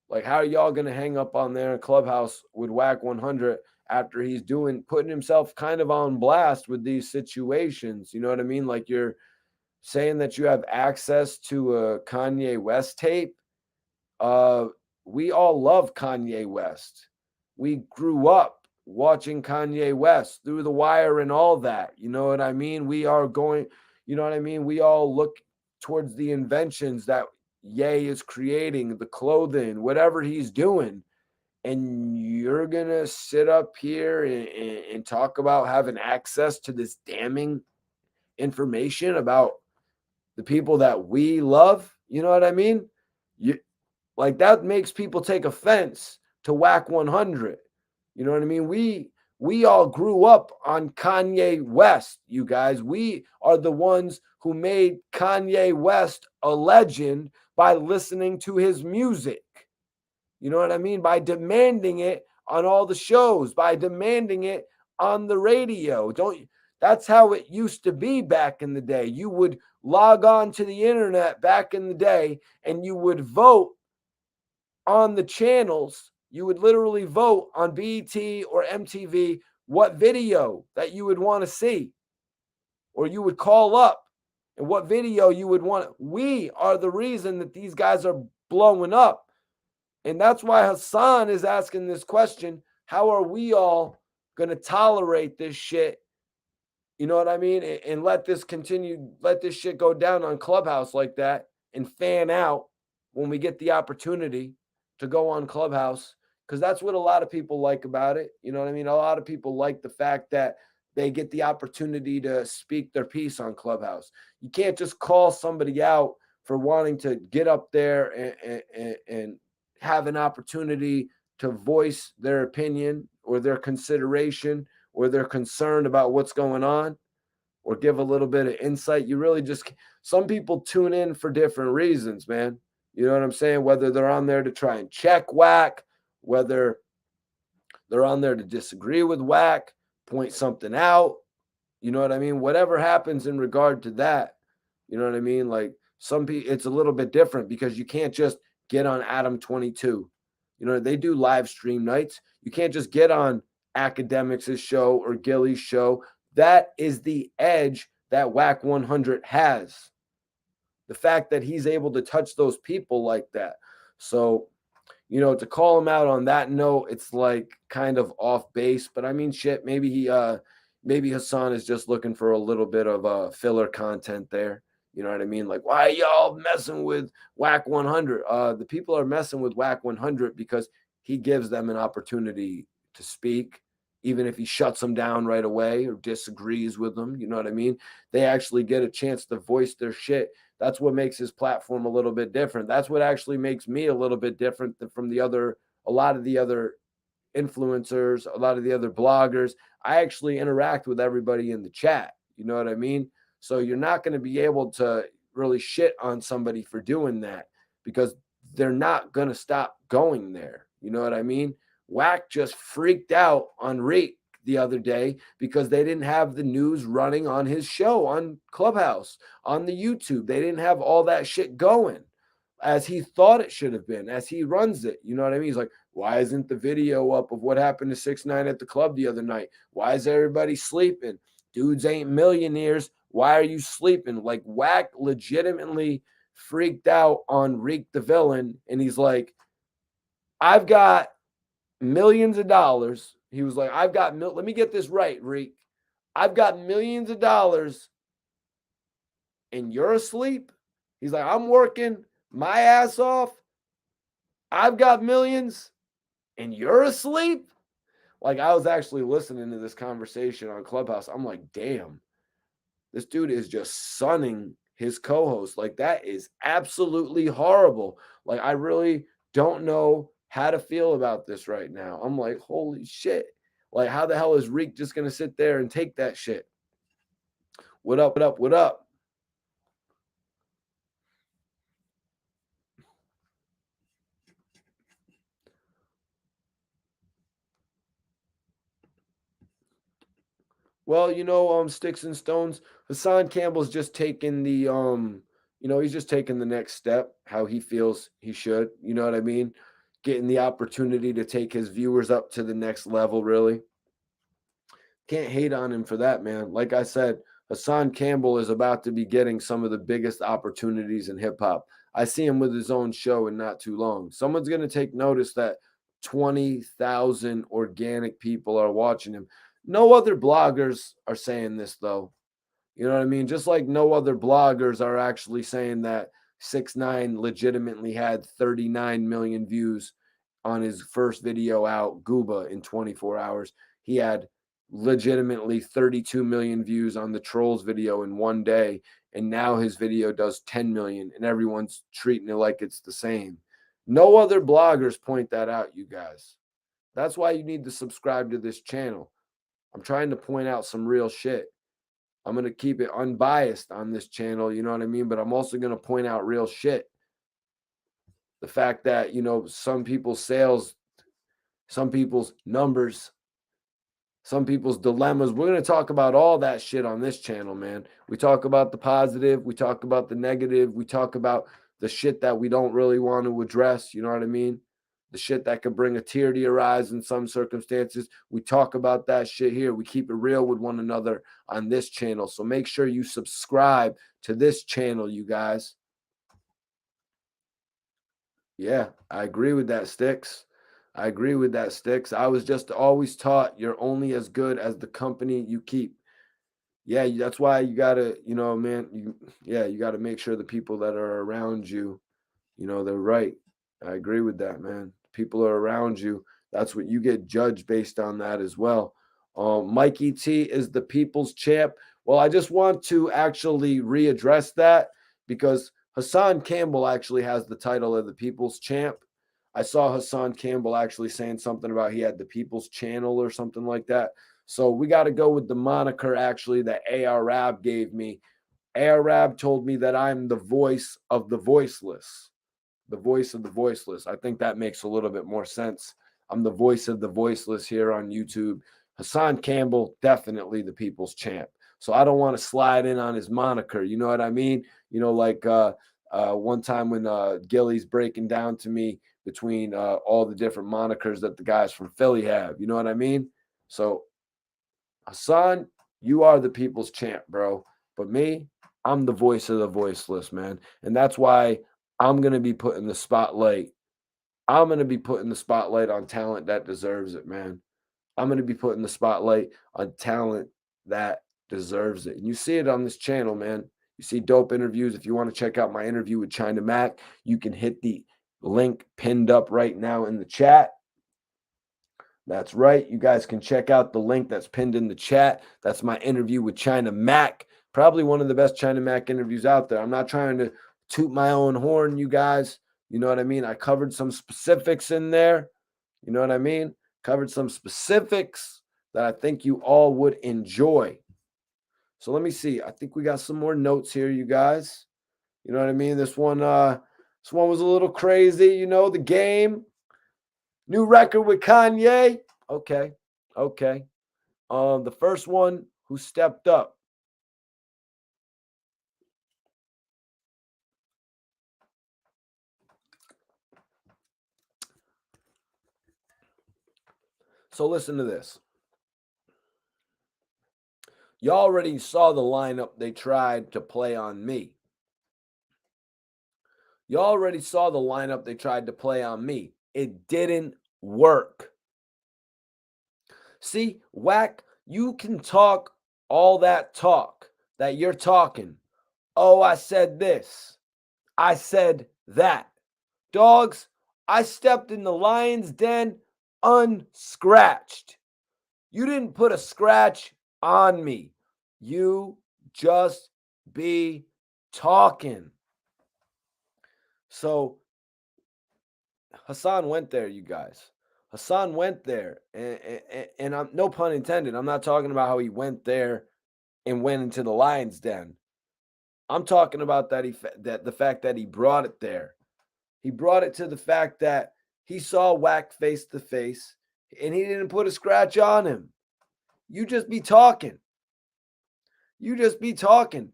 [SPEAKER 1] Like, how are y'all going to hang up on there in Clubhouse with Wack 100 after he's putting himself kind of on blast with these situations? You know what I mean? Like, you're saying that you have access to a Kanye West tape. We all love Kanye West. We grew up watching Kanye West through the wire and all that. You know what I mean? We are going, you know what I mean? We all look towards the inventions that Ye is creating, the clothing, whatever he's doing. And you're going to sit up here and talk about having access to this damning information about the people that we love. You know what I mean? Like, that makes people take offense to Wack 100. You know what I mean? We all grew up on Kanye West, you guys. We are the ones who made Kanye West a legend by listening to his music. You know what I mean? By demanding it on all the shows, by demanding it on the radio. That's how it used to be back in the day. You would log on to the internet back in the day and you would vote on the channels. You would literally vote on BET or MTV what video that you would want to see, or you would call up and what video you would want. We are the reason that these guys are blowing up. And that's why Hassan is asking this question. How are we all going to tolerate this shit? You know what I mean? And let this continue, let this shit go down on Clubhouse like that and fan out when we get the opportunity to go on Clubhouse, because that's what a lot of people like about it. You know what I mean? A lot of people like the fact that they get the opportunity to speak their piece on Clubhouse. You can't just call somebody out for wanting to get up there and have an opportunity to voice their opinion or their consideration or their concern about what's going on, or give a little bit of insight. You really just, some people tune in for different reasons, man. You know what I'm saying? Whether they're on there to try and check Wack, whether they're on there to disagree with Wack, point something out. You know what I mean? Whatever happens in regard to that, you know what I mean? Like, some people, it's a little bit different because you can't just get on Adam 22. You know, they do live stream nights. You can't just get on Academics' show or Gilly's show. That is the edge that Wack 100 has. The fact that he's able to touch those people like that. So, you know, to call him out on that note, it's like kind of off base. But I mean, shit, maybe Hassan is just looking for a little bit of filler content there. You know what I mean? Like, why are y'all messing with Wack 100? The people are messing with Wack 100 because he gives them an opportunity to speak, even if he shuts them down right away or disagrees with them. You know what I mean? They actually get a chance to voice their shit. That's what makes his platform a little bit different. That's what actually makes me a little bit different than from a lot of the other influencers, a lot of the other bloggers. I actually interact with everybody in the chat. You know what I mean? So you're not going to be able to really shit on somebody for doing that because they're not going to stop going there. You know what I mean? Wack just freaked out on Reek the other day because they didn't have the news running on his show on Clubhouse, on the YouTube. They didn't have all that shit going as he thought it should have been, as he runs it. You know what I mean? He's like, why isn't the video up of what happened to 6ix9ine at the club the other night? Why is everybody sleeping? Dudes ain't millionaires. Why are you sleeping? Like, Wack legitimately freaked out on Reek the villain. And he's like, I've got millions of dollars. He was like, I've got, let me get this right, Reek. I've got millions of dollars and you're asleep. He's like, I'm working my ass off. I've got millions and you're asleep. Like, I was actually listening to this conversation on Clubhouse. I'm like, damn, this dude is just sunning his co-host. Like, that is absolutely horrible. Like, I really don't know how to feel about this right now. I'm like, holy shit. Like, how the hell is Reek just going to sit there and take that shit? What up, what up, what up? Well, sticks and stones. Hassan Campbell's just taking he's just taking the next step, how he feels he should. You know what I mean? Getting the opportunity to take his viewers up to the next level, really. Can't hate on him for that, man. Like I said, Hassan Campbell is about to be getting some of the biggest opportunities in hip hop. I see him with his own show in not too long. Someone's going to take notice that 20,000 organic people are watching him. No other bloggers are saying this, though. You know what I mean? Just like no other bloggers are actually saying that 6ix9ine legitimately had 39 million views on his first video out, Gooba, in 24 hours. He had legitimately 32 million views on the Trolls video in one day. And now his video does 10 million and everyone's treating it like it's the same. No other bloggers point that out, you guys. That's why you need to subscribe to this channel. I'm trying to point out some real shit. I'm going to keep it unbiased on this channel, you know what I mean? But I'm also going to point out real shit. The fact that, some people's sales, some people's numbers, some people's dilemmas. We're going to talk about all that shit on this channel, man. We talk about the positive, we talk about the negative, we talk about the shit that we don't really want to address, you know what I mean? The shit that could bring a tear to your eyes in some circumstances. We talk about that shit here. We keep it real with one another on this channel. So make sure you subscribe to this channel, you guys. Yeah, I agree with that, Sticks. I agree with that, Sticks. I was just always taught you're only as good as the company you keep. Yeah, that's why you gotta, man, you gotta make sure the people that are around you, they're right. I agree with that, man. People are around you. That's what you get judged based on that as well. Mikey T is the people's champ. Well, I just want to actually readdress that because Hassan Campbell actually has the title of the people's champ. I saw Hassan Campbell actually saying something about he had the people's channel or something like that. So we got to go with the moniker actually that Arab gave me. Arab told me that I'm the voice of the voiceless. The voice of the voiceless. I think that makes a little bit more sense. I'm the voice of the voiceless here on YouTube. Hassan Campbell, definitely the people's champ. So I don't want to slide in on his moniker. You know what I mean? Like one time when Gilly's breaking down to me between all the different monikers that the guys from Philly have. You know what I mean? So Hassan, you are the people's champ, bro. But me, I'm the voice of the voiceless, man. And that's why I'm going to be putting the spotlight. I'm going to be putting the spotlight on talent that deserves it, man. I'm going to be putting the spotlight on talent that deserves it. And you see it on this channel, man. You see dope interviews. If you want to check out my interview with China Mac, you can hit the link pinned up right now in the chat. That's right. You guys can check out the link that's pinned in the chat. That's my interview with China Mac. Probably one of the best China Mac interviews out there. I'm not trying to toot my own horn, you guys. You know what I mean? I covered some specifics in there. You know what I mean? Covered some specifics that I think you all would enjoy. So let me see. I think we got some more notes here, you guys. You know what I mean? This one was a little crazy, The Game. New record with Kanye. Okay. The first one who stepped up. So listen to this. You already saw the lineup they tried to play on me. You already saw the lineup they tried to play on me. It didn't work. See, Wack, you can talk all that talk that you're talking. Oh, I said this. I said that. Dogs, I stepped in the lion's den unscratched. You didn't put a scratch on me. You just be talking. So Hassan went there, you guys. Hassan went there, and I'm no pun intended. I'm not talking about how he went there and went into the lion's den. I'm talking about that the fact that he brought it there. He brought it to the fact that he saw Wack face to face, and he didn't put a scratch on him. You just be talking. You just be talking.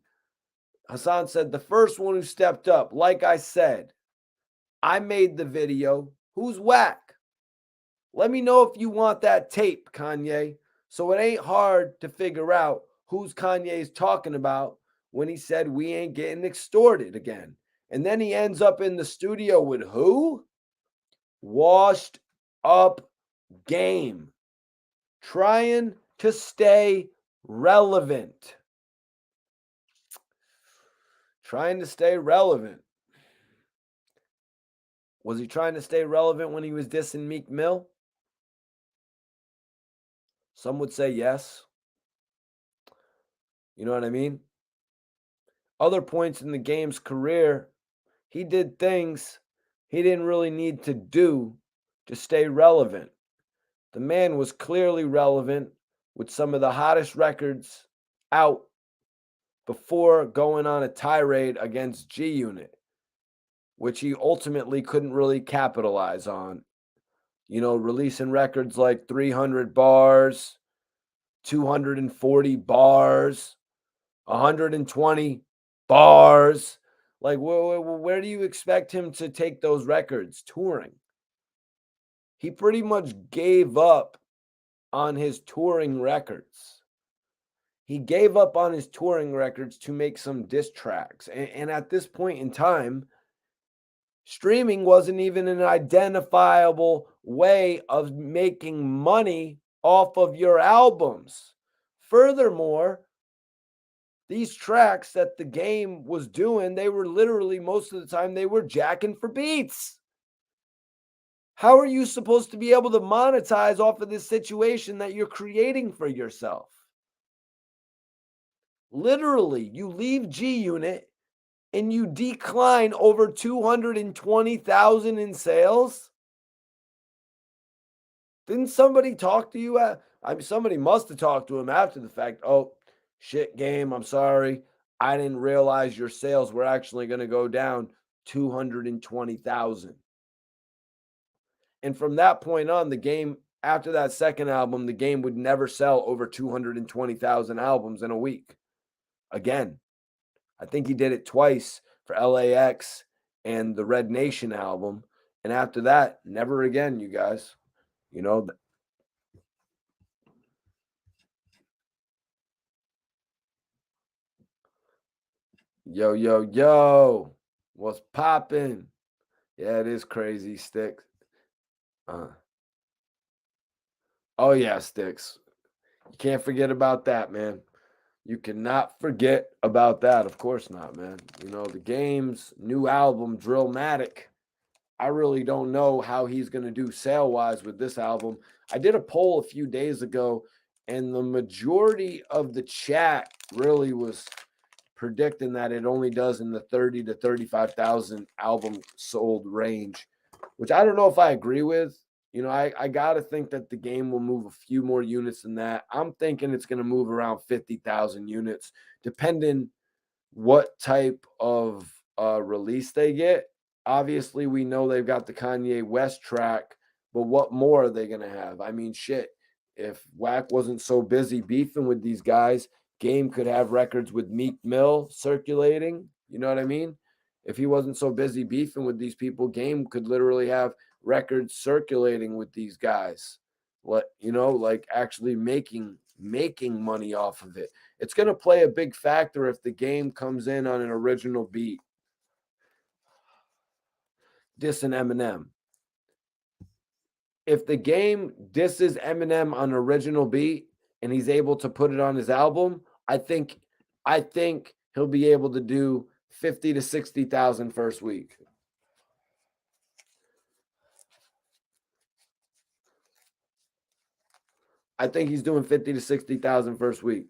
[SPEAKER 1] Hassan said the first one who stepped up, like I said, I made the video. Who's Wack? Let me know if you want that tape, Kanye. So it ain't hard to figure out who's Kanye's talking about when he said we ain't getting extorted again. And then he ends up in the studio with who? Washed up Game. Trying to stay relevant. Trying to stay relevant. Was he trying to stay relevant when he was dissing Meek Mill? Some would say yes. You know what I mean? Other points in the Game's career, he did things he didn't really need to do to stay relevant. The man was clearly relevant with some of the hottest records out before going on a tirade against G Unit, which he ultimately couldn't really capitalize on. You know, releasing records like 300 bars, 240 bars, 120 bars. Like, where do you expect him to take those records touring? He pretty much gave up on his touring records. He gave up on his touring records to make some diss tracks. And at this point in time, streaming wasn't even an identifiable way of making money off of your albums. Furthermore, these tracks that the Game was doing, they were literally, most of the time, they were jacking for beats. How are you supposed to be able to monetize off of this situation that you're creating for yourself? Literally, you leave G Unit and you decline over 220,000 in sales. Didn't somebody talk to you? Somebody must have talked to him after the fact. Oh, shit, Game, I'm sorry. I didn't realize your sales were actually going to go down 220,000. And from that point on, the Game, after that second album, the Game would never sell over 220,000 albums in a week. Again, I think he did it twice for LAX and the Red Nation album. And after that, never again, you guys. You know, yo, yo, yo, what's poppin'? Yeah, it is crazy, Sticks. Oh, yeah, Sticks. You can't forget about that, man. You cannot forget about that. Of course not, man. You know, the Game's new album, Drillmatic, I really don't know how he's going to do sale-wise with this album. I did a poll a few days ago, and the majority of the chat really was predicting that it only does in the 30 to 35,000 album sold range, which I don't know if I agree with. You know, I got to think that the Game will move a few more units than that. I'm thinking it's going to move around 50,000 units, depending what type of release they get. Obviously, we know they've got the Kanye West track, but what more are they going to have? I mean, shit, if Wack wasn't so busy beefing with these guys, Game could have records with Meek Mill circulating. You know what I mean? If he wasn't so busy beefing with these people, Game could literally have records circulating with these guys. What, you know, like actually making money off of it. It's going to play a big factor if the Game comes in on an original beat. Dissing Eminem. if the game disses Eminem on original beat and he's able to put it on his album, I think he'll be able to do 50 to 60,000 first week. I think he's doing 50 to 60,000 first week.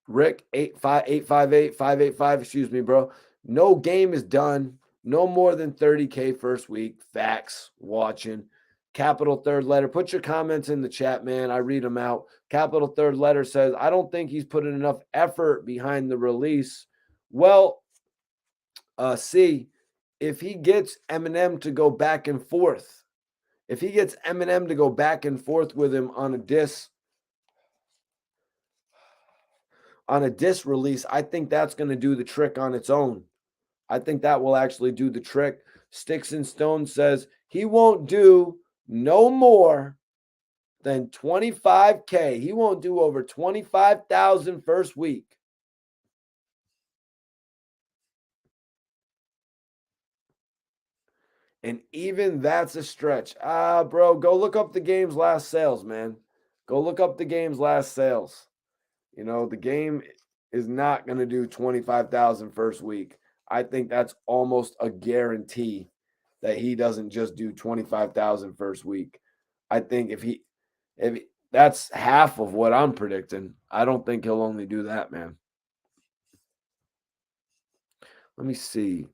[SPEAKER 1] Rick 858 excuse me, bro. No game is done. No more than 30K first week. Facts. Watching. Capital third letter. Put your comments in the chat, man. I read them out. Capital third letter says, I don't think he's putting enough effort behind the release. Well, see, if he gets Eminem to go back and forth, with him on a diss release, I think that's going to do the trick on its own. I think that will actually do the trick. Sticks and Stones says he won't do no more than 25K. He won't do over 25,000 first week. And even that's a stretch. Bro, go look up the game's last sales, man. Go look up the game's last sales. You know, the game is not going to do 25,000 first week. I think that's almost a guarantee that he doesn't just do 25,000 first week. I think if that's half of what I'm predicting, I don't think he'll only do that, man. Let me see.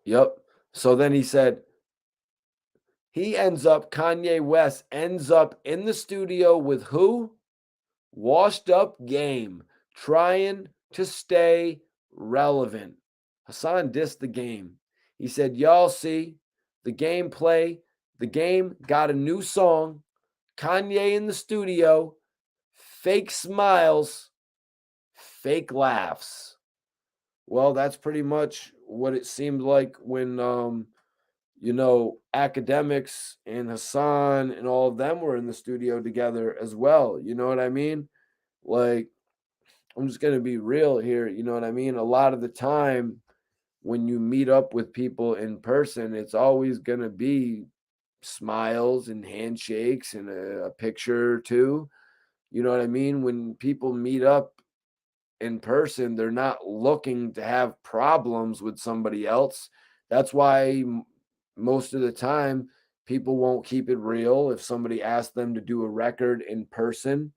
[SPEAKER 1] Yep. So then he said, Kanye West ends up in the studio with who? Washed Up Game, trying to stay relevant. Hassan dissed the game. He said, y'all see the gameplay. The game got a new song. Kanye in the studio. Fake smiles. Fake laughs. Well, that's pretty much what it seemed like when Academics and Hassan and all of them were in the studio together as well. You know what I mean? Like, I'm just going to be real here. You know what I mean? A lot of the time when you meet up with people in person, it's always going to be smiles and handshakes and a picture or two. You know what I mean? When people meet up in person, they're not looking to have problems with somebody else. That's why most of the time people won't keep it real. If somebody asks them to do a record in person,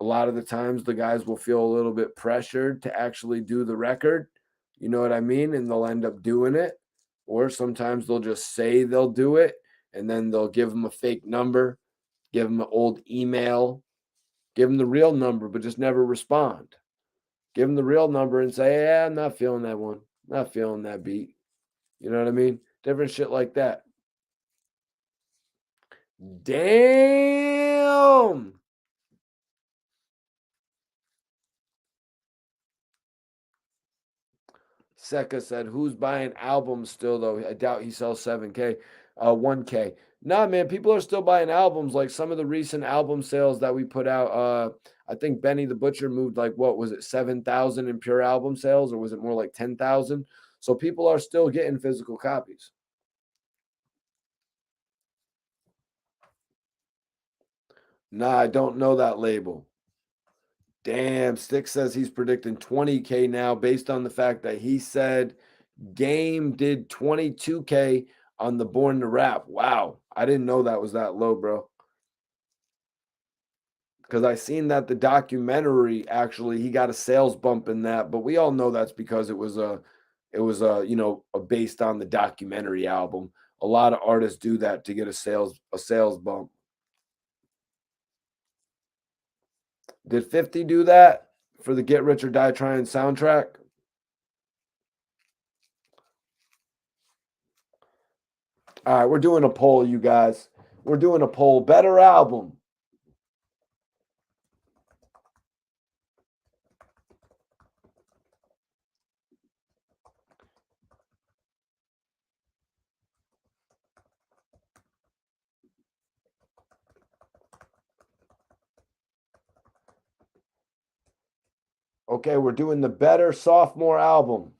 [SPEAKER 1] a lot of the times the guys will feel a little bit pressured to actually do the record. You know what I mean? And they'll end up doing it. Or sometimes they'll just say they'll do it and then they'll give them a fake number, give them an old email, give them the real number, but just never respond. Give them the real number and say, yeah, I'm not feeling that one. Not feeling that beat. You know what I mean? Different shit like that. Damn. Seca said, who's buying albums still, though? I doubt he sells 7K, 1K. Nah, man, people are still buying albums. Like some of the recent album sales that we put out. I think Benny the Butcher moved like, what was it, 7,000 in pure album sales, or was it more like 10,000? So people are still getting physical copies. Nah, I don't know that label. Damn, Stick says he's predicting 20K now based on the fact that he said Game did 22K on the Born to Rap. Wow. I didn't know that was that low, bro. Because I seen that the documentary actually he got a sales bump in that, but we all know that's because it was a based on the documentary album. A lot of artists do that to get a sales bump. Did 50 do that for the Get Rich or Die Trying soundtrack? All right, we're doing a poll, you guys. We're doing a poll. Better album. Okay, we're doing the better sophomore album.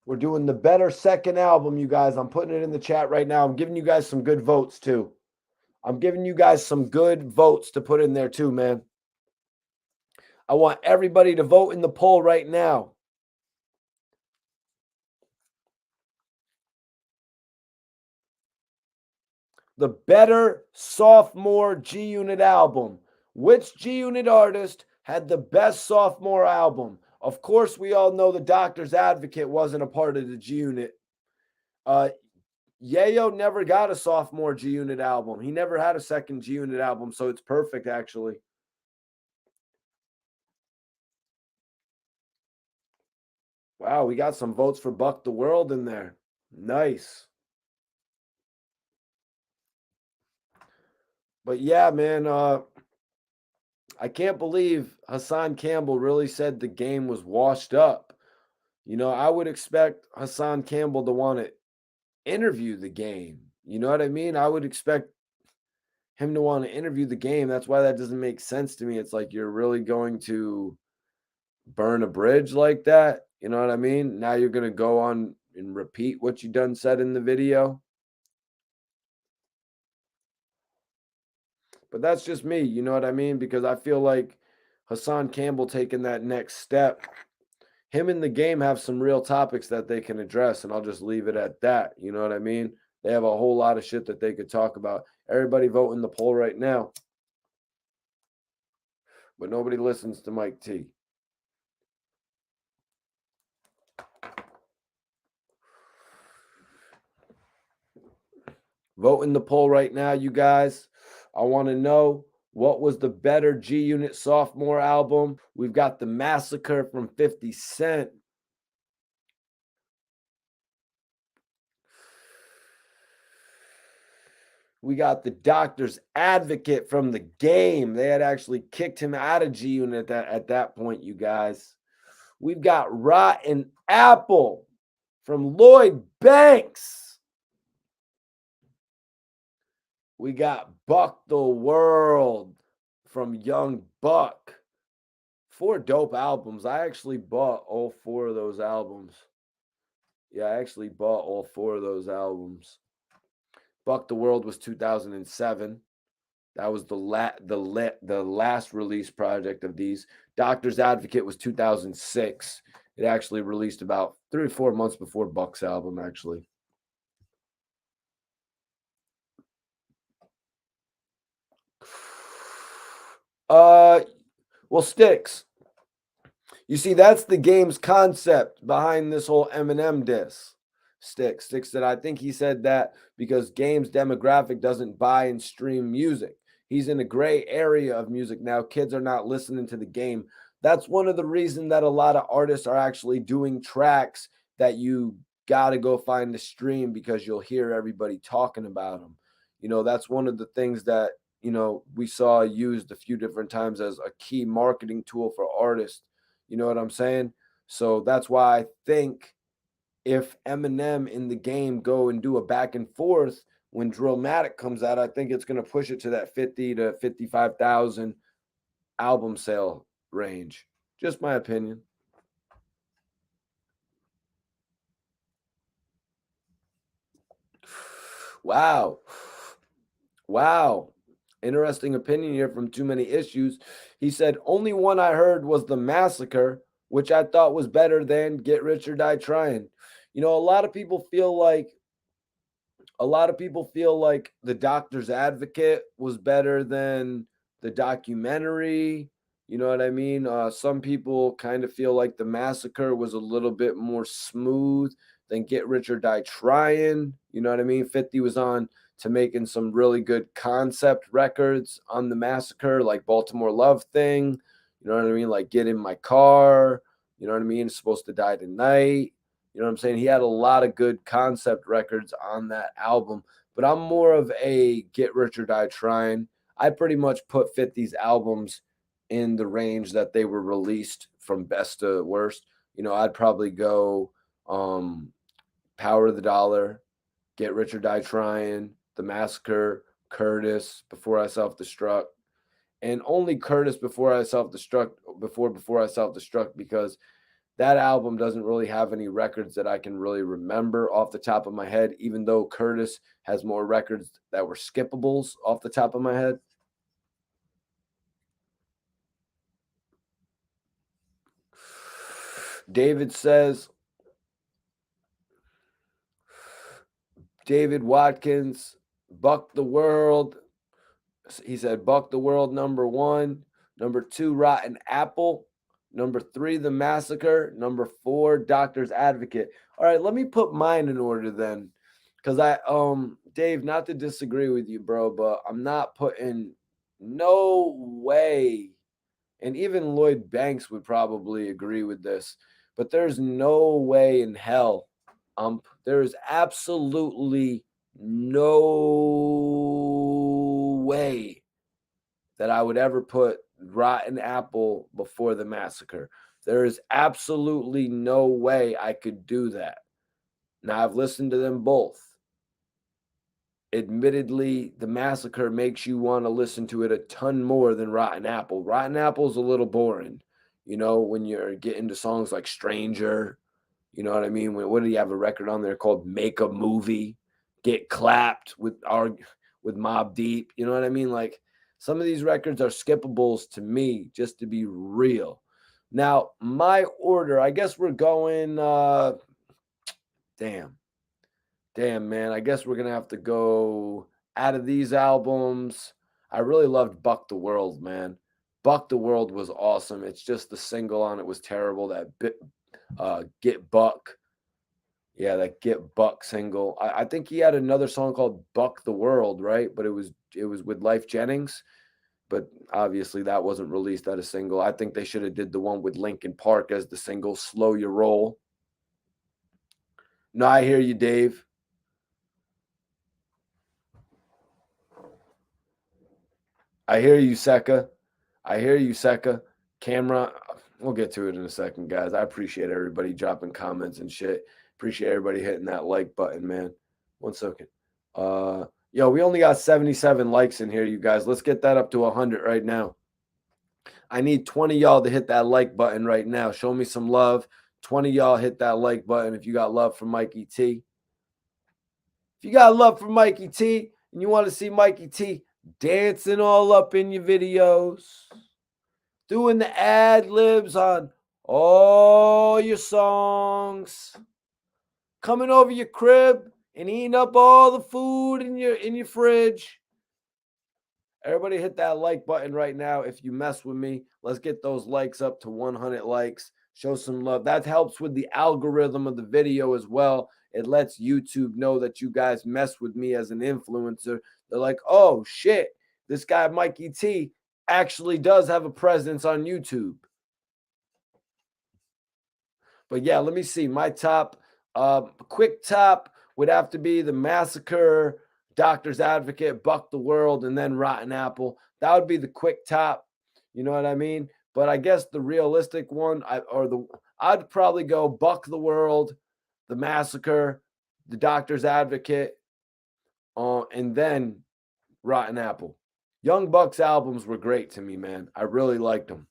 [SPEAKER 1] We're doing the better second album, you guys. I'm putting it in the chat right now. I'm giving you guys some good votes, too. I'm giving you guys some good votes to put in there, too, man. I want everybody to vote in the poll right now. The better sophomore G-Unit album. Which G-Unit artist had the best sophomore album? Of course, we all know the Doctor's Advocate wasn't a part of the G-Unit. Yayo never got a sophomore G-Unit album. He never had a second G-Unit album, so it's perfect, actually. Wow, we got some votes for Buck the World in there. Nice. But yeah, man, I can't believe Hassan Campbell really said the game was washed up. You know, I would expect Hassan Campbell to want to interview the game. You know what I mean? I would expect him to want to interview the game. That's why that doesn't make sense to me. It's like you're really going to burn a bridge like that. You know what I mean? Now you're going to go on and repeat what you done said in the video. But that's just me. You know what I mean? Because I feel like Hassan Campbell taking that next step, him and the game have some real topics that they can address, and I'll just leave it at that. You know what I mean? They have a whole lot of shit that they could talk about. Everybody vote in the poll right now. But nobody listens to Mike T. Vote in the poll right now, you guys. I want to know, what was the better G-Unit sophomore album? We've got The Massacre from 50 Cent. We got The Doctor's Advocate from The Game. They had actually kicked him out of G-Unit at that point, you guys. We've got Rotten Apple from Lloyd Banks. We got Buck the World from Young Buck. 4 dope albums. I actually bought all 4 of those albums. Yeah, I actually bought all 4 of those albums. Buck the World was 2007. That was the last release project of these. Doctor's Advocate was 2006. It actually released about 3 or 4 months before Buck's album, actually. Well, Sticks. You see, that's the game's concept behind this whole Eminem diss. Sticks said, I think he said that because Game's demographic doesn't buy and stream music. He's in a gray area of music now. Kids are not listening to the Game. That's one of the reasons that a lot of artists are actually doing tracks that you got to go find the stream, because you'll hear everybody talking about them. You know, that's one of the things that, you know, we saw used a few different times as a key marketing tool for artists. You know what I'm saying? So that's why I think if Eminem in the Game go and do a back and forth when Drillmatic comes out, I think it's going to push it to that 50 to 55,000 album sale range. Just my opinion. Wow. Wow. Interesting opinion here from Too Many Issues. He said, only one I heard was The Massacre, which I thought was better than Get Rich or Die Trying. You know, a lot of people feel like The Doctor's Advocate was better than the documentary. You know what I mean? Some people kind of feel like The Massacre was a little bit more smooth than Get Rich or Die Trying. You know what I mean? 50 was on to making some really good concept records on The Massacre, like Baltimore Love Thing. You know what I mean? Like Get in My Car. You know what I mean? Supposed to Die Tonight. You know what I'm saying? He had a lot of good concept records on that album, but I'm more of a Get Rich or Die Trying. I pretty much put 50's albums in the range that they were released from best to worst. You know, I'd probably go Power of the Dollar, Get Rich or Die Trying, The Massacre, Curtis, Before I Self-Destruct, and only Curtis Before I Self-Destruct, before I Self-Destruct, because that album doesn't really have any records that I can really remember off the top of my head, even though Curtis has more records that were skippables off the top of my head. David says, David Watkins, Buck the World. He said, Buck the World, number 1. Number 2, Rotten Apple. Number 3, The Massacre. Number 4, Doctor's Advocate. All right, let me put mine in order then. Because Dave, not to disagree with you, bro, but I'm not putting no way. And even Lloyd Banks would probably agree with this. But there's no way in hell. There is absolutely no way that I would ever put Rotten Apple before The Massacre. There is absolutely no way I could do that. Now, I've listened to them both. Admittedly, The Massacre makes you want to listen to it a ton more than Rotten Apple. Rotten Apple's a little boring, you know, when you're getting to songs like Stranger. You know what I mean? What do you have a record on there called Make a Movie? Get Clapped with Mobb Deep. You know what I mean? Like, some of these records are skippables to me, just to be real. Now, my order, I guess we're going damn, man. I guess we're going to have to go out of these albums. I really loved Buck the World, man. Buck the World was awesome. It's just the single on it was terrible. That Get Buck. Yeah, that Get Buck single. I think he had another song called Buck the World, right? But it was with Life Jennings. But obviously that wasn't released as a single. I think they should have did the one with Linkin Park as the single, Slow Your Roll. No, I hear you, Dave. I hear you, Seka. I hear you, Seka. Camera, we'll get to it in a second, guys. I appreciate everybody dropping comments and shit. Appreciate everybody hitting that like button, man. 1 second. Yo, we only got 77 likes in here, you guys. Let's get that up to 100 right now. I need 20 y'all to hit that like button right now. Show me some love. 20 y'all hit that like button if you got love for Mikey T. If you got love for Mikey T and you want to see Mikey T dancing all up in your videos, doing the ad libs on all your songs, coming over your crib and eating up all the food in your fridge. Everybody hit that like button right now if you mess with me. Let's get those likes up to 100 likes. Show some love. That helps with the algorithm of the video as well. It lets YouTube know that you guys mess with me as an influencer. They're like, oh, shit, this guy Mikey T actually does have a presence on YouTube. But yeah, let me see. My top, quick top would have to be The Massacre, Doctor's Advocate, Buck the World, and then Rotten Apple. That would be the quick top. You know what I mean? But I guess the realistic one, I'd probably go Buck the World, The Massacre, The Doctor's Advocate, and then Rotten Apple. Young Buck's albums were great to me, man. I really liked them.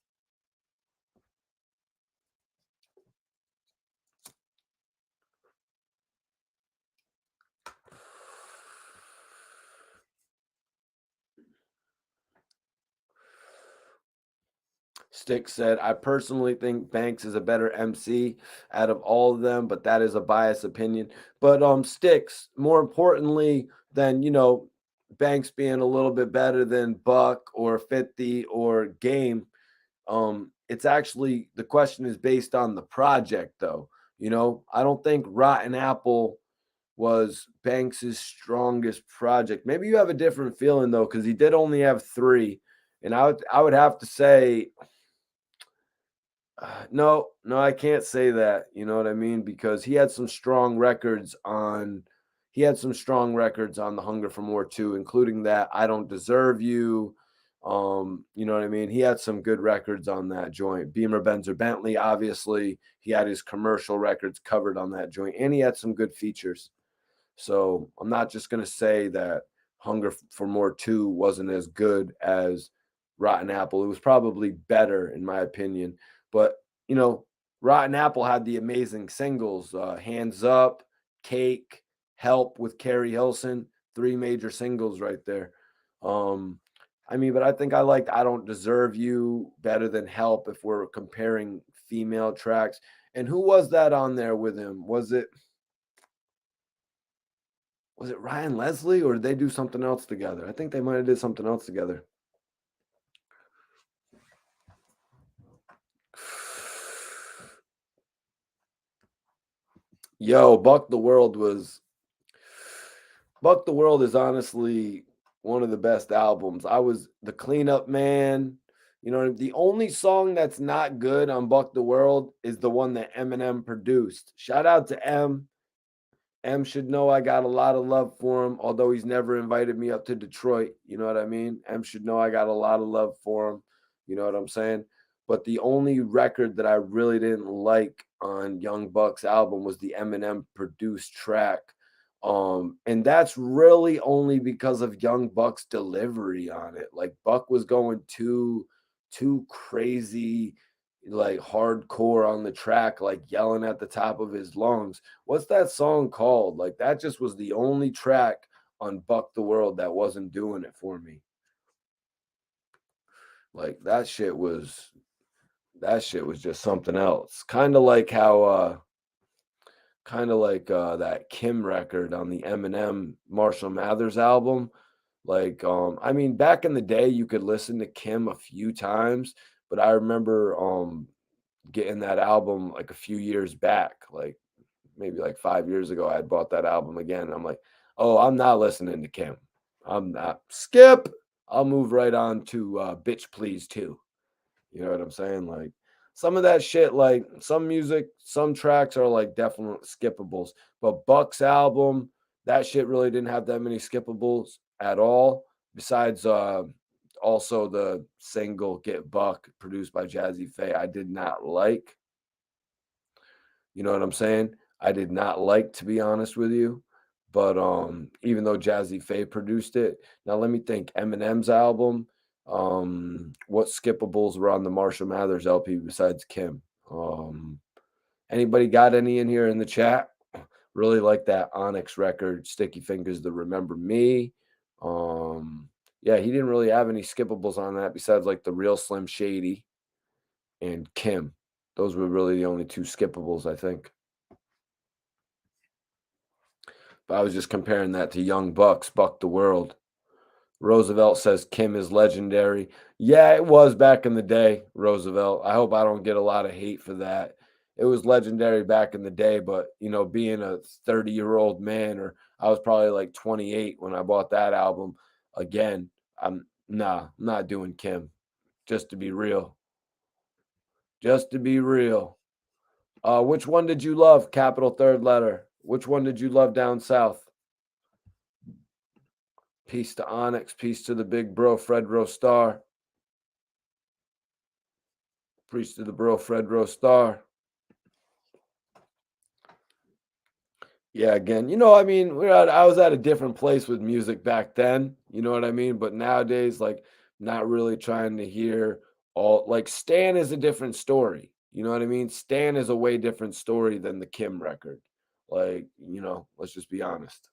[SPEAKER 1] Stick said, I personally think Banks is a better MC out of all of them, but that is a biased opinion. But Sticks, more importantly than, you know, Banks being a little bit better than Buck or 50 or Game, it's actually, the question is based on the project, though. You know, I don't think Rotten Apple was Banks's strongest project. Maybe you have a different feeling, though, because he did only have 3. And I would have to say, no, I can't say that. You know what I mean? Because he had some strong records on The Hunger for More too, including that I Don't Deserve You. You know what I mean? He had some good records on that joint. Beamer, Benz, or Bentley, obviously. He had his commercial records covered on that joint, and he had some good features. So I'm not just going to say that Hunger for More 2 wasn't as good as Rotten Apple. It was probably better, in my opinion. But, you know, Rotten Apple had the amazing singles, Hands Up, Cake, Help with Carrie Hilson, 3 major singles right there. But I think I liked I Don't Deserve You better than Help if we're comparing female tracks. And who was that on there with him? Was it Ryan Leslie, or did they do something else together? I think they might have did something else together. Yo, Buck the World is honestly one of the best albums. I was the Cleanup Man. You know, the only song that's not good on Buck the World is the one that Eminem produced. Shout out to M. M should know I got a lot of love for him, although he's never invited me up to Detroit. You know what I mean? M should know I got a lot of love for him. You know what I'm saying? But the only record that I really didn't like on Young Buck's album was the Eminem produced track. And that's really only because of Young Buck's delivery on it. Like Buck was going too crazy, like hardcore on the track, like yelling at the top of his lungs. What's that song called? Like that just was the only track on Buck the World that wasn't doing it for me. Like that shit was just something else. Kind of like how that Kim record on the Eminem Marshall Mathers album. Like back in the day you could listen to Kim a few times, but I remember getting that album like a few years back, like maybe like 5 years ago. I had bought that album again. And I'm like, oh, I'm not listening to Kim. I'm not. Skip. I'll move right on to Bitch Please too. You know what I'm saying? Like some of that shit, like some music, some tracks are like definite skippables. But Buck's album, that shit really didn't have that many skippables at all. Besides also the single Get Buck produced by Jazzy Faye, I did not like. You know what I'm saying? I did not like, to be honest with you. But even though Jazzy Faye produced it, now let me think. Eminem's album, what skippables were on the Marshall Mathers LP besides Kim? Anybody got any in here in the chat? Really like that Onyx record, Sticky Fingers to Remember Me. Yeah, he didn't really have any skippables on that besides like the Real Slim Shady and Kim. Those were really the only 2 skippables, I think. But I was just comparing that to Young Bucks, Buck the World. Roosevelt says Kim is legendary. Yeah, it was back in the day, Roosevelt. I hope I don't get a lot of hate for that. It was legendary back in the day, but being a 30-year-old man, or I was probably like 28 when I bought that album. Again, I'm not doing Kim. Just to be real. Just to be real. Which one did you love? Capital third letter. Which one did you love down south? Peace to Onyx. Peace to the big bro, Fred Star. Peace to the bro, Fred Star. Yeah, again, I was at a different place with music back then. You know what I mean? But nowadays, like, not really trying to hear all. Like, Stan is a different story. You know what I mean? Stan is a way different story than the Kim record. Like, let's just be honest.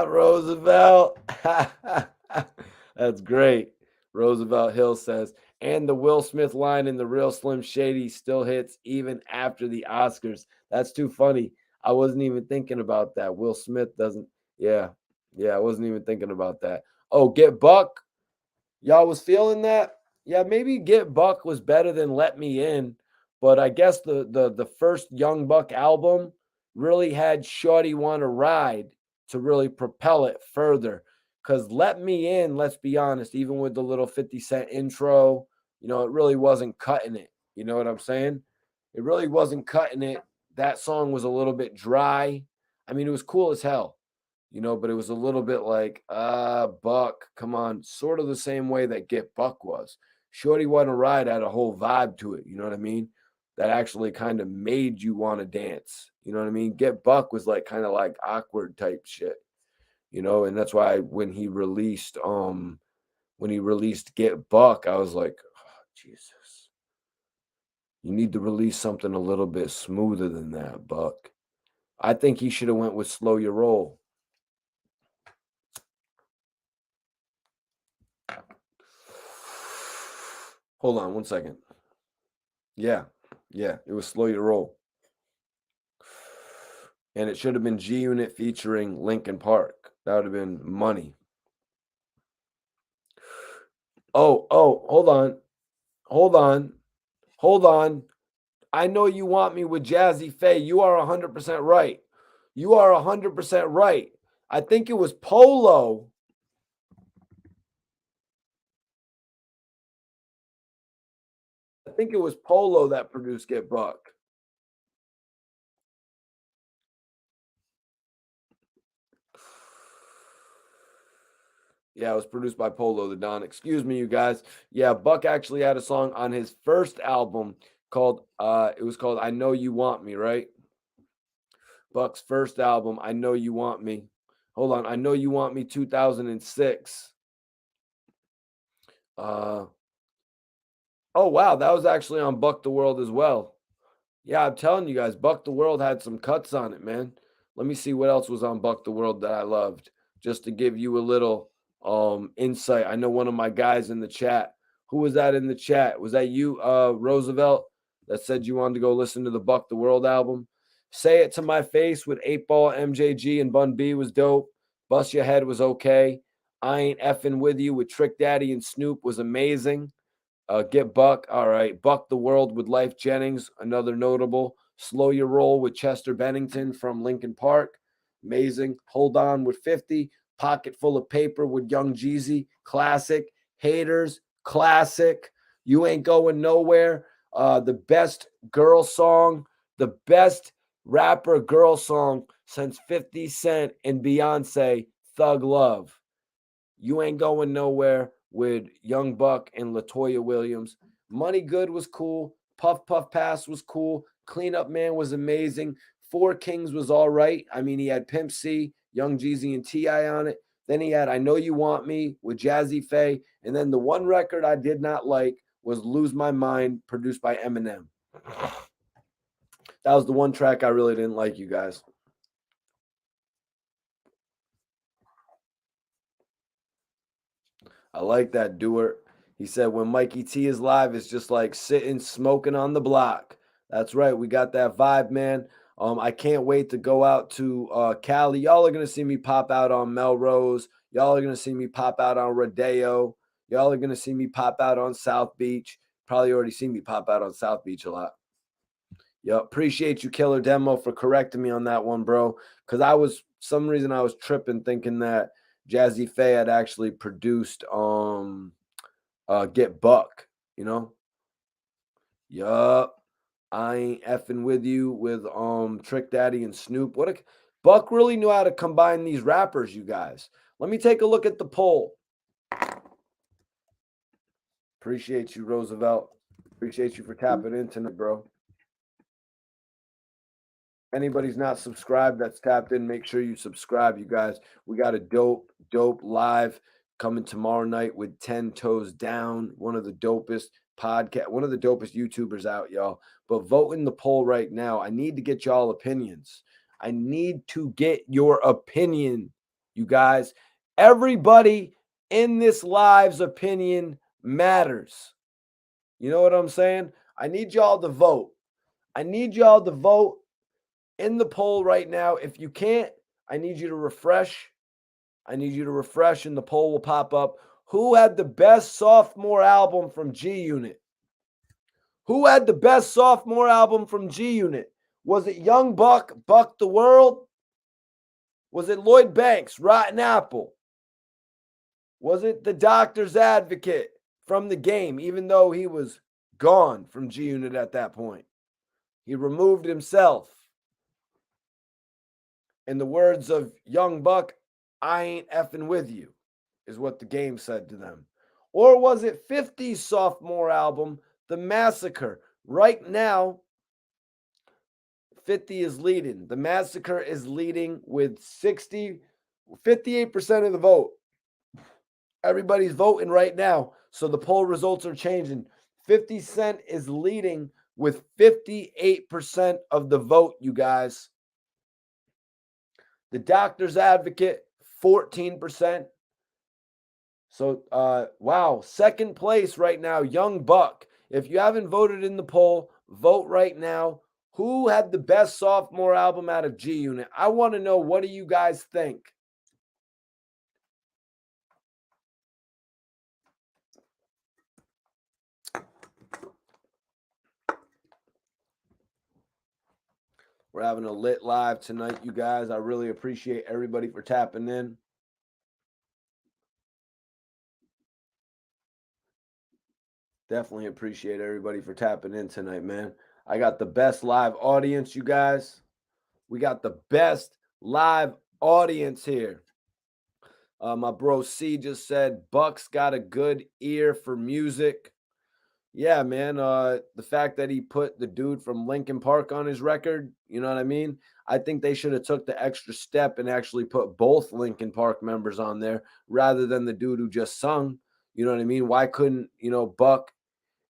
[SPEAKER 1] Roosevelt. That's great. Roosevelt Hill says, and the Will Smith line in The Real Slim Shady still hits even after the Oscars. That's too funny. I wasn't even thinking about that. Will Smith doesn't. Yeah. I wasn't even thinking about that. Oh, Get Buck. Y'all was feeling that? Yeah, maybe Get Buck was better than Let Me In, but I guess the first Young Buck album really had Shorty Wanna Ride to really propel it further. Because Let Me In, let's be honest, even with the little 50 Cent intro, it really wasn't cutting it. You know what I'm saying? It really wasn't cutting it. That song was a little bit dry. It was cool as hell. you know, but it was a little bit like, Buck, come on, sort of the same way that Get Buck was. Shorty Wanna Ride had a whole vibe to it, you know what I mean? That actually kind of made you want to dance. You know what I mean? Get Buck was like kind of like awkward type shit, you know, and that's why when he released Get Buck, I was like, oh, Jesus. You need to release something a little bit smoother than that, Buck. I think he should have went with Slow Your Roll. Hold on one second. Yeah, it was Slow Your Roll. And it should have been G Unit featuring Linkin Park. That would have been money. Oh, hold on. I Know You Want Me with Jazzy Faye. You are 100% right. You are 100% right. I think it was Polo. I think it was Polo that produced Get Buck. Yeah, it was produced by Polo the Don. Excuse me, you guys. Yeah, Buck actually had a song on his first album called it was called I Know You Want Me, right? Buck's first album, I Know You Want Me. Hold on, I Know You Want Me 2006. Oh wow, that was actually on Buck the World as well. Yeah, I'm telling you guys, Buck the World had some cuts on it, man. Let me see what else was on Buck the World that I loved, just to give you a little insight. I know one of my guys in the chat. Who was that in the chat? Was that you, Roosevelt, that said you wanted to go listen to the Buck the World album? Say It to My Face with 8 Ball, MJG, and Bun B was dope. Bust Your Head was okay. I Ain't Effing With You with Trick Daddy and Snoop was amazing. Get Buck, all right. Buck the World with Life Jennings, another notable. Slow Your Roll with Chester Bennington from Linkin Park, amazing. Hold On with 50. Pocket Full of Paper with Young Jeezy, classic. Haters, classic. You Ain't Going Nowhere, the best girl song, the best rapper girl song since 50 Cent and Beyonce, Thug Love. You Ain't Going Nowhere with Young Buck and LaToya Williams. Money Good was cool. Puff Puff Pass was cool. Cleanup Man was amazing. Four Kings was all right. I mean, he had Pimp C, Young Jeezy, and T.I. on it. Then he had I Know You Want Me with Jazzy Faye. And then the one record I did not like was Lose My Mind, produced by Eminem. That was the one track I really didn't like, you guys. I like that, Dewart. He said, when Mikey T is live, it's just like sitting, smoking on the block. That's right. We got that vibe, man. I can't wait to go out to Cali. Y'all are going to see me pop out on Melrose. Y'all are going to see me pop out on Rodeo. Y'all are going to see me pop out on South Beach. Probably already seen me pop out on South Beach a lot. Yep. Appreciate you, Killer Demo, for correcting me on that one, bro. Because some reason I was tripping thinking that Jazzy Faye had actually produced Get Buck, you know? Yup. I Ain't Effing With You with Trick Daddy and Snoop. Buck really knew how to combine these rappers, you guys. Let me take a look at the poll. Appreciate you, Roosevelt. Appreciate you for tapping in tonight, bro. Anybody's not subscribed that's tapped in, make sure you subscribe, you guys. We got a dope live coming tomorrow night with 10 Toes Down, one of the dopest YouTubers out, y'all. But vote in the poll right now. I need to get y'all opinions. I need to get your opinion, you guys. Everybody in this live's opinion matters. You know what I'm saying? I need y'all to vote. I need y'all to vote in the poll right now. If you can't, I need you to refresh. And the poll will pop up. Who had the best sophomore album from G Unit? Who had the best sophomore album from G Unit? Was it Young Buck, Buck the World? Was it Lloyd Banks, Rotten Apple? Was it the Doctor's Advocate from The Game, even though he was gone from G Unit at that point? He removed himself. In the words of Young Buck, I ain't effing with you, is what The Game said to them. Or was it 50's sophomore album, The Massacre? Right now, 50 is leading. The Massacre is leading with 58% of the vote. Everybody's voting right now. So the poll results are changing. 50 Cent is leading with 58% of the vote, you guys. The Doctor's Advocate, 14%. So, wow, second place right now, Young Buck. If you haven't voted in the poll, vote right now. Who had the best sophomore album out of G Unit? I want to know, what do you guys think? We're having a lit live tonight, you guys. I really appreciate everybody for tapping in. Definitely appreciate everybody for tapping in tonight, man. I got the best live audience, you guys. We got the best live audience here. My bro C just said, Buck's got a good ear for music. Yeah, man. The fact that he put the dude from Linkin Park on his record, you know what I mean? I think they should have took the extra step and actually put both Linkin Park members on there rather than the dude who just sung. You know what I mean? Why couldn't, Buck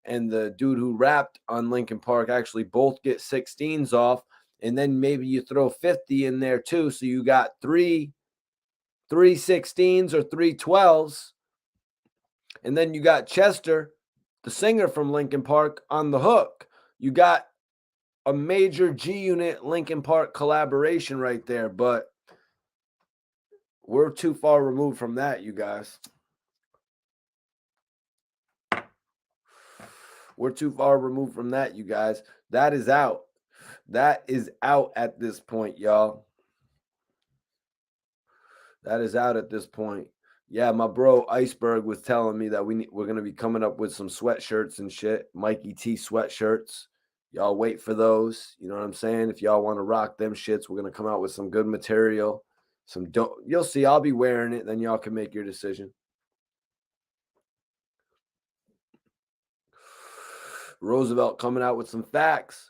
[SPEAKER 1] and the dude who rapped on Linkin Park actually both get 16s off, and then maybe you throw 50 in there too, so you got three 16s or 3 12s, and then you got Chester, the singer from Linkin Park, on the hook. You got a major G Unit Linkin Park collaboration right there, but we're too far removed from that, you guys. We're too far removed from that, you guys. That is out. That is out at this point, y'all. That is out at this point. Yeah, my bro Iceberg was telling me that we're going to be coming up with some sweatshirts and shit. Mikey T sweatshirts. Y'all wait for those. You know what I'm saying? If y'all want to rock them shits, we're going to come out with some good material. You'll see. I'll be wearing it. Then y'all can make your decision. Roosevelt coming out with some facts.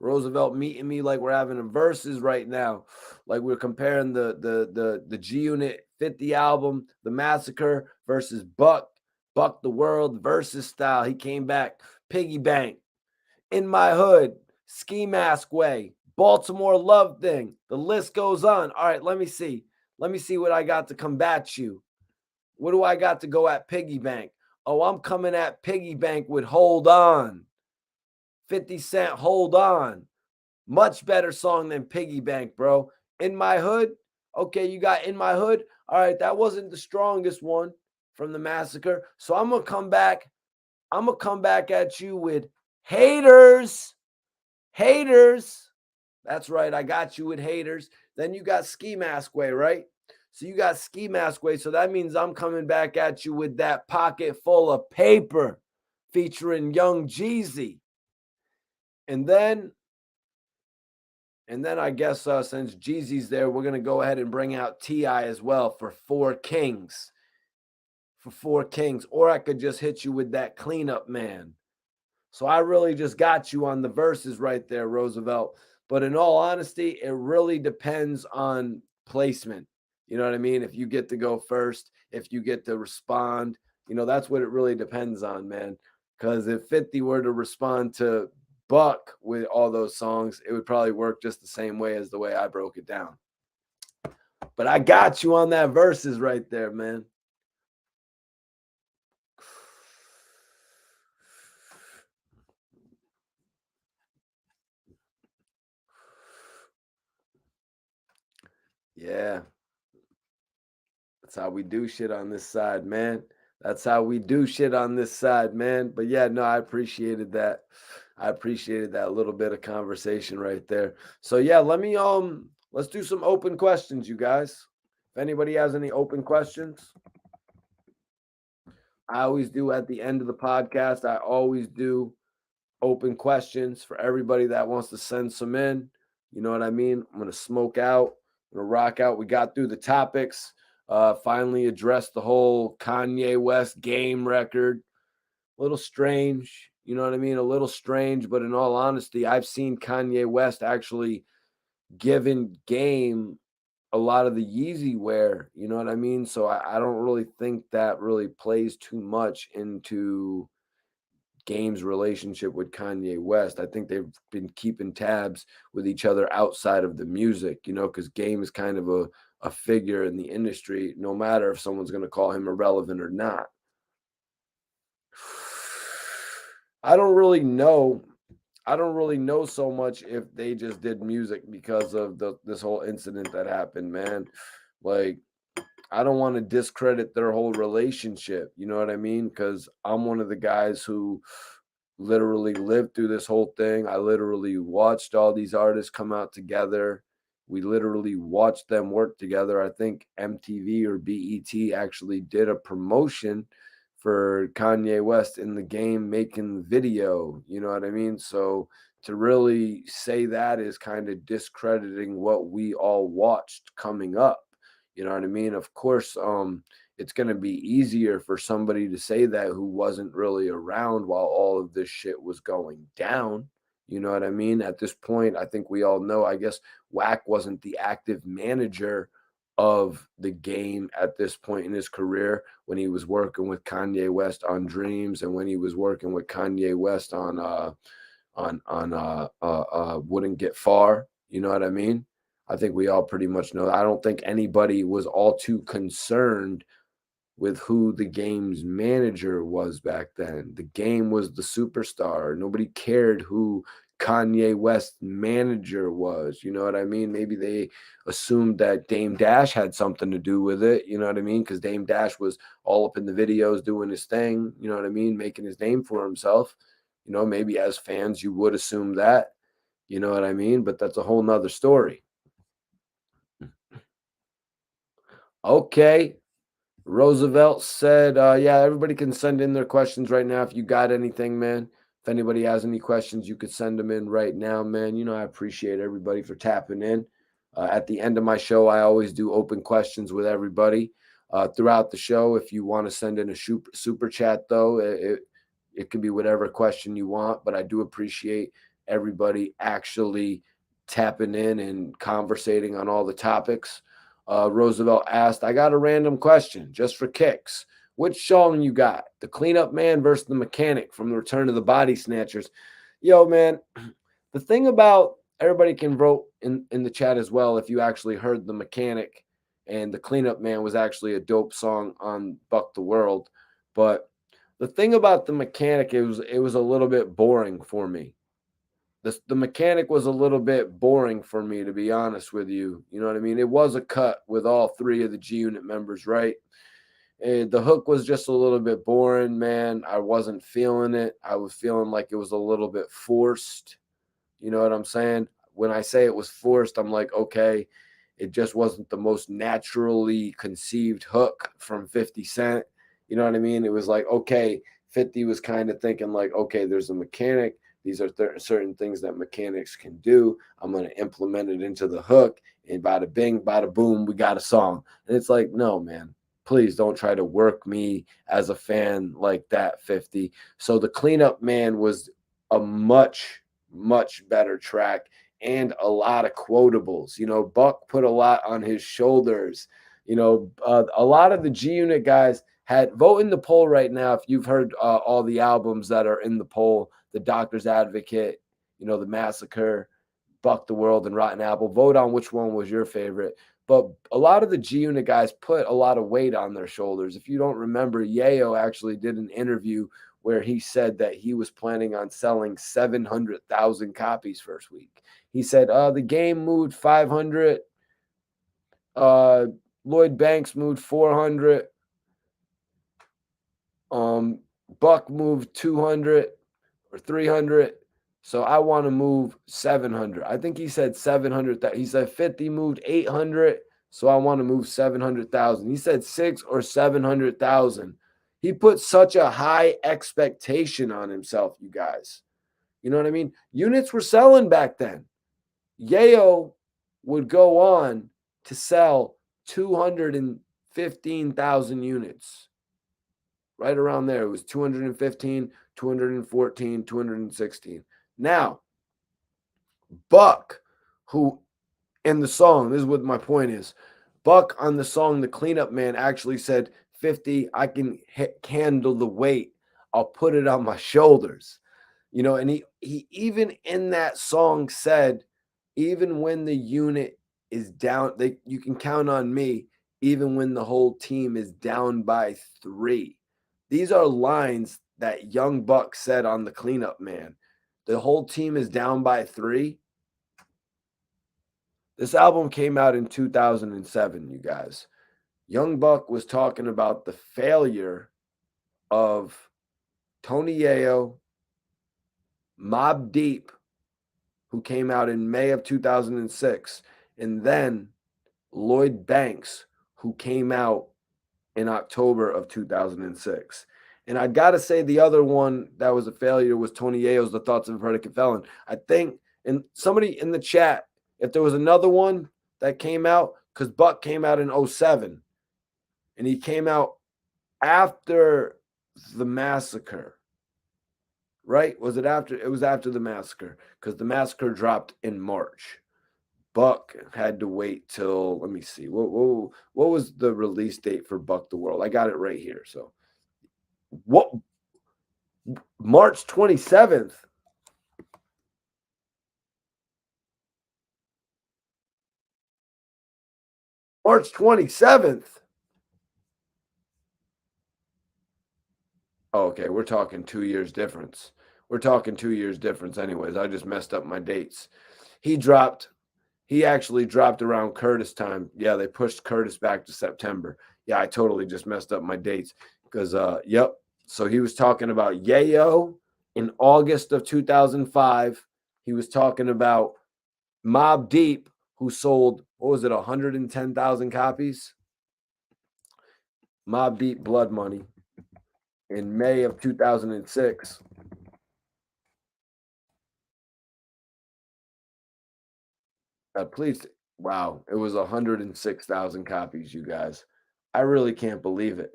[SPEAKER 1] Roosevelt meeting me like we're having a verses right now. Like we're comparing the G Unit 50 album, The Massacre, versus Buck the World versus style. He came back. Piggy Bank, In My Hood, Ski Mask Way, Baltimore Love Thing. The list goes on. All right, let me see. Let me see what I got to combat you. What do I got to go at Piggy Bank? Oh, I'm coming at Piggy Bank with Hold On. 50 Cent, Hold On. Much better song than Piggy Bank, bro. In My Hood. Okay, you got In My Hood. All right, that wasn't the strongest one from The Massacre. So I'm going to come back. I'm going to come back at you with Haters. Haters. That's right. I got you with Haters. Then you got Ski Mask Way, right? So you got Ski Mask Way. So that means I'm coming back at you with That Pocket Full of Paper featuring Young Jeezy. And then I guess since Jeezy's there, we're going to go ahead and bring out T.I. as well for Four Kings. For Four Kings. Or I could just hit you with that Cleanup Man. So I really just got you on the verses right there, Roosevelt. But in all honesty, it really depends on placement. You know what I mean? If you get to go first, if you get to respond, that's what it really depends on, man. Because if 50 were to respond to Buck with all those songs, it would probably work just the same way as the way I broke it down. But I got you on that verses right there, man. Yeah. That's how we do shit on this side, man. That's how we do shit on this side, man. But yeah, no, I appreciated that. I appreciated that little bit of conversation right there. So yeah, let's do some open questions, you guys. If anybody has any open questions, I always do at the end of the podcast. I always do open questions for everybody that wants to send some in. You know what I mean? I'm gonna smoke out. I'm gonna rock out. We got through the topics. finally addressed the whole Kanye West Game record. A little strange, you know what I mean? A little strange, but in all honesty, I've seen Kanye West actually given Game a lot of the Yeezy wear, you know what I mean? So I don't really think that really plays too much into Game's relationship with Kanye West. I think they've been keeping tabs with each other outside of the music, you know, because Game is kind of a figure in the industry, no matter if someone's going to call him irrelevant or not. I don't really know. I don't really know so much if they just did music because of this whole incident that happened, man. Like, I don't want to discredit their whole relationship. You know what I mean? Because I'm one of the guys who literally lived through this whole thing. I literally watched all these artists come out together. We literally watched them work together. I think MTV or BET actually did a promotion for Kanye West in the Game making the video. You know what I mean? So to really say that is kind of discrediting what we all watched coming up. You know what I mean? Of course, it's going to be easier for somebody to say that who wasn't really around while all of this shit was going down. You know what I mean? At this point, I think we all know, I guess Wack wasn't the active manager of the Game at this point in his career when he was working with Kanye West on Dreams and when he was working with Kanye West on Wouldn't Get Far. You know what I mean? I think we all pretty much know. I don't think anybody was all too concerned with who the Game's manager was back then. The Game was the superstar. Nobody cared who Kanye West's manager was. You know what I mean? Maybe they assumed that Dame Dash had something to do with it. You know what I mean? Because Dame Dash was all up in the videos doing his thing. You know what I mean? Making his name for himself. You know, maybe as fans, you would assume that. You know what I mean? But that's a whole nother story. Okay. Roosevelt said, yeah, everybody can send in their questions right now. If you got anything, man, if anybody has any questions, you could send them in right now, man. You know, I appreciate everybody for tapping in. At the end of my show, I always do open questions with everybody throughout the show. If you want to send in a super chat, though, it could be whatever question you want, but I do appreciate everybody actually tapping in and conversating on all the topics. Roosevelt asked, I got a random question just for kicks. Which song you got? The Cleanup Man versus the Mechanic from the Return of the Body Snatchers. Yo, man, the thing about everybody can vote in the chat as well if you actually heard the Mechanic, and the Cleanup Man was actually a dope song on Buck the World. But the thing about the Mechanic, it was a little bit boring for me. The Mechanic was a little bit boring for me, to be honest with you. You know what I mean? It was a cut with all three of the G Unit members, right? And the hook was just a little bit boring, man. I wasn't feeling it. I was feeling like it was a little bit forced. You know what I'm saying? When I say it was forced, I'm like, okay, it just wasn't the most naturally conceived hook from 50 Cent. You know what I mean? It was like, okay, 50 was kind of thinking like, okay, there's a mechanic. These are certain things that mechanics can do. I'm going to implement it into the hook, and bada bing, bada boom, we got a song. And it's like, no, man, please don't try to work me as a fan like that, 50. So the Cleanup Man was a much better track and a lot of quotables. You know, Buck put a lot on his shoulders. You know, a lot of the G Unit guys had vote in the poll right now. If you've heard all the albums that are in the poll, The Doctor's Advocate, you know, The Massacre, Buck the World, and Rotten Apple, vote on which one was your favorite. But a lot of the G Unit guys put a lot of weight on their shoulders. If you don't remember, Yayo actually did an interview where he said that he was planning on selling 700,000 copies first week. He said, the Game moved 500. Lloyd Banks moved 400. Buck moved 200 or 300. So I want to move 700. I think he said 700. He said 50 moved 800. So I want to move 700,000. He said 6 or 700,000. He put such a high expectation on himself, you guys. You know what I mean? Units were selling back then. Yayo would go on to sell 250 15,000 units. Right around there. It was 215, 214, 216. Now, Buck, who in the song, this is what my point is. Buck on the song The Cleanup Man actually said, 50, I can handle the weight. I'll put it on my shoulders. You know, and he even in that song said, even when the unit is down, you can count on me, even when the whole team is down by 3. These are lines that Young Buck said on The Cleanup Man. The whole team is down by 3. This album came out in 2007, you guys. Young Buck was talking about the failure of Tony Yayo, Mobb Deep, who came out in May of 2006, and then Lloyd Banks, who came out in October of 2006. And I got to say the other one that was a failure was Tony Yayo's The Thoughts of a Predicate Felon. I think, and somebody in the chat, if there was another one that came out, because Buck came out in 07, and he came out after the massacre, right? Was it after? It was after the massacre, because the massacre dropped in March. Buck had to wait till, let me see, what was the release date for Buck the World? I got it right here. So what, March 27th. March 27th. Oh, okay, we're talking 2 years difference. We're talking 2 years difference anyways. I just messed up my dates. He actually dropped around Curtis time. Yeah, they pushed Curtis back to September. Yeah, I totally just messed up my dates because, yep. So he was talking about Yayo in August of 2005. He was talking about Mobb Deep, who sold, what was it, 110,000 copies? Mobb Deep Blood Money in May of 2006. Please, wow, it was 106,000 copies, you guys. I really can't believe it.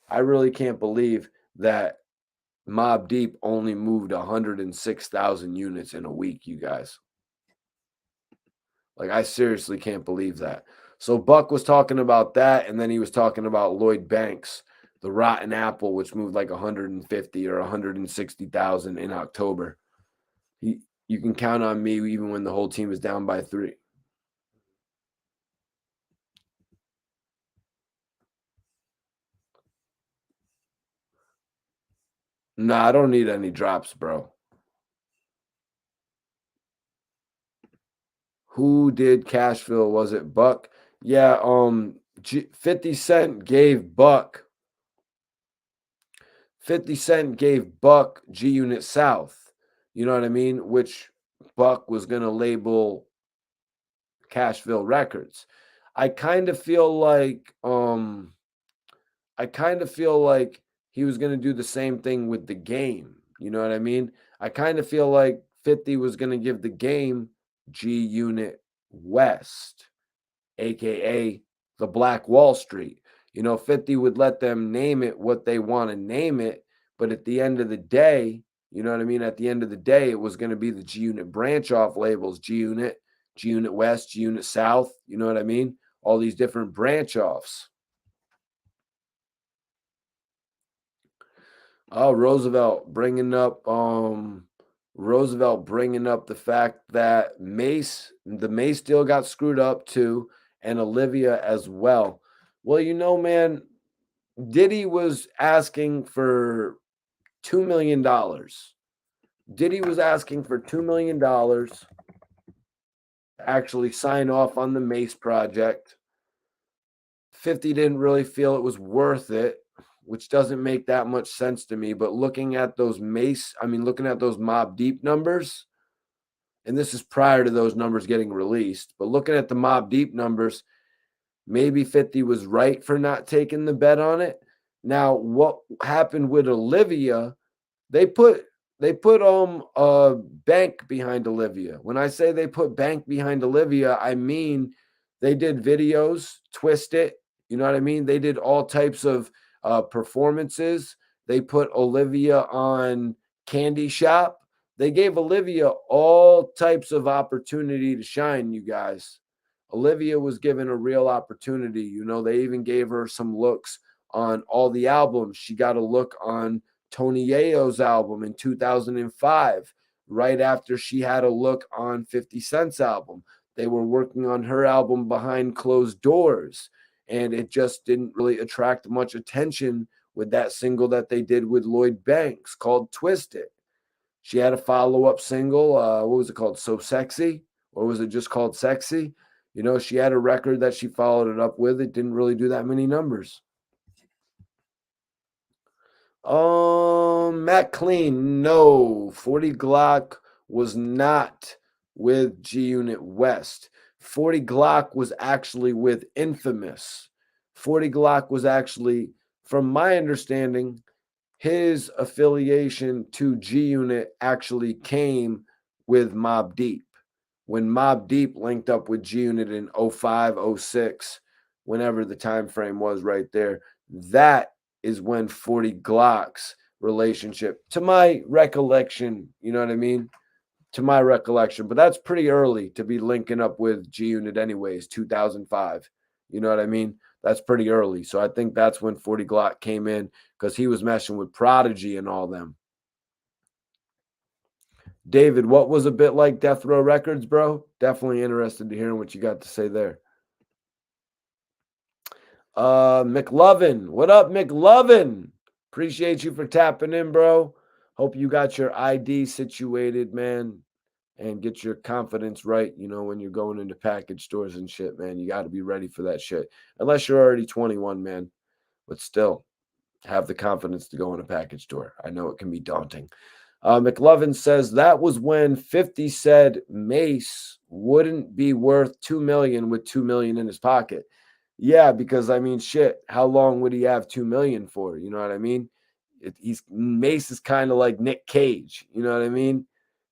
[SPEAKER 1] I really can't believe that Mobb Deep only moved 106,000 units in a week, you guys. Like, I seriously can't believe that. So Buck was talking about that, and then he was talking about Lloyd Banks, the Rotten Apple, which moved like 150 or 160,000 in October. You can count on me even when the whole team is down by 3. Nah, I don't need any drops, bro. Who did Cashville? Was it Buck? Yeah, 50 Cent gave Buck. 50 Cent gave Buck G Unit South. You know what I mean? Which Buck was going to label Cashville Records. I kind of feel like he was going to do the same thing with The Game. You know what I mean? I kind of feel like 50 was going to give The Game G Unit West, aka the Black Wall Street. You know, 50 would let them name it what they want to name it, but at the end of the day, you know what I mean? At the end of the day, it was going to be the G Unit branch off labels, G Unit West, G Unit South, you know what I mean? All these different branch offs. Oh, Roosevelt bringing up the fact that the Mace deal got screwed up too, and Olivia as well. Well, you know, man, Diddy was asking for $2 million. Diddy was asking for $2 million to actually sign off on the Mace project. 50 didn't really feel it was worth it, which doesn't make that much sense to me. But looking at those Mobb Deep numbers, and this is prior to those numbers getting released, but looking at the Mobb Deep numbers, maybe 50 was right for not taking the bet on it. Now, what happened with Olivia, they put a bank behind Olivia. When I say they put bank behind Olivia, I mean they did videos, Twist It, You know what I mean? They did all types of performances. They put Olivia on Candy Shop. They gave Olivia all types of opportunity to shine, you guys. Olivia was given a real opportunity. You know, they even gave her some looks on all the albums. She got a look on Tony Yayo's album in 2005, right after she had a look on 50 Cent's album. They were working on her album behind closed doors, and it just didn't really attract much attention with that single that they did with Lloyd Banks called Twist It. She had a follow-up single, what was it called? So Sexy? Or was it just called Sexy? You know, she had a record that she followed it up with. It didn't really do that many numbers. Matt Clean, no. 40 Glock was not with G Unit West. 40 Glock was actually with Infamous. 40 Glock was actually, from my understanding, his affiliation to G Unit actually came with Mobb Deep. When Mobb Deep linked up with G Unit in 05, 06, whenever the time frame was right there, that is when 40 Glock's relationship, to my recollection, you know what I mean? To my recollection, but that's pretty early to be linking up with G Unit, anyways, 2005. You know what I mean? That's pretty early. So I think that's when 40 Glock came in because he was messing with Prodigy and all them. David, what was a bit like Death Row Records, bro? Definitely interested to hearing what you got to say there. McLovin, what up, McLovin? Appreciate you for tapping in, bro. Hope you got your ID situated, man, and get your confidence right. You know, when you're going into package stores and shit, man, you got to be ready for that shit. Unless you're already 21, man, but still have the confidence to go in a package store. I know it can be daunting. McLovin says that was when 50 said Mace wouldn't be worth $2 million with $2 million in his pocket. Yeah, because I mean, shit, how long would he have $2 million for? You know what I mean? Mace is kind of like Nick Cage. You know what I mean?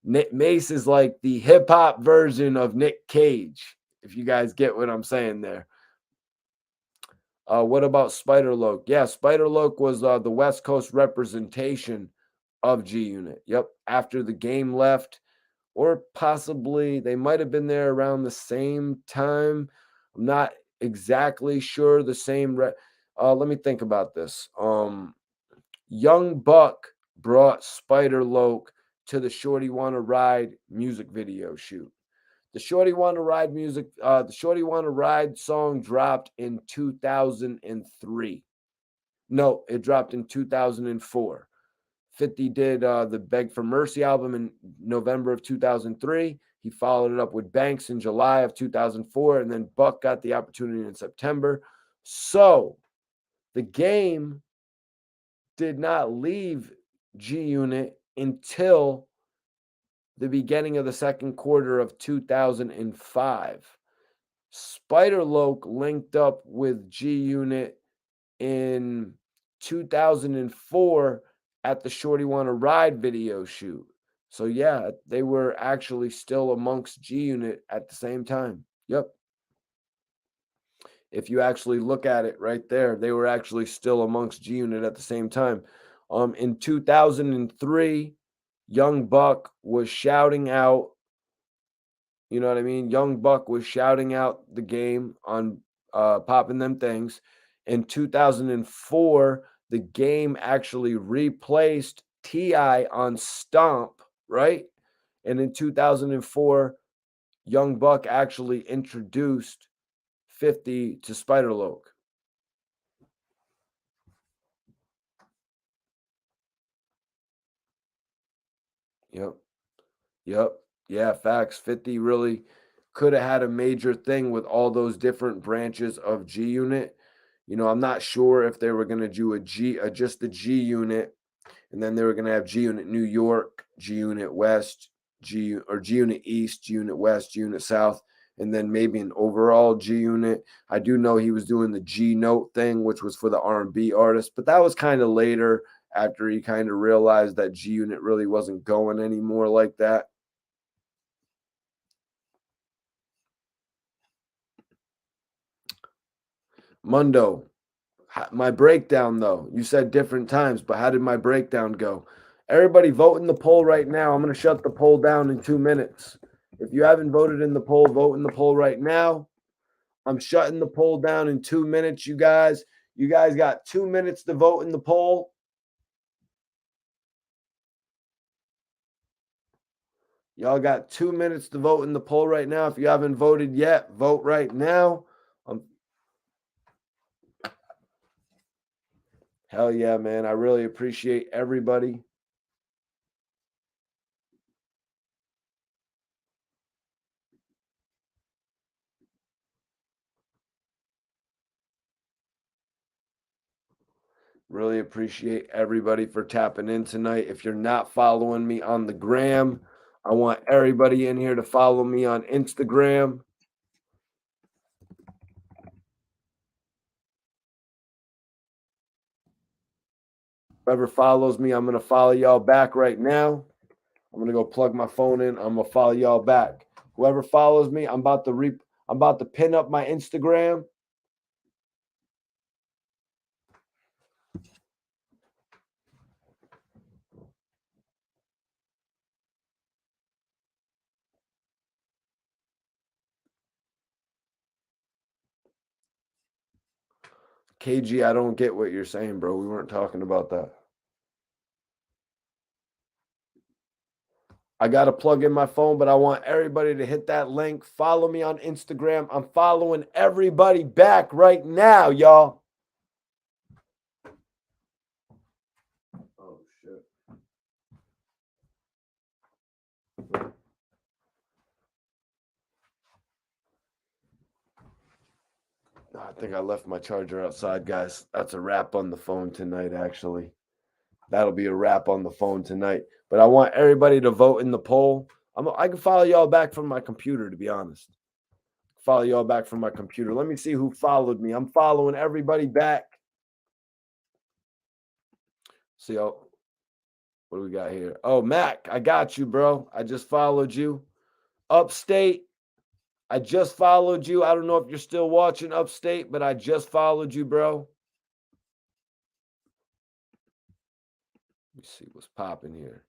[SPEAKER 1] Mace is like the hip hop version of Nick Cage. If you guys get what I'm saying there. What about Spider-Loc? Yeah, Spider-Loc was the West Coast representation of G Unit. Yep, after the game left, or possibly they might have been there around the same time. I'm not exactly sure. The same. Let me think about this. Young Buck brought Spider-Loc to the Shorty Wanna Ride music video shoot. The Shorty Wanna Ride the Shorty Wanna Ride song dropped in 2003. No, it dropped in 2004. 50 did the Beg for Mercy album in November of 2003. He followed it up with Banks in July of 2004, and then Buck got the opportunity in September. So the game did not leave G Unit until the beginning of the second quarter of 2005. Spider-Loc linked up with G Unit in 2004 at the Shorty Wanna Ride video shoot. So yeah, they were actually still amongst G Unit at the same time. Yep. If you actually look at it right there, they were actually still amongst G Unit at the same time. In 2003, Young Buck was shouting out, you know what I mean? Young Buck was shouting out the game on Popping Them Things. In 2004, the game actually replaced T.I. on Stomp, right? And in 2004, Young Buck actually introduced 50 to Spider-Loc. Yep. Yep. Yeah, facts. 50 really could have had a major thing with all those different branches of G Unit. You know, I'm not sure if they were going to do just the G Unit, and then they were going to have G Unit New York, G Unit West, G Unit East, G Unit West, G Unit South, and then maybe an overall G Unit. I do know he was doing the G Note thing, which was for the R&B artists, but that was kind of later after he kind of realized that G Unit really wasn't going anymore like that. Mundo, my breakdown, though. You said different times, but how did my breakdown go? Everybody vote in the poll right now. I'm going to shut the poll down in 2 minutes. If you haven't voted in the poll, vote in the poll right now. I'm shutting the poll down in 2 minutes, you guys. You guys got 2 minutes to vote in the poll. Y'all got 2 minutes to vote in the poll right now. If you haven't voted yet, vote right now. Hell yeah, man. I really appreciate everybody. Really appreciate everybody for tapping in tonight. If you're not following me on the gram, I want everybody in here to follow me on Instagram. Whoever follows me, I'm going to follow y'all back right now. I'm going to go plug my phone in. I'm going to follow y'all back. Whoever follows me, I'm about to pin up my Instagram. KG, I don't get what you're saying, bro. We weren't talking about that. I got to plug in my phone, but I want everybody to hit that link. Follow me on Instagram. I'm following everybody back right now, y'all. Oh, shit. I think I left my charger outside, guys. That's a wrap on the phone tonight, actually. That'll be a wrap on the phone tonight. But I want everybody to vote in the poll. I can follow y'all back from my computer, to be honest. Follow y'all back from my computer. Let me see who followed me. I'm following everybody back. See, what do we got here? Oh, Mac, I got you, bro. I just followed you. Upstate, I just followed you. I don't know if you're still watching Upstate, but I just followed you, bro. Let me see what's popping here.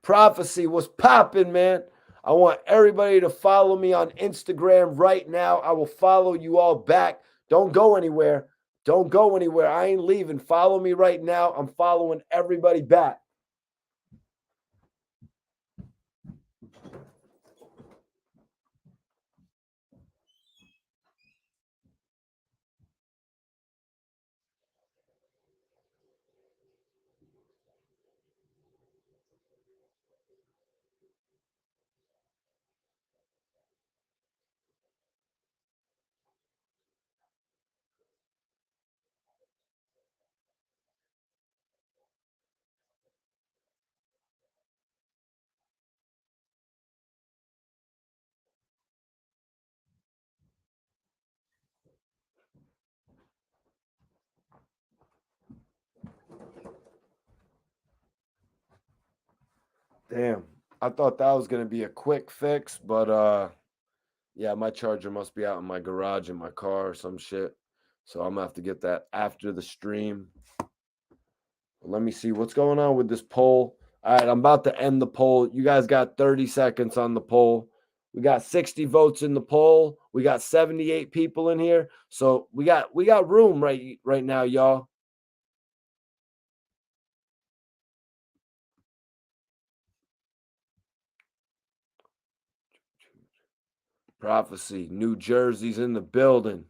[SPEAKER 1] Prophecy was popping, man. I want everybody to follow me on Instagram right now. I will follow you all back. Don't go anywhere. I ain't leaving. Follow me right now. I'm following everybody back. Damn. I thought that was going to be a quick fix, but yeah, my charger must be out in my garage in my car or some shit. So I'm going to have to get that after the stream. Let me see what's going on with this poll. All right, I'm about to end the poll. You guys got 30 seconds on the poll. We got 60 votes in the poll. We got 78 people in here. So we got room right now, y'all. Prophecy, New Jersey's in the building.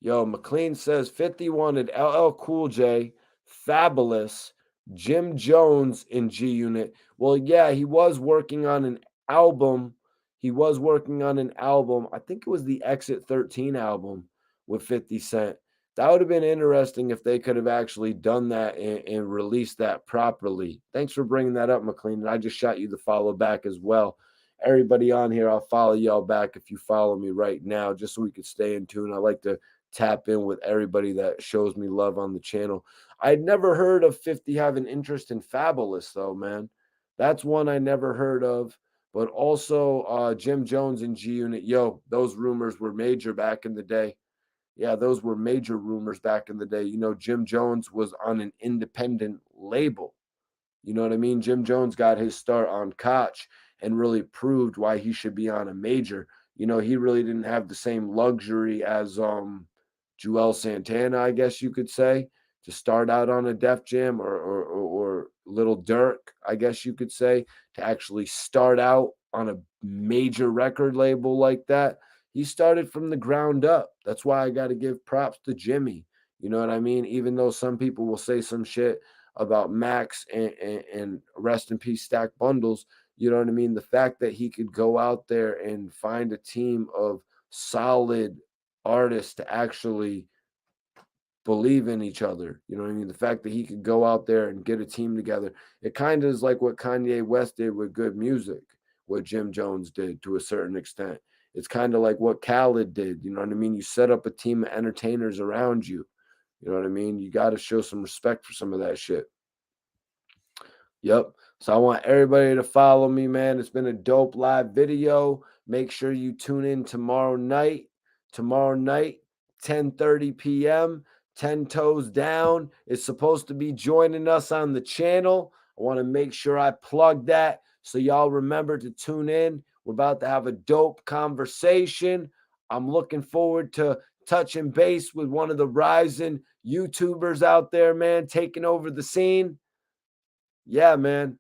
[SPEAKER 1] Yo, McLean says 50 wanted LL Cool J, Fabulous, Jim Jones in G Unit. Well, yeah, he was working on an album. I think it was the Exit 13 album with 50 Cent. That would have been interesting if they could have actually done that and released that properly. Thanks for bringing that up, McLean. And I just shot you the follow back as well. Everybody on here, I'll follow y'all back if you follow me right now, just so we could stay in tune. I like to tap in with everybody that shows me love on the channel. I'd never heard of 50 having interest in Fabulous, though, man. That's one I never heard of. But also Jim Jones and G Unit. Yo, those rumors were major back in the day. Yeah, those were major rumors back in the day. You know, Jim Jones was on an independent label. You know what I mean? Jim Jones got his start on Koch and really proved why he should be on a major. You know, he really didn't have the same luxury as Joel Santana, I guess you could say, to start out on a Def Jam, or Lil Durk, I guess you could say, to actually start out on a major record label like that. He started from the ground up. That's why I got to give props to Jimmy. You know what I mean? Even though some people will say some shit about Max and rest in peace Stack Bundles, you know what I mean? The fact that he could go out there and find a team of solid artists to actually believe in each other. You know what I mean? The fact that he could go out there and get a team together. It kind of is like what Kanye West did with good music, what Jim Jones did to a certain extent. It's kind of like what Khaled did. You know what I mean? You set up a team of entertainers around you. You know what I mean? You got to show some respect for some of that shit. Yep. So I want everybody to follow me, man. It's been a dope live video. Make sure you tune in tomorrow night. Tomorrow night, 10:30 p.m. 10 Toes Down is supposed to be joining us on the channel. I want to make sure I plug that so y'all remember to tune in. We're about to have a dope conversation. I'm looking forward to touching base with one of the rising YouTubers out there, man, taking over the scene. Yeah, man.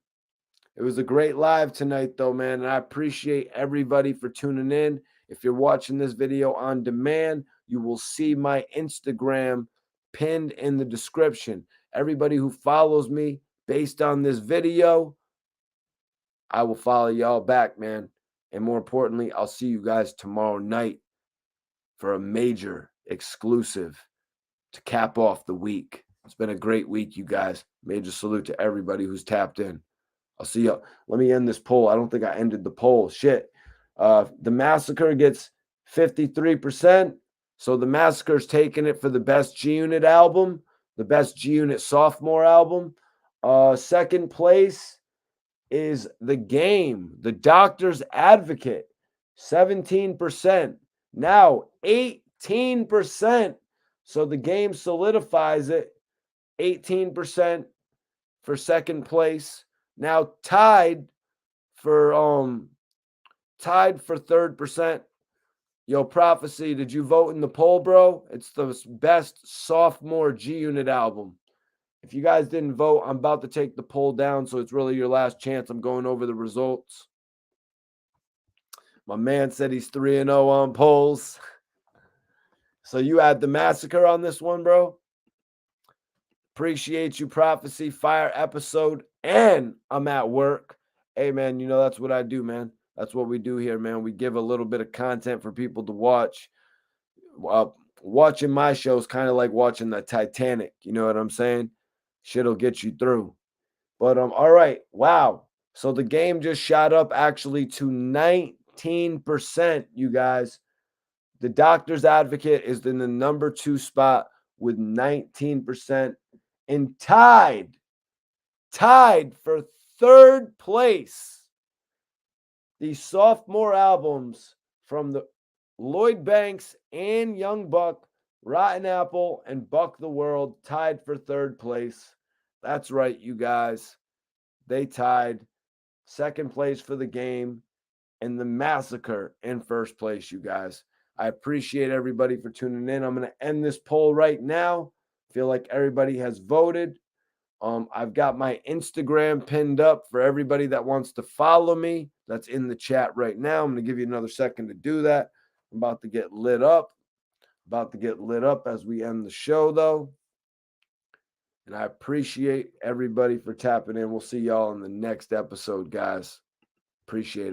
[SPEAKER 1] It was a great live tonight, though, man. And I appreciate everybody for tuning in. If you're watching this video on demand, you will see my Instagram pinned in the description. Everybody who follows me based on this video, I will follow y'all back, man. And more importantly, I'll see you guys tomorrow night for a major exclusive to cap off the week. It's been a great week, you guys. Major salute to everybody who's tapped in. I'll see you. Let me end this poll. I don't think I ended the poll. Shit. The Massacre gets 53%. So the Massacre's taking it for the best G Unit album, the best G Unit sophomore album. Second place is The Game, The Doctor's Advocate, 17%. Now 18%. So The Game solidifies it. 18% for second place. Now tied for third percent. Yo, Prophecy, did you vote in the poll, bro? It's the best sophomore G Unit album. If you guys didn't vote, I'm about to take the poll down, so it's really your last chance. I'm going over the results. My man said he's 3-0 on polls. So you had the Massacre on this one, bro? Appreciate you, Prophecy. Fire episode. And I'm at work. Hey, man, you know, that's what I do, man. That's what we do here, man. We give a little bit of content for people to watch. Watching my show is kind of like watching the Titanic. You know what I'm saying? Shit'll get you through. But all right. Wow. So the Game just shot up actually to 19%, you guys. The Doctor's Advocate is in the number 2 spot with 19%. And tied for third place, the sophomore albums from the Lloyd Banks and Young Buck, Rotten Apple, and Buck the World tied for third place. That's right, you guys. They tied. Second place for The Game, and the Massacre in first place, you guys. I appreciate everybody for tuning in. I'm going to end this poll right now. Feel like everybody has voted. I've got my Instagram pinned up for everybody that wants to follow me. That's in the chat right now. I'm going to give you another second to do that. I'm about to get lit up. About to get lit up as we end the show, though. And I appreciate everybody for tapping in. We'll see y'all in the next episode, guys. Appreciate it.